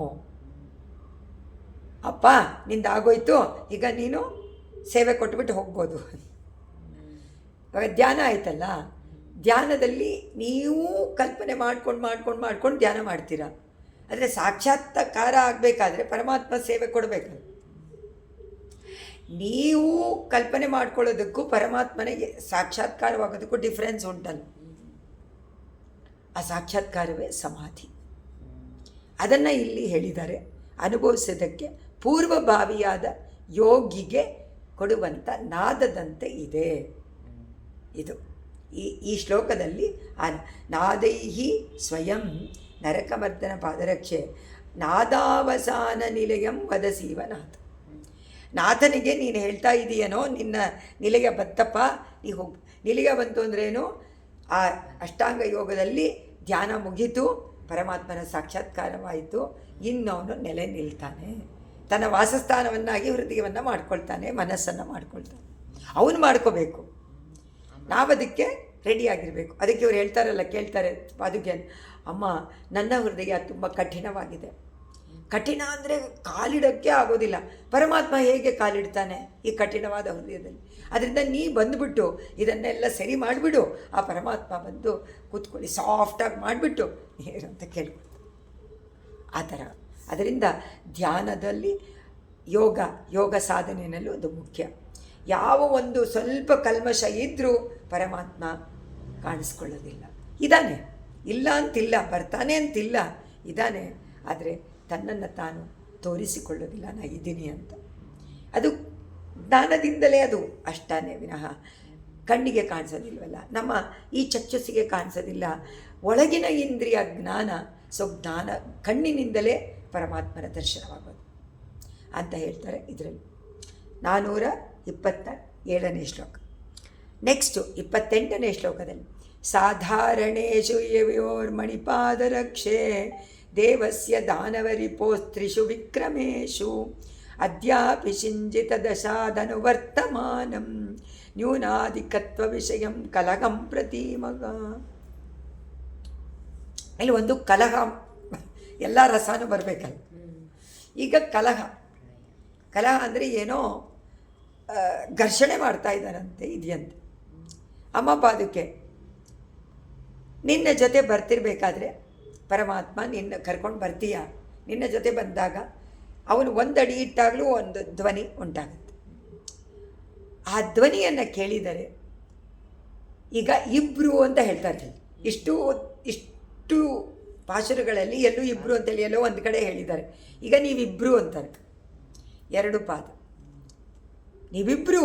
ಅಪ್ಪ ನಿಂದು ಆಗೋಯ್ತು, ಈಗ ನೀನು ಸೇವೆ ಕೊಟ್ಬಿಟ್ಟು ಹೋಗ್ಬೋದು. ಇವಾಗ ಧ್ಯಾನ ಆಯ್ತಲ್ಲ, ಧ್ಯಾನದಲ್ಲಿ ನೀವು ಕಲ್ಪನೆ ಮಾಡ್ಕೊಂಡು ಧ್ಯಾನ ಮಾಡ್ತೀರಾ. ಆದರೆ ಸಾಕ್ಷಾತ್ಕಾರ ಆಗಬೇಕಾದ್ರೆ ಪರಮಾತ್ಮ ಸೇವೆ ಕೊಡಬೇಕಲ್ಲ. ನೀವು ಕಲ್ಪನೆ ಮಾಡ್ಕೊಳ್ಳೋದಕ್ಕೂ ಪರಮಾತ್ಮನಿಗೆ ಸಾಕ್ಷಾತ್ಕಾರವಾಗೋದಕ್ಕೂ ಡಿಫ್ರೆನ್ಸ್ ಉಂಟಲ್ಲ. ಆ ಸಾಕ್ಷಾತ್ಕಾರವೇ ಸಮಾಧಿ. ಅದನ್ನು ಇಲ್ಲಿ ಹೇಳಿದ್ದಾರೆ. ಅನುಭವಿಸೋದಕ್ಕೆ ಪೂರ್ವಭಾವಿಯಾದ ಯೋಗಿಗೆ ಕೊಡುವಂಥ ನಾದದಂತೆ ಇದೆ ಇದು. ಈ ಶ್ಲೋಕದಲ್ಲಿ ನಾದೈಹಿ ಸ್ವಯಂ ನರಕಮರ್ದನ ಪಾದರಕ್ಷೆ ನಾದಾವಸಾನ ನಿಲಯಂ ವದಸೀವ ನಾಥ. ನಾಥನಿಗೆ ನೀನು ಹೇಳ್ತಾ ಇದೆಯೇನೋ ನಿನ್ನ ನಿಲಯ ಬತ್ತಪ್ಪ, ನೀ ಹೋಗಿ. ನಿಲಯ ಬಂತು ಅಂದ್ರೇನು? ಆ ಅಷ್ಟಾಂಗ ಯೋಗದಲ್ಲಿ ಧ್ಯಾನ ಮುಗೀತು, ಪರಮಾತ್ಮನ ಸಾಕ್ಷಾತ್ಕಾರವಾಯಿತು. ಇನ್ನು ಅವನು ನೆಲೆ ನಿಲ್ತಾನೆ, ತನ್ನ ವಾಸಸ್ಥಾನವನ್ನಾಗಿ ಹೃದಯವನ್ನು ಮಾಡ್ಕೊಳ್ತಾನೆ, ಮನಸ್ಸನ್ನು ಮಾಡ್ಕೊಳ್ತಾನೆ. ಅವನು ಮಾಡ್ಕೋಬೇಕು, ನಾವದಕ್ಕೆ ರೆಡಿಯಾಗಿರಬೇಕು. ಅದಕ್ಕೆ ಇವ್ರು ಹೇಳ್ತಾರಲ್ಲ, ಕೇಳ್ತಾರೆ ಪಾದುಕೆ, ಅಮ್ಮ ನನ್ನ ಹೃದಯ ತುಂಬ ಕಠಿಣವಾಗಿದೆ. ಕಠಿಣ ಅಂದರೆ ಕಾಲಿಡೋಕ್ಕೆ ಆಗೋದಿಲ್ಲ. ಪರಮಾತ್ಮ ಹೇಗೆ ಕಾಲಿಡ್ತಾನೆ ಈ ಕಠಿಣವಾದ ಹೃದಯದಲ್ಲಿ? ಅದರಿಂದ ನೀ ಬಂದುಬಿಟ್ಟು ಇದನ್ನೆಲ್ಲ ಸರಿ ಮಾಡಿಬಿಡು. ಆ ಪರಮಾತ್ಮ ಬಂದು ಕೂತ್ಕೊಳ್ಳಿ, ಸಾಫ್ಟಾಗಿ ಮಾಡಿಬಿಟ್ಟು ಅಂತ ಕೇಳ್ಕೊಳ್ತಾರೆ. ಆ ಥರ. ಅದರಿಂದ ಧ್ಯಾನದಲ್ಲಿ ಯೋಗ ಸಾಧನೆಯಲ್ಲೂ ಅದು ಮುಖ್ಯ. ಯಾವ ಒಂದು ಸ್ವಲ್ಪ ಕಲ್ಮಶ ಇದ್ದರೂ ಪರಮಾತ್ಮ ಕಾಣಿಸ್ಕೊಳ್ಳೋದಿಲ್ಲ. ಇದ್ದಾನೆ, ಇಲ್ಲ ಅಂತಿಲ್ಲ, ಬರ್ತಾನೆ ಅಂತಿಲ್ಲ, ಇದ್ದಾನೆ. ಆದರೆ ತನ್ನನ್ನು ತಾನು ತೋರಿಸಿಕೊಳ್ಳೋದಿಲ್ಲ, ನಾ ಇದ್ದೀನಿ ಅಂತ. ಅದು ಜ್ಞಾನದಿಂದಲೇ ಅದು ಅಷ್ಟಾನೇ ವಿನಃ ಕಣ್ಣಿಗೆ ಕಾಣಿಸೋದಿಲ್ವಲ್ಲ, ನಮ್ಮ ಈ ಚಕ್ಷುಸಿಗೆ ಕಾಣಿಸೋದಿಲ್ಲ. ಒಳಗಿನ ಇಂದ್ರಿಯ ಜ್ಞಾನ. ಸೊ ಜ್ಞಾನ ಕಣ್ಣಿನಿಂದಲೇ ಪರಮಾತ್ಮನ ದರ್ಶನವಾಗೋದು ಅಂತ ಹೇಳ್ತಾರೆ ಇದರಲ್ಲಿ. 427ನೇ ಶ್ಲೋಕ. ನೆಕ್ಸ್ಟು 28ನೇ ಶ್ಲೋಕದಲ್ಲಿ ಸಾಧಾರಣೇಶು ಯೋರ್ಮಣಿಪಾದರಕ್ಷೆ ದೇವಸ್ಯ ದಾನವರಿಪೋಸ್ತ್ರಿಷು ವಿಕ್ರಮೇಶು ಅದ್ಯಾಪಿ ಶಿಂಜಿತ ದಶಾದನುವರ್ತಮಾನಂ ನ್ಯೂನಾಧಿಕತ್ವ ವಿಷಯಂ ಕಲಹಂ ಪ್ರತೀಮಗ. ಇಲ್ಲಿ ಒಂದು ಕಲಹ, ಎಲ್ಲ ರಸನೂ ಬರಬೇಕಲ್ಲ. ಈಗ ಕಲಹ ಅಂದರೆ ಏನೋ ಘರ್ಷಣೆ ಮಾಡ್ತಾ ಇದ್ದಾರಂತೆ, ಇದೆಯಂತೆ. ಅಮ್ಮ ಪಾದುಕೆ ನಿನ್ನ ಜೊತೆ ಬರ್ತಿರ್ಬೇಕಾದ್ರೆ ಪರಮಾತ್ಮ ನಿನ್ನ ಕರ್ಕೊಂಡು ಬರ್ತೀಯ. ನಿನ್ನ ಜೊತೆ ಬಂದಾಗ ಅವನು ಒಂದಡಿ ಇಟ್ಟಾಗಲೂ ಒಂದು ಧ್ವನಿ ಉಂಟಾಗುತ್ತೆ. ಆ ಧ್ವನಿಯನ್ನು ಕೇಳಿದರೆ ಈಗ ಇಬ್ಬರು ಅಂತ ಹೇಳ್ತಾರೆ. ಇಷ್ಟು ಪಾಶುರಗಳಲ್ಲಿ ಎಲ್ಲೂ ಇಬ್ಬರು ಅಂತೇಳಿ ಎಲ್ಲೋ ಒಂದು ಕಡೆ ಹೇಳಿದ್ದಾರೆ. ಈಗ ನೀವಿಬ್ಬರು ಅಂತಾರೆ, 2 ಪಾದ. ನೀವಿಬ್ಬರು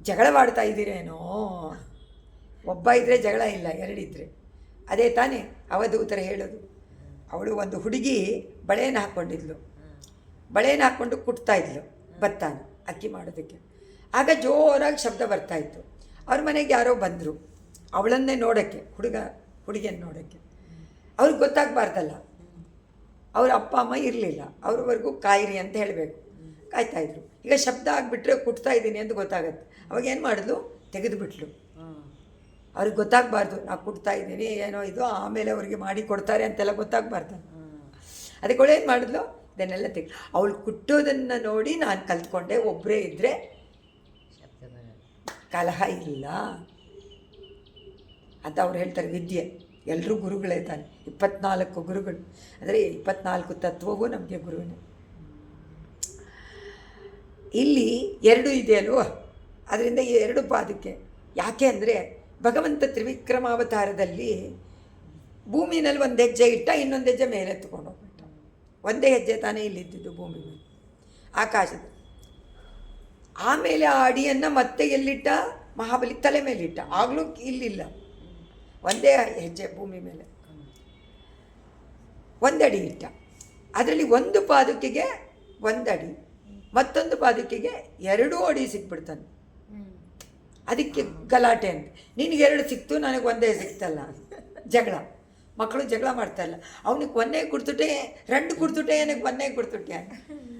ಜಗಳವಾಡ್ತಾ ಇದ್ದೀರೇನೋ. ಒಬ್ಬ ಇದ್ದರೆ ಜಗಳ ಇಲ್ಲ, 2 ಇದ್ದರೆ. ಅದೇ ತಾನೇ ಅವಧೂತರು ಹೇಳೋದು. ಅವಳು ಒಂದು ಹುಡುಗಿ ಬಳೆಯನ್ನು ಹಾಕ್ಕೊಂಡಿದ್ಲು, ಬಳೆಯನ್ನು ಹಾಕ್ಕೊಂಡು ಕುಟ್ತಾ ಇದ್ಲು ಭತ್ತಾನ ಅಕ್ಕಿ ಮಾಡೋದಕ್ಕೆ. ಆಗ ಜೋರಾಗಿ ಶಬ್ದ ಬರ್ತಾಯಿತ್ತು. ಅವ್ರ ಮನೆಗೆ ಯಾರೋ ಬಂದರು ಅವಳನ್ನೇ ನೋಡೋಕ್ಕೆ, ಹುಡುಗಿಯನ್ನು ನೋಡೋಕ್ಕೆ. ಅವ್ರಿಗೆ ಗೊತ್ತಾಗಬಾರ್ದಲ್ಲ, ಅವ್ರ ಅಪ್ಪ ಅಮ್ಮ ಇರಲಿಲ್ಲ, ಅವ್ರವರೆಗೂ ಕಾಯಿರಿ ಅಂತ ಹೇಳಬೇಕು. ಕಾಯ್ತಾಯಿದ್ರು. ಈಗ ಶಬ್ದ ಆಗಿಬಿಟ್ರೆ ಕುಟ್ತಾ ಇದ್ದೀನಿ ಅಂತ ಗೊತ್ತಾಗತ್ತೆ. ಅವಾಗ ಏನು ಮಾಡಿದ್ಲು, ತೆಗೆದುಬಿಟ್ಲು. ಅವ್ರಿಗೆ ಗೊತ್ತಾಗಬಾರ್ದು ನಾ ಕುಟ್ತಾ ಇದ್ದೀನಿ ಏನೋ ಇದು, ಆಮೇಲೆ ಅವ್ರಿಗೆ ಮಾಡಿ ಕೊಡ್ತಾರೆ ಅಂತೆಲ್ಲ ಗೊತ್ತಾಗಬಾರ್ದು. ಅದಕ್ಕೆ ಅವಳು ಏನು ಮಾಡಿದ್ಲು, ಇದನ್ನೆಲ್ಲ ಅವಳು ಕುಟ್ಟೋದನ್ನು ನೋಡಿ ನಾನು ಕಲ್ತ್ಕೊಂಡೆ. ಒಬ್ಬರೇ ಇದ್ದರೆ ಕಲಹ ಇಲ್ಲ ಅಂತ ಅವ್ರು ಹೇಳ್ತಾರೆ. ವಿದ್ಯೆ ಎಲ್ಲರೂ ಗುರುಗಳೇ ತಾನೆ, 24 ಗುರುಗಳು. ಅಂದರೆ 24 ತತ್ವವೂ ನಮಗೆ ಗುರುವಿನ. ಇಲ್ಲಿ 2 ಇದೆ ಅಲ್ವ, ಅದರಿಂದ 2 ಪಾದಕ್ಕೆ. ಯಾಕೆ ಅಂದರೆ ಭಗವಂತ ತ್ರಿವಿಕ್ರಮಾವತಾರದಲ್ಲಿ ಭೂಮಿನಲ್ಲಿ ಒಂದು ಹೆಜ್ಜೆ ಇಟ್ಟ, ಇನ್ನೊಂದು ಹೆಜ್ಜೆ ಮೇಲೆ ಎತ್ಕೊಂಡು ಹೋಗ್ಬಿಟ್ಟ. ಒಂದೇ ಹೆಜ್ಜೆ ತಾನೇ ಇಲ್ಲಿದ್ದಿದ್ದು ಭೂಮಿ ಮೇಲೆ, ಆಕಾಶದ. ಆಮೇಲೆ ಆ ಅಡಿಯನ್ನು ಮತ್ತೆ ಎಲ್ಲಿಟ್ಟ, ಮಹಾಬಲಿ ತಲೆ ಮೇಲಿಟ್ಟ. ಆಗಲೂ ಇಲ್ಲಿಲ್ಲ, ಒಂದೇ ಹೆಜ್ಜೆ ಭೂಮಿ ಮೇಲೆ, 1 ಅಡಿ ಇಟ್ಟ. ಅದರಲ್ಲಿ 1 ಪಾದುಕೆಗೆ 1 ಅಡಿ, ಮತ್ತೊಂದು ಪಾದುಕೆಗೆ 2 ಅಡಿ ಸಿಕ್ಬಿಡ್ತಾನೆ. ಅದಕ್ಕೆ ಗಲಾಟೆ ಅಂತ. ನಿನಗೆ 2 ಸಿಕ್ತು, ನನಗೆ 1 ಸಿಕ್ತಲ್ಲ, ಜಗಳ. ಮಕ್ಕಳು ಜಗಳ ಮಾಡ್ತಾಯಿಲ್ಲ. ಅವನಿಗೆ 1 ಕೊಡ್ತುಟೆ, 2 ಕೊಡ್ತುಟೆ, ನನಗೆ 1 ಕೊಡ್ತುಟೆ.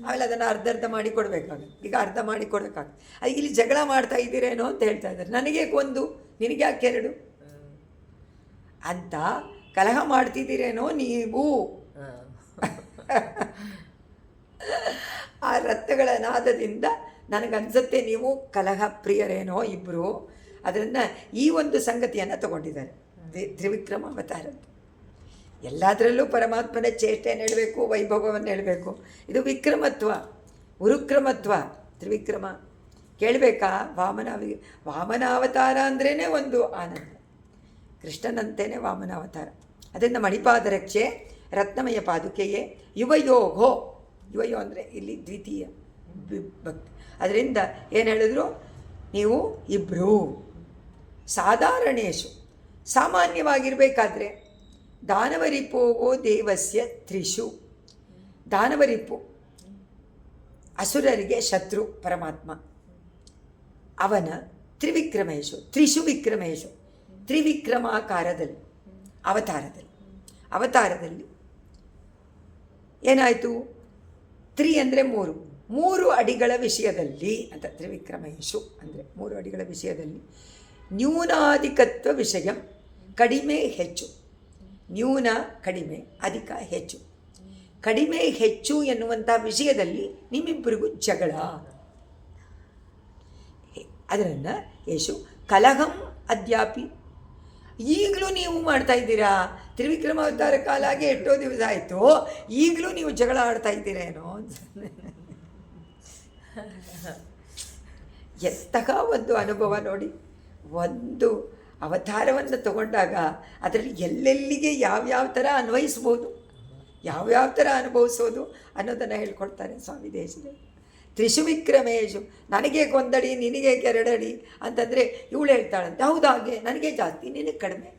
ಆಮೇಲೆ ಅದನ್ನು ಅರ್ಧ ಮಾಡಿ ಕೊಡಬೇಕಾಗುತ್ತೆ. ಈಗ ಅರ್ಧ ಮಾಡಿ ಕೊಡೋಕ್ಕಾಗುತ್ತೆ. ಅದು ಇಲ್ಲಿ ಜಗಳ ಮಾಡ್ತಾ ಇದ್ದೀರೇನೋ ಅಂತ ಹೇಳ್ತಾ ಇದ್ದಾರೆ. ನನಗೆ 1, ನಿನಗೆ ಯಾಕೆ 2 ಅಂತ ಕಲಹ ಮಾಡ್ತಿದ್ದೀರೇನೋ ನೀವು. ಆ ರಥಗಳ ನಾದದಿಂದ ನನಗನ್ಸುತ್ತೆ ನೀವು ಕಲಹ ಪ್ರಿಯರೇನೋ ಇಬ್ಬರು. ಅದರಿಂದ ಈ ಒಂದು ಸಂಗತಿಯನ್ನು ತಗೊಂಡಿದ್ದಾರೆ ತ್ರಿವಿಕ್ರಮ ಅವತಾರದ್ದು. ಎಲ್ಲದರಲ್ಲೂ ಪರಮಾತ್ಮನ ಚೇಷ್ಟೆಯನ್ನು ಹೇಳಬೇಕು, ವೈಭವವನ್ನು ಹೇಳಬೇಕು. ಇದು ವಿಕ್ರಮತ್ವ, ಉರುಕ್ರಮತ್ವ. ತ್ರಿವಿಕ್ರಮ ಕೇಳಬೇಕಾ? ವಾಮನಾವತಾರ ಅಂದ್ರೇ ಒಂದು ಆನಂದ. ಕೃಷ್ಣನಂತೇನೆ ವಾಮನಾವತಾರ. ಅದರಿಂದ ಮಣಿಪಾದ ರಕ್ಷೆ ರತ್ನಮಯ ಪಾದುಕೆಯೇ ಯುವಯೋಗೋ. ಯುವಯೋ ಅಂದರೆ ಇಲ್ಲಿ ದ್ವಿತೀಯ ಭಕ್ತಿ. ಅದರಿಂದ ಏನು ಹೇಳಿದ್ರು? ನೀವು ಇಬ್ಬರು ಸಾಧಾರಣೇಶು, ಸಾಮಾನ್ಯವಾಗಿರಬೇಕಾದ್ರೆ ದಾನವರಿಪೋಗೋ ದೇವಸ್ಯ ತ್ರಿಷು. ದಾನವರಿಪು ಅಸುರರಿಗೆ ಶತ್ರು ಪರಮಾತ್ಮ. ಅವನ ತ್ರಿವಿಕ್ರಮೇಶು, ತ್ರಿಷು ವಿಕ್ರಮೇಶು, ತ್ರಿವಿಕ್ರಮಾಕಾರದಲ್ಲಿ ಅವತಾರದಲ್ಲಿ ಏನಾಯಿತು? ಅಂದರೆ ಮೂರು ಅಡಿಗಳ ವಿಷಯದಲ್ಲಿ ಅಂತ. ತ್ರಿವಿಕ್ರಮೇಶು ಅಂದರೆ 3 ಅಡಿಗಳ ವಿಷಯದಲ್ಲಿ ನ್ಯೂನಾಧಿಕತ್ವ ವಿಷಯ, ಕಡಿಮೆ ಹೆಚ್ಚು. ನ್ಯೂನ ಕಡಿಮೆ, ಅಧಿಕ ಹೆಚ್ಚು. ಕಡಿಮೆ ಹೆಚ್ಚು ಎನ್ನುವಂಥ ವಿಷಯದಲ್ಲಿ ನಿಮ್ಮಿಬ್ಬರಿಗೂ ಜಗಳ. ಅದನ್ನು ಯೇಷು ಕಲಹಂ ಅದ್ಯಾಪಿ. ಈಗಲೂ ನೀವು ಮಾಡ್ತಾ ಇದ್ದೀರಾ? ತ್ರಿವಿಕ್ರಮ ಅವತಾರ ಕಾಲ ಆಗಿ ಎಷ್ಟೋ ದಿವಸ ಆಯಿತು, ಈಗಲೂ ನೀವು ಜಗಳ ಆಡ್ತಾ ಇದ್ದೀರೇನೋ. ಎಂತಹ ಒಂದು ಅನುಭವ ನೋಡಿ. ಒಂದು ಅವತಾರವನ್ನು ತಗೊಂಡಾಗ ಅದರಲ್ಲಿ ಎಲ್ಲೆಲ್ಲಿಗೆ ಯಾವ್ಯಾವ ಥರ ಅನ್ವಯಿಸ್ಬೋದು, ಯಾವ್ಯಾವ ಥರ ಅನುಭವಿಸೋದು ಅನ್ನೋದನ್ನು ಹೇಳ್ಕೊಡ್ತಾರೆ ಸ್ವಾಮಿ ದೇಶಿಕರು. ತ್ರಿಷು ವಿಕ್ರಮೇಶು, ನನಗೆ 1 ಅಡಿ ನಿನಗೆ 2 ಅಡಿ ಅಂತಂದರೆ ಇವಳು ಹೇಳ್ತಾಳಂತೆ, ಹೌದಾಗೆ ನನಗೆ ಜಾಸ್ತಿ ನಿನಗೆ ಕಡಿಮೆ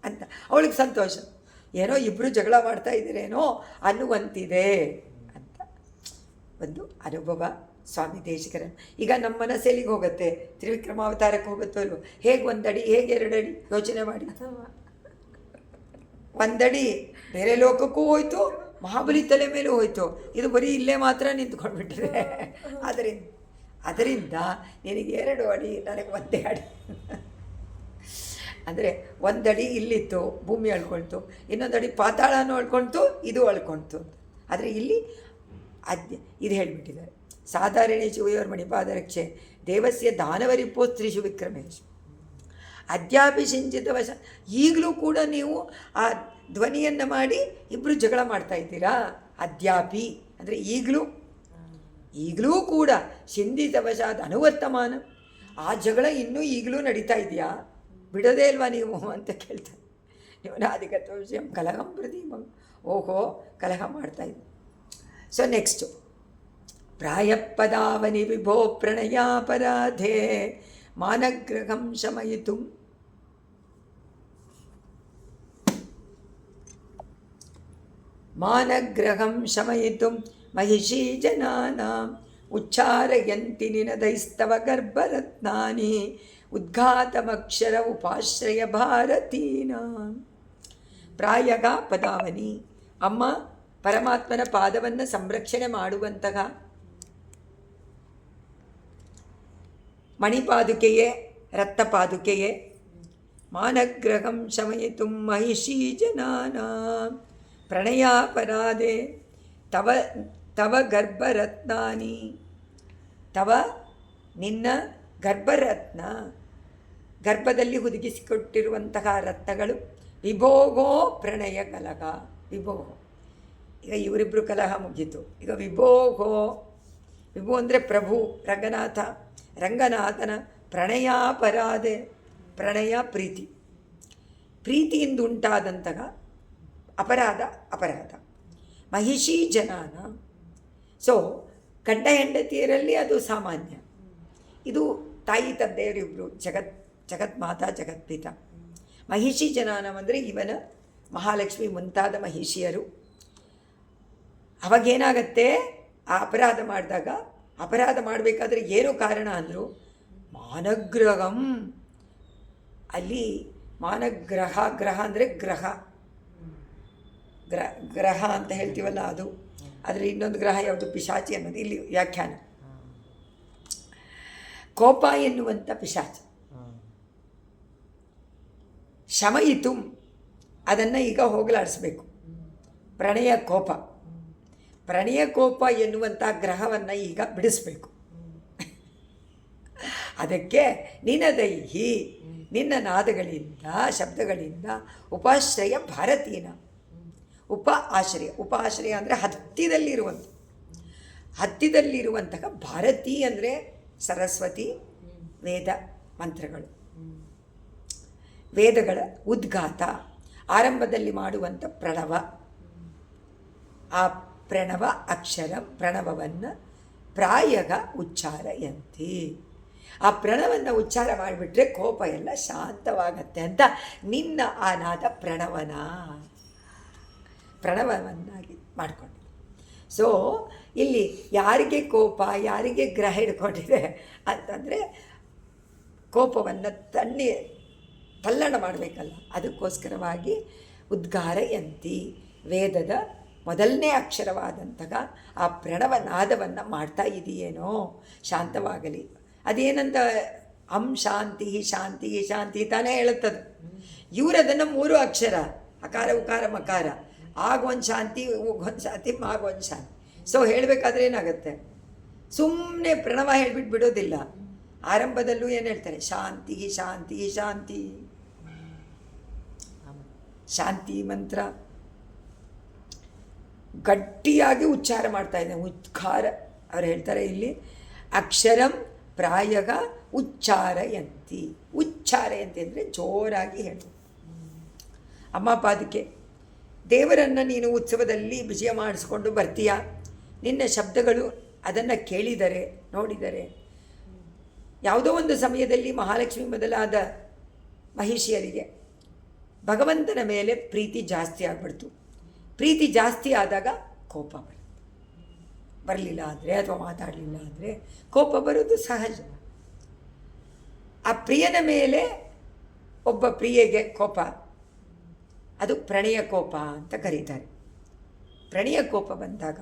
ಅಂತ. ಅವಳಿಗೆ ಸಂತೋಷ, ಏನೋ ಇಬ್ಬರು ಜಗಳ ಮಾಡ್ತಾ ಇದ್ದೀರೇನೋ ಅನ್ನುವಂತಿದೆ ಅಂತ ಒಂದು ಅನುಭವ ಸ್ವಾಮಿ ದೇಶಿಕರ. ಈಗ ನಮ್ಮ ಮನಸ್ಸೆಲ್ಲಿಗೆ ಹೋಗುತ್ತೆ? ತ್ರಿವಿಕ್ರಮಾವತಾರಕ್ಕೆ ಹೋಗುತ್ತೋ ಇಲ್ವೋ? ಹೇಗೆ 1 ಅಡಿ, ಹೇಗೆ 2 ಅಡಿ ಯೋಚನೆ ಮಾಡಿ. 1 ಅಡಿ ಬೇರೆ ಲೋಕಕ್ಕೂ ಹೋಯ್ತು, ಮಹಾಬಲಿ ತಲೆ ಮೇಲೂ ಹೋಯ್ತು. ಇದು ಬರೀ ಇಲ್ಲೇ ಮಾತ್ರ ನಿಂತ್ಕೊಂಡ್ಬಿಟ್ರೆ. ಅದರಿಂದ ನಿನಗೆ 2 ಅಡಿ, ನನಗೆ 1 ಅಡಿ. ಅಂದರೆ 1 ಅಡಿ ಇಲ್ಲಿತ್ತು, ಭೂಮಿ ಅಳ್ಕೊಳ್ತು, 1 ಅಡಿ ಪಾತಾಳನೂ ಅಳ್ಕೊಳ್ತು, ಇದು ಅಳ್ಕೊಳ್ತು. ಆದರೆ ಇಲ್ಲಿ ಇದು ಹೇಳಿಬಿಟ್ಟಿದ್ದಾರೆ. ಸಾಧಾರಣೇಶು ಯುವಯೋರ್ ಮಣಿಪಾದ ರಕ್ಷೆ ದೇವಸ್ಯ ದಾನವರಿಪೋ ತ್ರಿಷು ವಿಕ್ರಮೇಶು ಅದ್ಯಾಪಿ ಸಿಂಚಿತ ವಶ. ಈಗಲೂ ಕೂಡ ನೀವು ಆ ಧ್ವನಿಯನ್ನು ಮಾಡಿ ಇಬ್ಬರು ಜಗಳ ಮಾಡ್ತಾ ಇದ್ದೀರಾ. ಅದ್ಯಾಪಿ ಅಂದರೆ ಈಗಲೂ ಕೂಡ ಸಿಂಧಿತ ವಶಾದ ಅನುವರ್ತಮಾನ. ಆ ಜಗಳ ಇನ್ನೂ ಈಗಲೂ ನಡೀತಾ ಇದೆಯಾ? ಬಿಡೋದೇ ಇಲ್ವಾ ನೀವು ಅಂತ ಕೇಳ್ತಾರೆ. ನ್ಯೂನಾಧಿಕತ್ವ ವಿಷಯ ಕಲಹಂ ಪ್ರತಿಮಂ. ಓಹೋ, ಕಲಹ ಮಾಡ್ತಾಯಿದ್ದೆ. So next ಪ್ರಾಯಪದಾವನಿ ವಿಭೋ ಪ್ರಣಯಾಪರಾಧೆ ಮಾನಗ್ರಹಂ ಶಮಯಿತು. ಮಾನಗ್ರಹಂ ಶಮಯಿತು ಮಹಿಷೀ ಜನಾನಾಂ ಉಚ್ಚಾರಯಂತಿ ನಿನದೈಸ್ತವ ಗರ್ಭರತ್ನಾನಿ ಉದ್ಘಾತಮಕ್ಷರ ಉಪಾಶ್ರಯ ಭಾರತೀನಾಂ. ಪ್ರಾಯಗ ಪದಾವನಿ, ಅಮ್ಮ ಪರಮಾತ್ಮನ ಪಾದವನ್ನು ಸಂರಕ್ಷಣೆ ಮಾಡುವಂತಹ ಮಣಿಪಾದುಕೆಯೇ, ರಕ್ತಪಾದುಕೆಯೇ, ಮಾನಗ್ರಹಂ ಶಮಯಿತು ಮಹಿಷೀ ಜನಾನಾಂ ಪ್ರಣಯಾಪರಾಧೆ ತವ ಗರ್ಭರತ್ನಾನಿ. ತವ ನಿನ್ನ ಗರ್ಭರತ್ನ, ಗರ್ಭದಲ್ಲಿ ಹುದುಗಿಸಿಕೊಟ್ಟಿರುವಂತಹ ರತ್ನಗಳು. ವಿಭೋಗೋ ಪ್ರಣಯ ಕಲಹ. ವಿಭೋಗೋ, ಈಗ ಇವರಿಬ್ಬರು ಕಲಹ ಮುಗೀತು. ಈಗ ವಿಭೋಗೋ, ವಿಭು ಅಂದರೆ ಪ್ರಭು ರಂಗನಾಥನ ಪ್ರಣಯಾಪರಾಧೆ. ಪ್ರಣಯ ಪ್ರೀತಿಯಿಂದ ಉಂಟಾದಂತಹ ಅಪರಾಧ. ಮಹಿಷೀ ಜನಾನ. ಸೊ ಗಂಡ ಹೆಂಡತಿಯರಲ್ಲಿ ಅದು ಸಾಮಾನ್ಯ. ಇದು ತಾಯಿ ತಂದೆಯವರಿಬ್ಬರು, ಜಗನ್ಮಾತಾ ಜಗತ್ಪಿತ. ಮಹಿಷಿ ಜನಾನಂ ಅಂದರೆ ಇವನ ಮಹಾಲಕ್ಷ್ಮಿ ಮುಂತಾದ ಮಹಿಷಿಯರು. ಅವಾಗೇನಾಗತ್ತೆ? ಆ ಅಪರಾಧ ಮಾಡಿದಾಗ, ಅಪರಾಧ ಮಾಡಬೇಕಾದ್ರೆ ಏನು ಕಾರಣ ಅಂದರು? ಮಾನಗ್ರಹಂ. ಅಲ್ಲಿ ಮಾನಗ್ರಹ, ಗ್ರಹ ಅಂದರೆ ಗ್ರಹ ಅಂತ ಹೇಳ್ತೀವಲ್ಲ ಅದು. ಆದರೆ ಇನ್ನೊಂದು ಗ್ರಹ ಯಾವುದು? ಪಿಶಾಚಿ ಅನ್ನೋದು ಇಲ್ಲಿ ವ್ಯಾಖ್ಯಾನ. ಕೋಪ ಎನ್ನುವಂಥ ಪಿಶಾಚಿ. ಶಮಯಿತು ಅದನ್ನು ಈಗ ಹೋಗಲಾಡಿಸ್ಬೇಕು. ಪ್ರಣಯ ಕೋಪ, ಪ್ರಣಯ ಕೋಪ ಎನ್ನುವಂಥ ಗ್ರಹವನ್ನು ಈಗ ಬಿಡಿಸ್ಬೇಕು. ಅದಕ್ಕೆ ನಿನದೈಹಿ, ನಿನ್ನ ನಾದಗಳಿಂದ ಶಬ್ದಗಳಿಂದ ಉಪಾಶ್ರಯ ಭಾರತೀನ. ಉಪ ಆಶ್ರಯ ಅಂದರೆ ಹತ್ತಿದಲ್ಲಿರುವಂತಹ ಭಾರತಿ ಅಂದರೆ ಸರಸ್ವತಿ, ವೇದ ಮಂತ್ರಗಳು, ವೇದಗಳ ಉದ್ಘಾತ, ಆರಂಭದಲ್ಲಿ ಮಾಡುವಂಥ ಪ್ರಣವ. ಆ ಪ್ರಣವ ಅಕ್ಷರ ಪ್ರಣವವನ್ನು ಪ್ರಾಯಗ ಉಚ್ಚಾರಯಂತಿ. ಆ ಪ್ರಣವನ್ನು ಉಚ್ಚಾರ ಮಾಡಿಬಿಟ್ರೆ ಕೋಪ ಎಲ್ಲ ಶಾಂತವಾಗತ್ತೆ ಅಂತ ನಿನ್ನ ಆನಾದ ಪ್ರಣವವನ್ನಾಗಿ ಮಾಡಿಕೊಂಡು. ಸೊ ಇಲ್ಲಿ ಯಾರಿಗೆ ಕೋಪ, ಯಾರಿಗೆ ಗ್ರಹ ಹಿಡ್ಕೊಂಡಿದೆ ಅಂತಂದರೆ ಕೋಪವನ್ನು ತಲ್ಲಣ ಮಾಡಬೇಕಲ್ಲ, ಅದಕ್ಕೋಸ್ಕರವಾಗಿ ಉದ್ಗಾರಯಂತಿ ವೇದದ ಮೊದಲನೇ ಅಕ್ಷರವಾದಂತಹ ಆ ಪ್ರಣವನಾದವನ್ನು ಮಾಡ್ತಾ ಇದೆಯೇನೋ ಶಾಂತವಾಗಲಿ. ಅದೇನಂತ ಶಾಂತಿ ಶಾಂತಿ ಶಾಂತಿ ತಾನೇ ಹೇಳುತ್ತದೆ. ಇವರದನ್ನು 3 ಅಕ್ಷರ ಅಕಾರ ಉಕಾರ ಮಕಾರ, ಆಗೊಂದು ಶಾಂತಿ ಒಂದು ಶಾಂತಿ ಮಾಗೊಂದು ಶಾಂತಿ. ಸೊ ಹೇಳಬೇಕಾದ್ರೆ ಏನಾಗುತ್ತೆ, ಸುಮ್ಮನೆ ಪ್ರಣವ ಹೇಳ್ಬಿಟ್ಟು ಬಿಡೋದಿಲ್ಲ. ಆರಂಭದಲ್ಲೂ ಏನು ಹೇಳ್ತಾರೆ, ಶಾಂತಿ ಶಾಂತಿ ಶಾಂತಿ, ಶಾಂತಿ ಮಂತ್ರ ಗಟ್ಟಿಯಾಗಿ ಉಚ್ಚಾರ ಮಾಡ್ತಾ ಇದ್ದೇನೆ. ಉದ್ಗಾರ ಅವ್ರು ಹೇಳ್ತಾರೆ ಇಲ್ಲಿ ಅಕ್ಷರಂ ಪ್ರಾಯಗ ಉಚ್ಚಾರಯಂತಿ. ಉಚ್ಚಾರಯಂತಿ ಅಂದರೆ ಜೋರಾಗಿ ಹೇಳು. ಅಮ್ಮ ಪಾದಕ್ಕೆ ದೇವರನ್ನು ನೀನು ಉತ್ಸವದಲ್ಲಿ ವಿಜಯ ಮಾಡಿಸ್ಕೊಂಡು ಬರ್ತೀಯ. ನಿನ್ನ ಶಬ್ದಗಳು ಅದನ್ನು ಕೇಳಿದರೆ ನೋಡಿದರೆ, ಯಾವುದೋ ಒಂದು ಸಮಯದಲ್ಲಿ ಮಹಾಲಕ್ಷ್ಮಿ ಮೊದಲಾದ ಮಹಿಷಿಯರಿಗೆ ಭಗವಂತನ ಮೇಲೆ ಪ್ರೀತಿ ಜಾಸ್ತಿ ಆಗ್ಬಿಡ್ತು. ಪ್ರೀತಿ ಜಾಸ್ತಿ ಆದಾಗ ಕೋಪ ಬರಲಿಲ್ಲ ಅಂದರೆ ಅಥವಾ ಮಾತಾಡಲಿಲ್ಲ ಅಂದರೆ ಕೋಪ ಬರೋದು ಸಹಜ. ಆ ಪ್ರಿಯನ ಮೇಲೆ ಒಬ್ಬ ಪ್ರಿಯೆಗೆ ಕೋಪ, ಅದು ಪ್ರಣಯ ಕೋಪ ಅಂತ ಕರೀತಾರೆ. ಪ್ರಣಯ ಕೋಪ ಬಂದಾಗ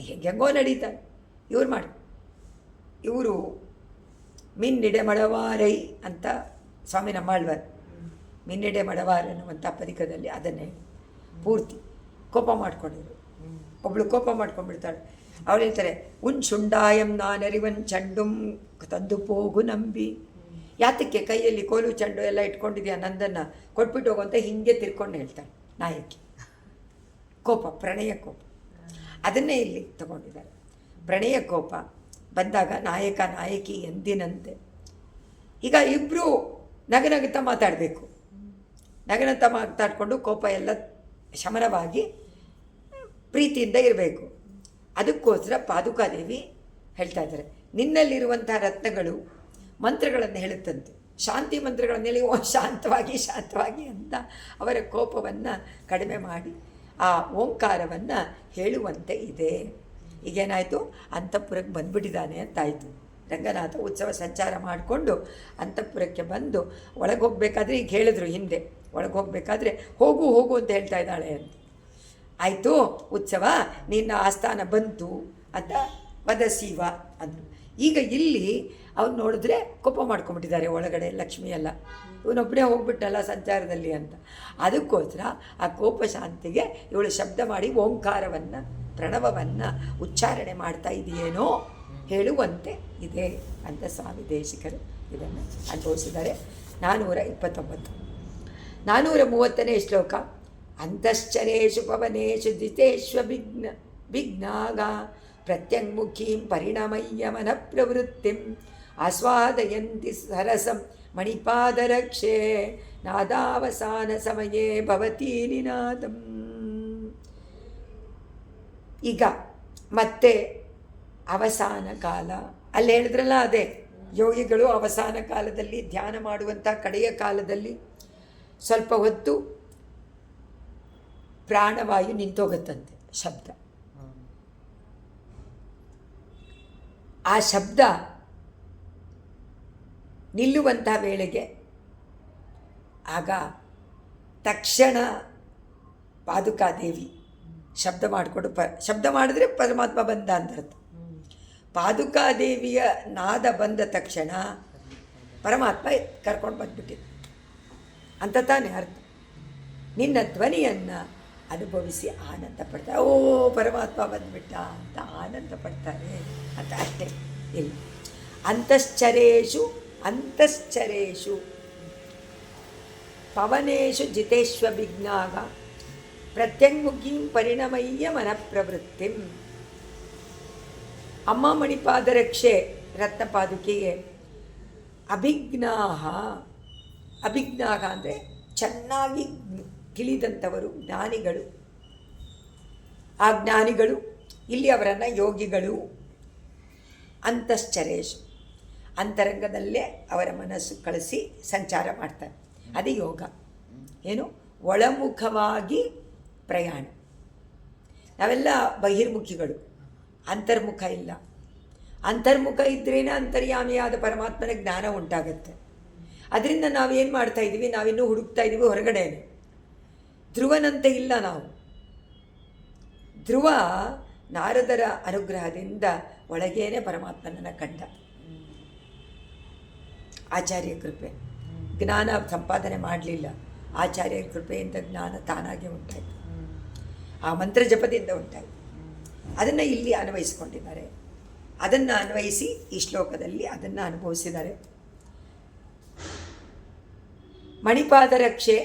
ಹೆಂಗೆಂಗೋ ನಡೀತಾರೆ. ಇವರು ಮಿನ್ನಿಡೆ ಮಡವಾರೈ ಅಂತ ಸ್ವಾಮಿ ನಮ್ಮಾಳ್ವಾರ್ ಮಿನ್ನಿಡೆ ಮಡವಾರ್ ಅನ್ನುವಂಥ ಪದಿಕದಲ್ಲಿ ಅದನ್ನೇ ಪೂರ್ತಿ ಕೋಪ ಮಾಡ್ಕೊಂಡಿದ್ರು. ಒಬ್ಳು ಕೋಪ ಮಾಡ್ಕೊಂಡ್ಬಿಡ್ತಾಳೆ. ಅವಳು ಹೇಳ್ತಾರೆ, ಶುಂಡಾಯಂ ನಾನರಿವನ್ ಚಂಡುಂ ತಂದು ಪೋಗು ನಂಬಿ. ಯಾತಕ್ಕೆ ಕೈಯಲ್ಲಿ ಕೋಲು ಚೆಂಡು ಎಲ್ಲ ಇಟ್ಕೊಂಡಿದ್ಯಾ, ನಂದನ್ನು ಕೊಟ್ಬಿಟ್ಟು ಹೋಗುವಂತ ಹಿಂಗೆ ತಿರ್ಕೊಂಡು ಹೇಳ್ತಾಳೆ ನಾಯಕಿ. ಕೋಪ, ಪ್ರಣಯ ಕೋಪ, ಅದನ್ನೇ ಇಲ್ಲಿ ತಗೊಂಡಿದ್ದಾರೆ. ಪ್ರಣಯ ಕೋಪ ಬಂದಾಗ ನಾಯಕ ನಾಯಕಿ ಎಂದಿನಂತೆ ಈಗ ಇಬ್ಬರು ನಗನಗುತ್ತಾ ಮಾತಾಡಬೇಕು. ನಗನಗುತ್ತಾ ಮಾತಾಡಿಕೊಂಡು ಕೋಪ ಎಲ್ಲ ಶಮನವಾಗಿ ಪ್ರೀತಿಯಿಂದ ಇರಬೇಕು. ಅದಕ್ಕೋಸ್ಕರ ಪಾದುಕಾದೇವಿ ಹೇಳ್ತಾ ಇದ್ದಾರೆ, ನಿನ್ನಲ್ಲಿರುವಂತಹ ರತ್ನಗಳು ಮಂತ್ರಗಳನ್ನು ಹೇಳುತ್ತಂತೆ. ಶಾಂತಿ ಮಂತ್ರಗಳನ್ನು ಹೇಳಿ ಶಾಂತವಾಗಿ ಶಾಂತವಾಗಿ ಅಂತ ಅವರ ಕೋಪವನ್ನು ಕಡಿಮೆ ಮಾಡಿ ಆ ಓಂಕಾರವನ್ನು ಹೇಳುವಂತೆ ಇದೆ. ಈಗೇನಾಯಿತು, ಅಂತಃಪುರಕ್ಕೆ ಬಂದುಬಿಟ್ಟಿದ್ದಾನೆ ಅಂತಾಯಿತು. ರಂಗನಾಥ ಉತ್ಸವ ಸಂಚಾರ ಮಾಡಿಕೊಂಡು ಅಂತಃಪುರಕ್ಕೆ ಬಂದು ಒಳಗೆ ಹೋಗಬೇಕಾದ್ರೆ ಈಗ ಹೇಳಿದ್ರು ಹಿಂದೆ, ಒಳಗೆ ಹೋಗಬೇಕಾದ್ರೆ ಹೋಗು ಹೋಗು ಅಂತ ಹೇಳ್ತಾ ಇದ್ದಾಳೆ ಅಂತ. ಆಯಿತು, ಉತ್ಸವ ನಿನ್ನ ಆಸ್ಥಾನ ಬಂತು ಅಂತ ವದಸೀವ ಅಂದರು. ಈಗ ಇಲ್ಲಿ ಅವ್ರು ನೋಡಿದ್ರೆ ಕೋಪ ಮಾಡ್ಕೊಂಬಿಟ್ಟಿದ್ದಾರೆ ಒಳಗಡೆ ಲಕ್ಷ್ಮಿ ಎಲ್ಲ, ಇವನೊಬ್ಬನೇ ಹೋಗ್ಬಿಟ್ಟಲ್ಲ ಸಂಚಾರದಲ್ಲಿ ಅಂತ. ಅದಕ್ಕೋಸ್ಕರ ಆ ಕೋಪ ಶಾಂತಿಗೆ ಇವಳು ಶಬ್ದ ಮಾಡಿ ಓಂಕಾರವನ್ನು ಪ್ರಣವವನ್ನು ಉಚ್ಚಾರಣೆ ಮಾಡ್ತಾ ಇದೆಯೇನೋ ಹೇಳುವಂತೆ ಇದೆ ಅಂತ ಸ್ವಾಮಿ ದೇಶಿಕರು ಇದನ್ನು ಅನುಭವಿಸಿದ್ದಾರೆ. 429 430ನೇ ಶ್ಲೋಕ. ಅಂತಶ್ಚರೇಷು ಪವನೇಷು ದ್ವಿತೇಶ್ವ ವಿಘ್ನಾಗ ಪ್ರತ್ಯಂಗುಖೀಂ ಪರಿಣಮಯ್ಯ ಮನ ಪ್ರವೃತ್ತಿಂ ಆಸ್ವಾದಯಂತಿ ಸರಸಂ ಮಣಿಪಾದರಕ್ಷೆ ನಾದಾವಸಾನ ಸಮಯೇ ಭವತಿ ನಿನಾದಂ. ಈಗ ಮತ್ತೆ ಅವಸಾನ ಕಾಲ, ಅಲ್ಲಿ ಹೇಳಿದ್ರಲ್ಲ ಅದೇ ಯೋಗಿಗಳು ಅವಸಾನ ಕಾಲದಲ್ಲಿ ಧ್ಯಾನ ಮಾಡುವಂಥ ಕಡೆಯ ಕಾಲದಲ್ಲಿ ಸ್ವಲ್ಪ ಹೊತ್ತು ಪ್ರಾಣವಾಯು ನಿಂತೋಗುತ್ತಂತೆ ಶಬ್ದ. ಆ ಶಬ್ದ ನಿಲ್ಲುವಂಥ ವೇಳೆಗೆ ಆಗ ತಕ್ಷಣ ಪಾದುಕಾದೇವಿ ಶಬ್ದ ಮಾಡಿಕೊಂಡು ಶಬ್ದ ಮಾಡಿದ್ರೆ ಪರಮಾತ್ಮ ಬಂದ ಅಂತ ಅರ್ಥ. ಪಾದುಕಾದೇವಿಯ ನಾದ ಬಂದ ತಕ್ಷಣ ಪರಮಾತ್ಮ ಕರ್ಕೊಂಡು ಬಂದ್ಬಿಟ್ಟಿದ್ದ ಅಂತ ತಾನೇ ಅರ್ಥ. ನಿನ್ನ ಧ್ವನಿಯನ್ನು ಅನುಭವಿಸಿ ಆನಂದ ಪಡ್ತಾರೆ. ಓ ಪರಮಾತ್ಮ ಬಂದುಬಿಟ್ಟ ಅಂತ ಆನಂದ ಪಡ್ತಾರೆ ಅಂತ ಅಷ್ಟೇ. ಇಲ್ಲ, ಅಂತಶ್ಚರೇಷು ಪವನೇಶು ಜಿತೇಶ್ವಭಿಜ್ಞಾಗ ಪ್ರತ್ಯಂಗುಖೀಂ ಪರಿಣಮಯ್ಯ ಮನಃಪ್ರವೃತ್ತಿಂ. ಅಮ್ಮ ಮಣಿಪಾದರಕ್ಷೆ ರತ್ನಪಾದುಕೆಗೆ ಅಭಿಜ್ಞಾಹ ಅಂದರೆ ಚೆನ್ನಾಗಿ ತಿಳಿದಂಥವರು, ಜ್ಞಾನಿಗಳು. ಆ ಜ್ಞಾನಿಗಳು ಇಲ್ಲಿ ಅವರನ್ನು ಯೋಗಿಗಳು. ಅಂತಶ್ಚರೇಶು, ಅಂತರಂಗದಲ್ಲೇ ಅವರ ಮನಸ್ಸು ಕಳಿಸಿ ಸಂಚಾರ ಮಾಡ್ತಾರೆ. ಅದೇ ಯೋಗ. ಏನು? ಒಳಮುಖವಾಗಿ ಪ್ರಯಾಣ. ನಾವೆಲ್ಲ ಬಹಿರ್ಮುಖಿಗಳು, ಅಂತರ್ಮುಖ ಇಲ್ಲ. ಅಂತರ್ಮುಖ ಇದ್ರೇ ಅಂತರ್ಯಾಮಿಯಾದ ಪರಮಾತ್ಮನ ಜ್ಞಾನ ಉಂಟಾಗತ್ತೆ. ಅದರಿಂದ ನಾವೇನು ಮಾಡ್ತಾ ಇದ್ದೀವಿ? ನಾವಿನ್ನೂ ಹುಡುಕ್ತಾ ಇದ್ದೀವಿ ಹೊರಗಡೆನೆ. ಧ್ರುವನಂತೆ ಇಲ್ಲ ನಾವು. ಧ್ರುವ ನಾರದರ ಅನುಗ್ರಹದಿಂದ ಒಳಗೇನೆ ಪರಮಾತ್ಮನನ್ನು ಕಂಡ. ಆಚಾರ್ಯ ಕೃಪೆ, ಜ್ಞಾನ ಸಂಪಾದನೆ ಮಾಡಲಿಲ್ಲ. ಆಚಾರ್ಯ ಕೃಪೆಯಿಂದ ಜ್ಞಾನ ತಾನಾಗೆ ಉಂಟಾಯಿತು. ಆ ಮಂತ್ರ ಜಪದಿಂದ ಉಂಟಾಯಿತು. ಅದನ್ನು ಇಲ್ಲಿ ಅನ್ವಯಿಸಿಕೊಂಡಿದ್ದಾರೆ. ಅದನ್ನು ಅನ್ವಯಿಸಿ ಈ ಶ್ಲೋಕದಲ್ಲಿ ಅದನ್ನು ಅನುಭವಿಸಿದ್ದಾರೆ. ಮಣಿಪಾದರಕ್ಷೆ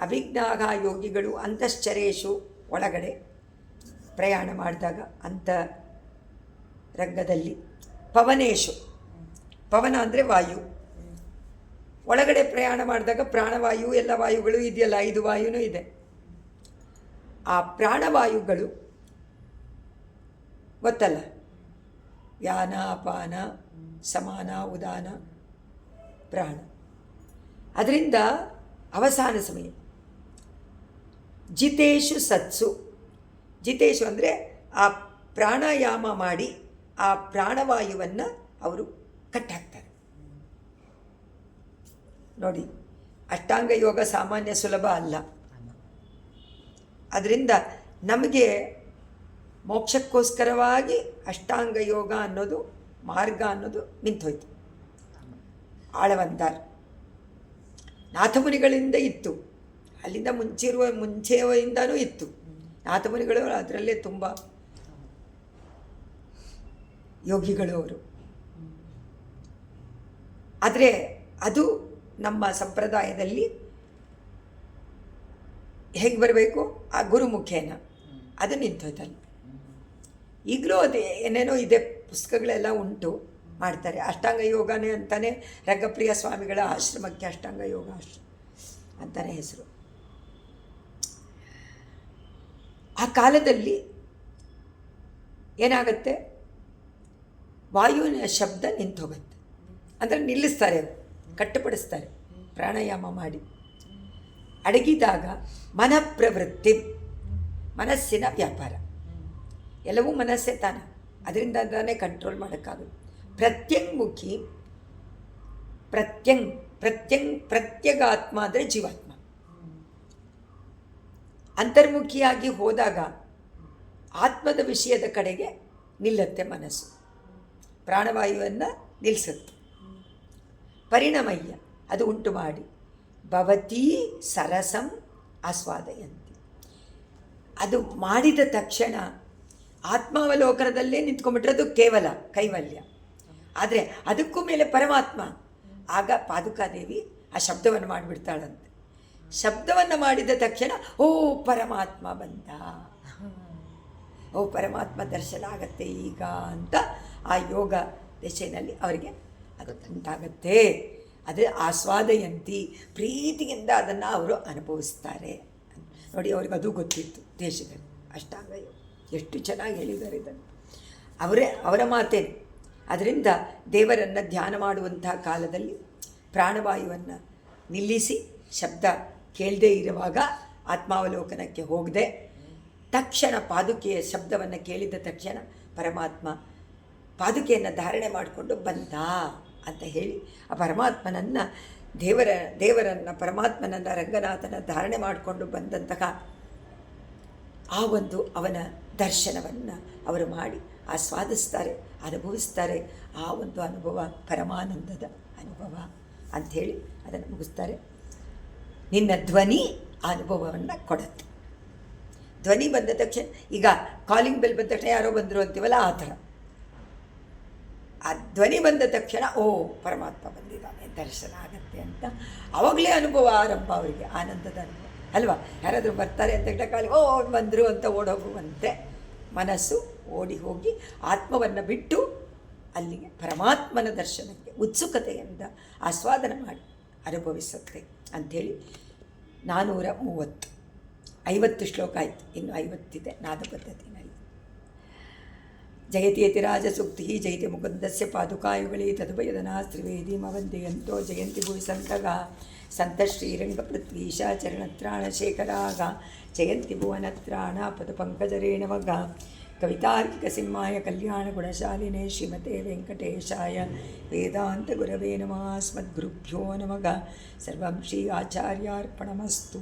ಅಭಿಜ್ಞಾಗ ಯೋಗಿಗಳು ಅಂತಶ್ಚರೇಶು, ಒಳಗಡೆ ಪ್ರಯಾಣ ಮಾಡಿದಾಗ ಅಂತರಂಗದಲ್ಲಿ. ಪವನೇಶು, ಪವನ ಅಂದರೆ ವಾಯು. ಒಳಗಡೆ ಪ್ರಯಾಣ ಮಾಡಿದಾಗ ಪ್ರಾಣವಾಯು, ಎಲ್ಲ ವಾಯುಗಳು ಇದೆಯಲ್ಲ, 5 ವಾಯುನೂ ಇದೆ. ಆ ಪ್ರಾಣವಾಯುಗಳು ಗೊತ್ತಲ್ಲ, ವ್ಯಾನ ಅಪಾನ ಸಮಾನ ಉದಾನ ಪ್ರಾಣ. ಅದರಿಂದ ಅವಸಾನ ಸಮಯ ಜಿತೇಶು ಸತ್ಸು. ಜಿತೇಶು ಅಂದರೆ ಆ ಪ್ರಾಣಾಯಾಮ ಮಾಡಿ ಆ ಪ್ರಾಣವಾಯುವನ್ನು ಅವರು ಕಟ್ಟಾಕ್ತಾರೆ. ನೋಡಿ, ಅಷ್ಟಾಂಗ ಯೋಗ ಸಾಮಾನ್ಯ ಸುಲಭ ಅಲ್ಲ. ಅದರಿಂದ ನಮಗೆ ಮೋಕ್ಷಕ್ಕೋಸ್ಕರವಾಗಿ ಅಷ್ಟಾಂಗ ಯೋಗ ಅನ್ನೋದು, ಮಾರ್ಗ ಅನ್ನೋದು ನಿಂತೋಯ್ತು. ಆಳವಂದಾರ್ ನಾಥಮುನಿಗಳಿಂದ ಇತ್ತು, ಅಲ್ಲಿಂದ ಮುಂಚೆಯಿಂದನೂ ಇತ್ತು. ನಾಥಮುನಿಗಳು ಅದರಲ್ಲೇ ತುಂಬ ಯೋಗಿಗಳು ಅವರು. ಆದರೆ ಅದು ನಮ್ಮ ಸಂಪ್ರದಾಯದಲ್ಲಿ ಹೇಗೆ ಬರಬೇಕು? ಆ ಗುರುಮುಖೇನ ಅದು ನಿಂತೋಯ್ತಲ್ಲ. ಈಗಲೂ ಅದೇ ಏನೇನೋ ಇದೆ, ಪುಸ್ತಕಗಳೆಲ್ಲ ಉಂಟು, ಮಾಡ್ತಾರೆ. ಅಷ್ಟಾಂಗ ಯೋಗನೇ ಅಂತಾನೆ ರಂಗಪ್ರಿಯ ಸ್ವಾಮಿಗಳ ಆಶ್ರಮಕ್ಕೆ ಅಷ್ಟಾಂಗ ಯೋಗ ಅಂತಾನೆ ಹೆಸರು. ಆ ಕಾಲದಲ್ಲಿ ಏನಾಗುತ್ತೆ? ವಾಯುವಿನ ಶಬ್ದ ನಿಂತು ಹೋಗುತ್ತೆ. ಅಂದರೆ ನಿಲ್ಲಿಸ್ತಾರೆ, ಕಟ್ಟುಪಡಿಸ್ತಾರೆ ಪ್ರಾಣಾಯಾಮ ಮಾಡಿ. ಅಡಗಿದಾಗ ಮನಃಪ್ರವೃತ್ತಿ, ಮನಸ್ಸಿನ ವ್ಯಾಪಾರ. ಎಲ್ಲವೂ ಮನಸ್ಸೇ ತಾನೆ, ಅದರಿಂದ ತಾನೇ ಕಂಟ್ರೋಲ್ ಮಾಡೋಕ್ಕಾಗುತ್ತೆ. ಪ್ರತ್ಯಂಗುಖಿ, ಪ್ರತ್ಯಗಾತ್ಮ ಅಂದರೆ ಜೀವಾತ್ಮ. ಅಂತರ್ಮುಖಿಯಾಗಿ ಹೋದಾಗ ಆತ್ಮದ ವಿಷಯದ ಕಡೆಗೆ ನಿಲ್ಲುತ್ತೆ ಮನಸ್ಸು, ಪ್ರಾಣವಾಯುವನ್ನು ನಿಲ್ಲಿಸುತ್ತೆ. ಪರಿಣಮಯ್ಯ, ಅದು ಉಂಟು ಮಾಡಿ ಭವತೀ ಸರಸಂ ಆಸ್ವಾದಯಂತಿ. ಅದು ಮಾಡಿದ ತಕ್ಷಣ ಆತ್ಮಾವಲೋಕನದಲ್ಲೇ ನಿಂತ್ಕೊಂಡ್ಬಿಟ್ರೆ ಅದು ಕೇವಲ ಕೈವಲ್ಯ. ಆದರೆ ಅದಕ್ಕೂ ಮೇಲೆ ಪರಮಾತ್ಮ. ಆಗ ಪಾದುಕಾದೇವಿ ಆ ಶಬ್ದವನ್ನು ಮಾಡಿಬಿಡ್ತಾಳಂತೆ. ಶಬ್ದವನ್ನು ಮಾಡಿದ ತಕ್ಷಣ ಓ ಪರಮಾತ್ಮ ಬಂದ, ಓ ಪರಮಾತ್ಮ ದರ್ಶನ ಆಗತ್ತೆ ಈಗ ಅಂತ ಆ ಯೋಗ ದಶೆಯಲ್ಲಿ ಅವರಿಗೆ ಅದು ಉಂಟಾಗತ್ತೆ. ಅದೇ ಆಸ್ವಾದಯಂತಿ, ಪ್ರೀತಿಯಿಂದ ಅದನ್ನು ಅವರು ಅನುಭವಿಸ್ತಾರೆ. ನೋಡಿ, ಅವ್ರಿಗೆ ಅದು ಗೊತ್ತಿತ್ತು ದೇಶದಲ್ಲಿ. ಅಷ್ಟಾಂಗ ಯೋಗ ಎಷ್ಟು ಚೆನ್ನಾಗಿ ಹೇಳಿದ್ದಾರೆ ಇದನ್ನು, ಅವರ ಮಾತೇನು. ಅದರಿಂದ ದೇವರನ್ನು ಧ್ಯಾನ ಮಾಡುವಂತಹ ಕಾಲದಲ್ಲಿ ಪ್ರಾಣವಾಯುವನ್ನು ನಿಲ್ಲಿಸಿ ಶಬ್ದ ಕೇಳದೇ ಇರುವಾಗ ಆತ್ಮಾವಲೋಕನಕ್ಕೆ ಹೋಗದೆ ತಕ್ಷಣ ಪಾದುಕೆಯ ಶಬ್ದವನ್ನು ಕೇಳಿದ ತಕ್ಷಣ ಪರಮಾತ್ಮ ಪಾದುಕೆಯನ್ನು ಧಾರಣೆ ಮಾಡಿಕೊಂಡು ಬಂದ ಅಂತ ಹೇಳಿ ಆ ಪರಮಾತ್ಮನನ್ನು ಪರಮಾತ್ಮನನ್ನು ರಂಗನಾಥನ ಧಾರಣೆ ಮಾಡಿಕೊಂಡು ಬಂದಂತಹ ಆ ಒಂದು ಅವನ ದರ್ಶನವನ್ನು ಅವರು ಮಾಡಿ ಆಸ್ವಾದಿಸ್ತಾರೆ, ಅನುಭವಿಸ್ತಾರೆ. ಆ ಒಂದು ಅನುಭವ ಪರಮಾನಂದದ ಅನುಭವ ಅಂಥೇಳಿ ಅದನ್ನು ಮುಗಿಸ್ತಾರೆ. ನಿನ್ನ ಧ್ವನಿ ಆ ಅನುಭವವನ್ನು ಕೊಡುತ್ತೆ. ಧ್ವನಿ ಬಂದ ತಕ್ಷಣ, ಈಗ ಕಾಲಿಂಗ್ ಬೆಲ್ ಬಂದ ತಕ್ಷಣ ಯಾರೋ ಬಂದರು ಅಂತೀವಲ್ಲ, ಆ ಥರ ಆ ಧ್ವನಿ ಬಂದ ತಕ್ಷಣ ಓ ಪರಮಾತ್ಮ ಬಂದಿದ್ದಾನೆ, ದರ್ಶನ ಆಗತ್ತೆ ಅಂತ ಆವಾಗಲೇ ಅನುಭವ ಆರಂಭ, ಅವರಿಗೆ ಆನಂದದ ಅನುಭವ ಅಲ್ವಾ. ಯಾರಾದರೂ ಬರ್ತಾರೆ ಅಂತ ತಕ್ಷಣ ಕಾಲಿ ಓ ಬಂದರು ಅಂತ ಓಡೋಗುವಂತೆ ಮನಸ್ಸು ಓಡಿ ಹೋಗಿ ಆತ್ಮವನ್ನು ಬಿಟ್ಟು ಅಲ್ಲಿಗೆ ಪರಮಾತ್ಮನ ದರ್ಶನಕ್ಕೆ ಉತ್ಸುಕತೆಯಿಂದ ಆಸ್ವಾದನ ಮಾಡಿ ಅನುಭವಿಸುತ್ತೆ ಅಂಥೇಳಿ 430 50 ಶ್ಲೋಕ ಆಯಿತು, ಇನ್ನು 50 ನಾದ ಪದ್ಧತಿನಲ್ಲಿ. ಜಯತಿ ಯತಿರಾಜಸೂಕ್ತಿ ಜಯತಿ ಮುಕುಂದಸ್ಯ ಪಾದುಕಾಯುಗಳಿ ತದುಭಯದನಾ ತ್ರಿವೇದೀಮವಂದೆಯಂತೋ ಜಯಂತಿ ಭುವಿ ಸಂತಗ ಸಂತ ಶ್ರೀರಂಗಪೃಥ್ವೀಶ ಚರಣತ್ರಾಣಶೇಖರಾಗ ಜಯಂತಿ ಭುವನತ್ರಾಣ ಪದಪಂಕಜರೇಣವಗ ಕವಿತಾರ್ಕಿಕ ಸಿಂಹಾಯ ಕಲ್ಯಾಣ ಗುಣಶಾಲಿನೇ ಶ್ರೀಮತೆ ವೆಂಕಟೇಶಾಯ ವೇದಾಂತ ಗುರವೇ ನಮಃ. ಅಸ್ಮದ್ಗುರುಭ್ಯೋ ನಮಃ. ಸರ್ವಂ ಶ್ರೀ ಆಚಾರ್ಯಾರ್ಪಣಮಸ್ತು.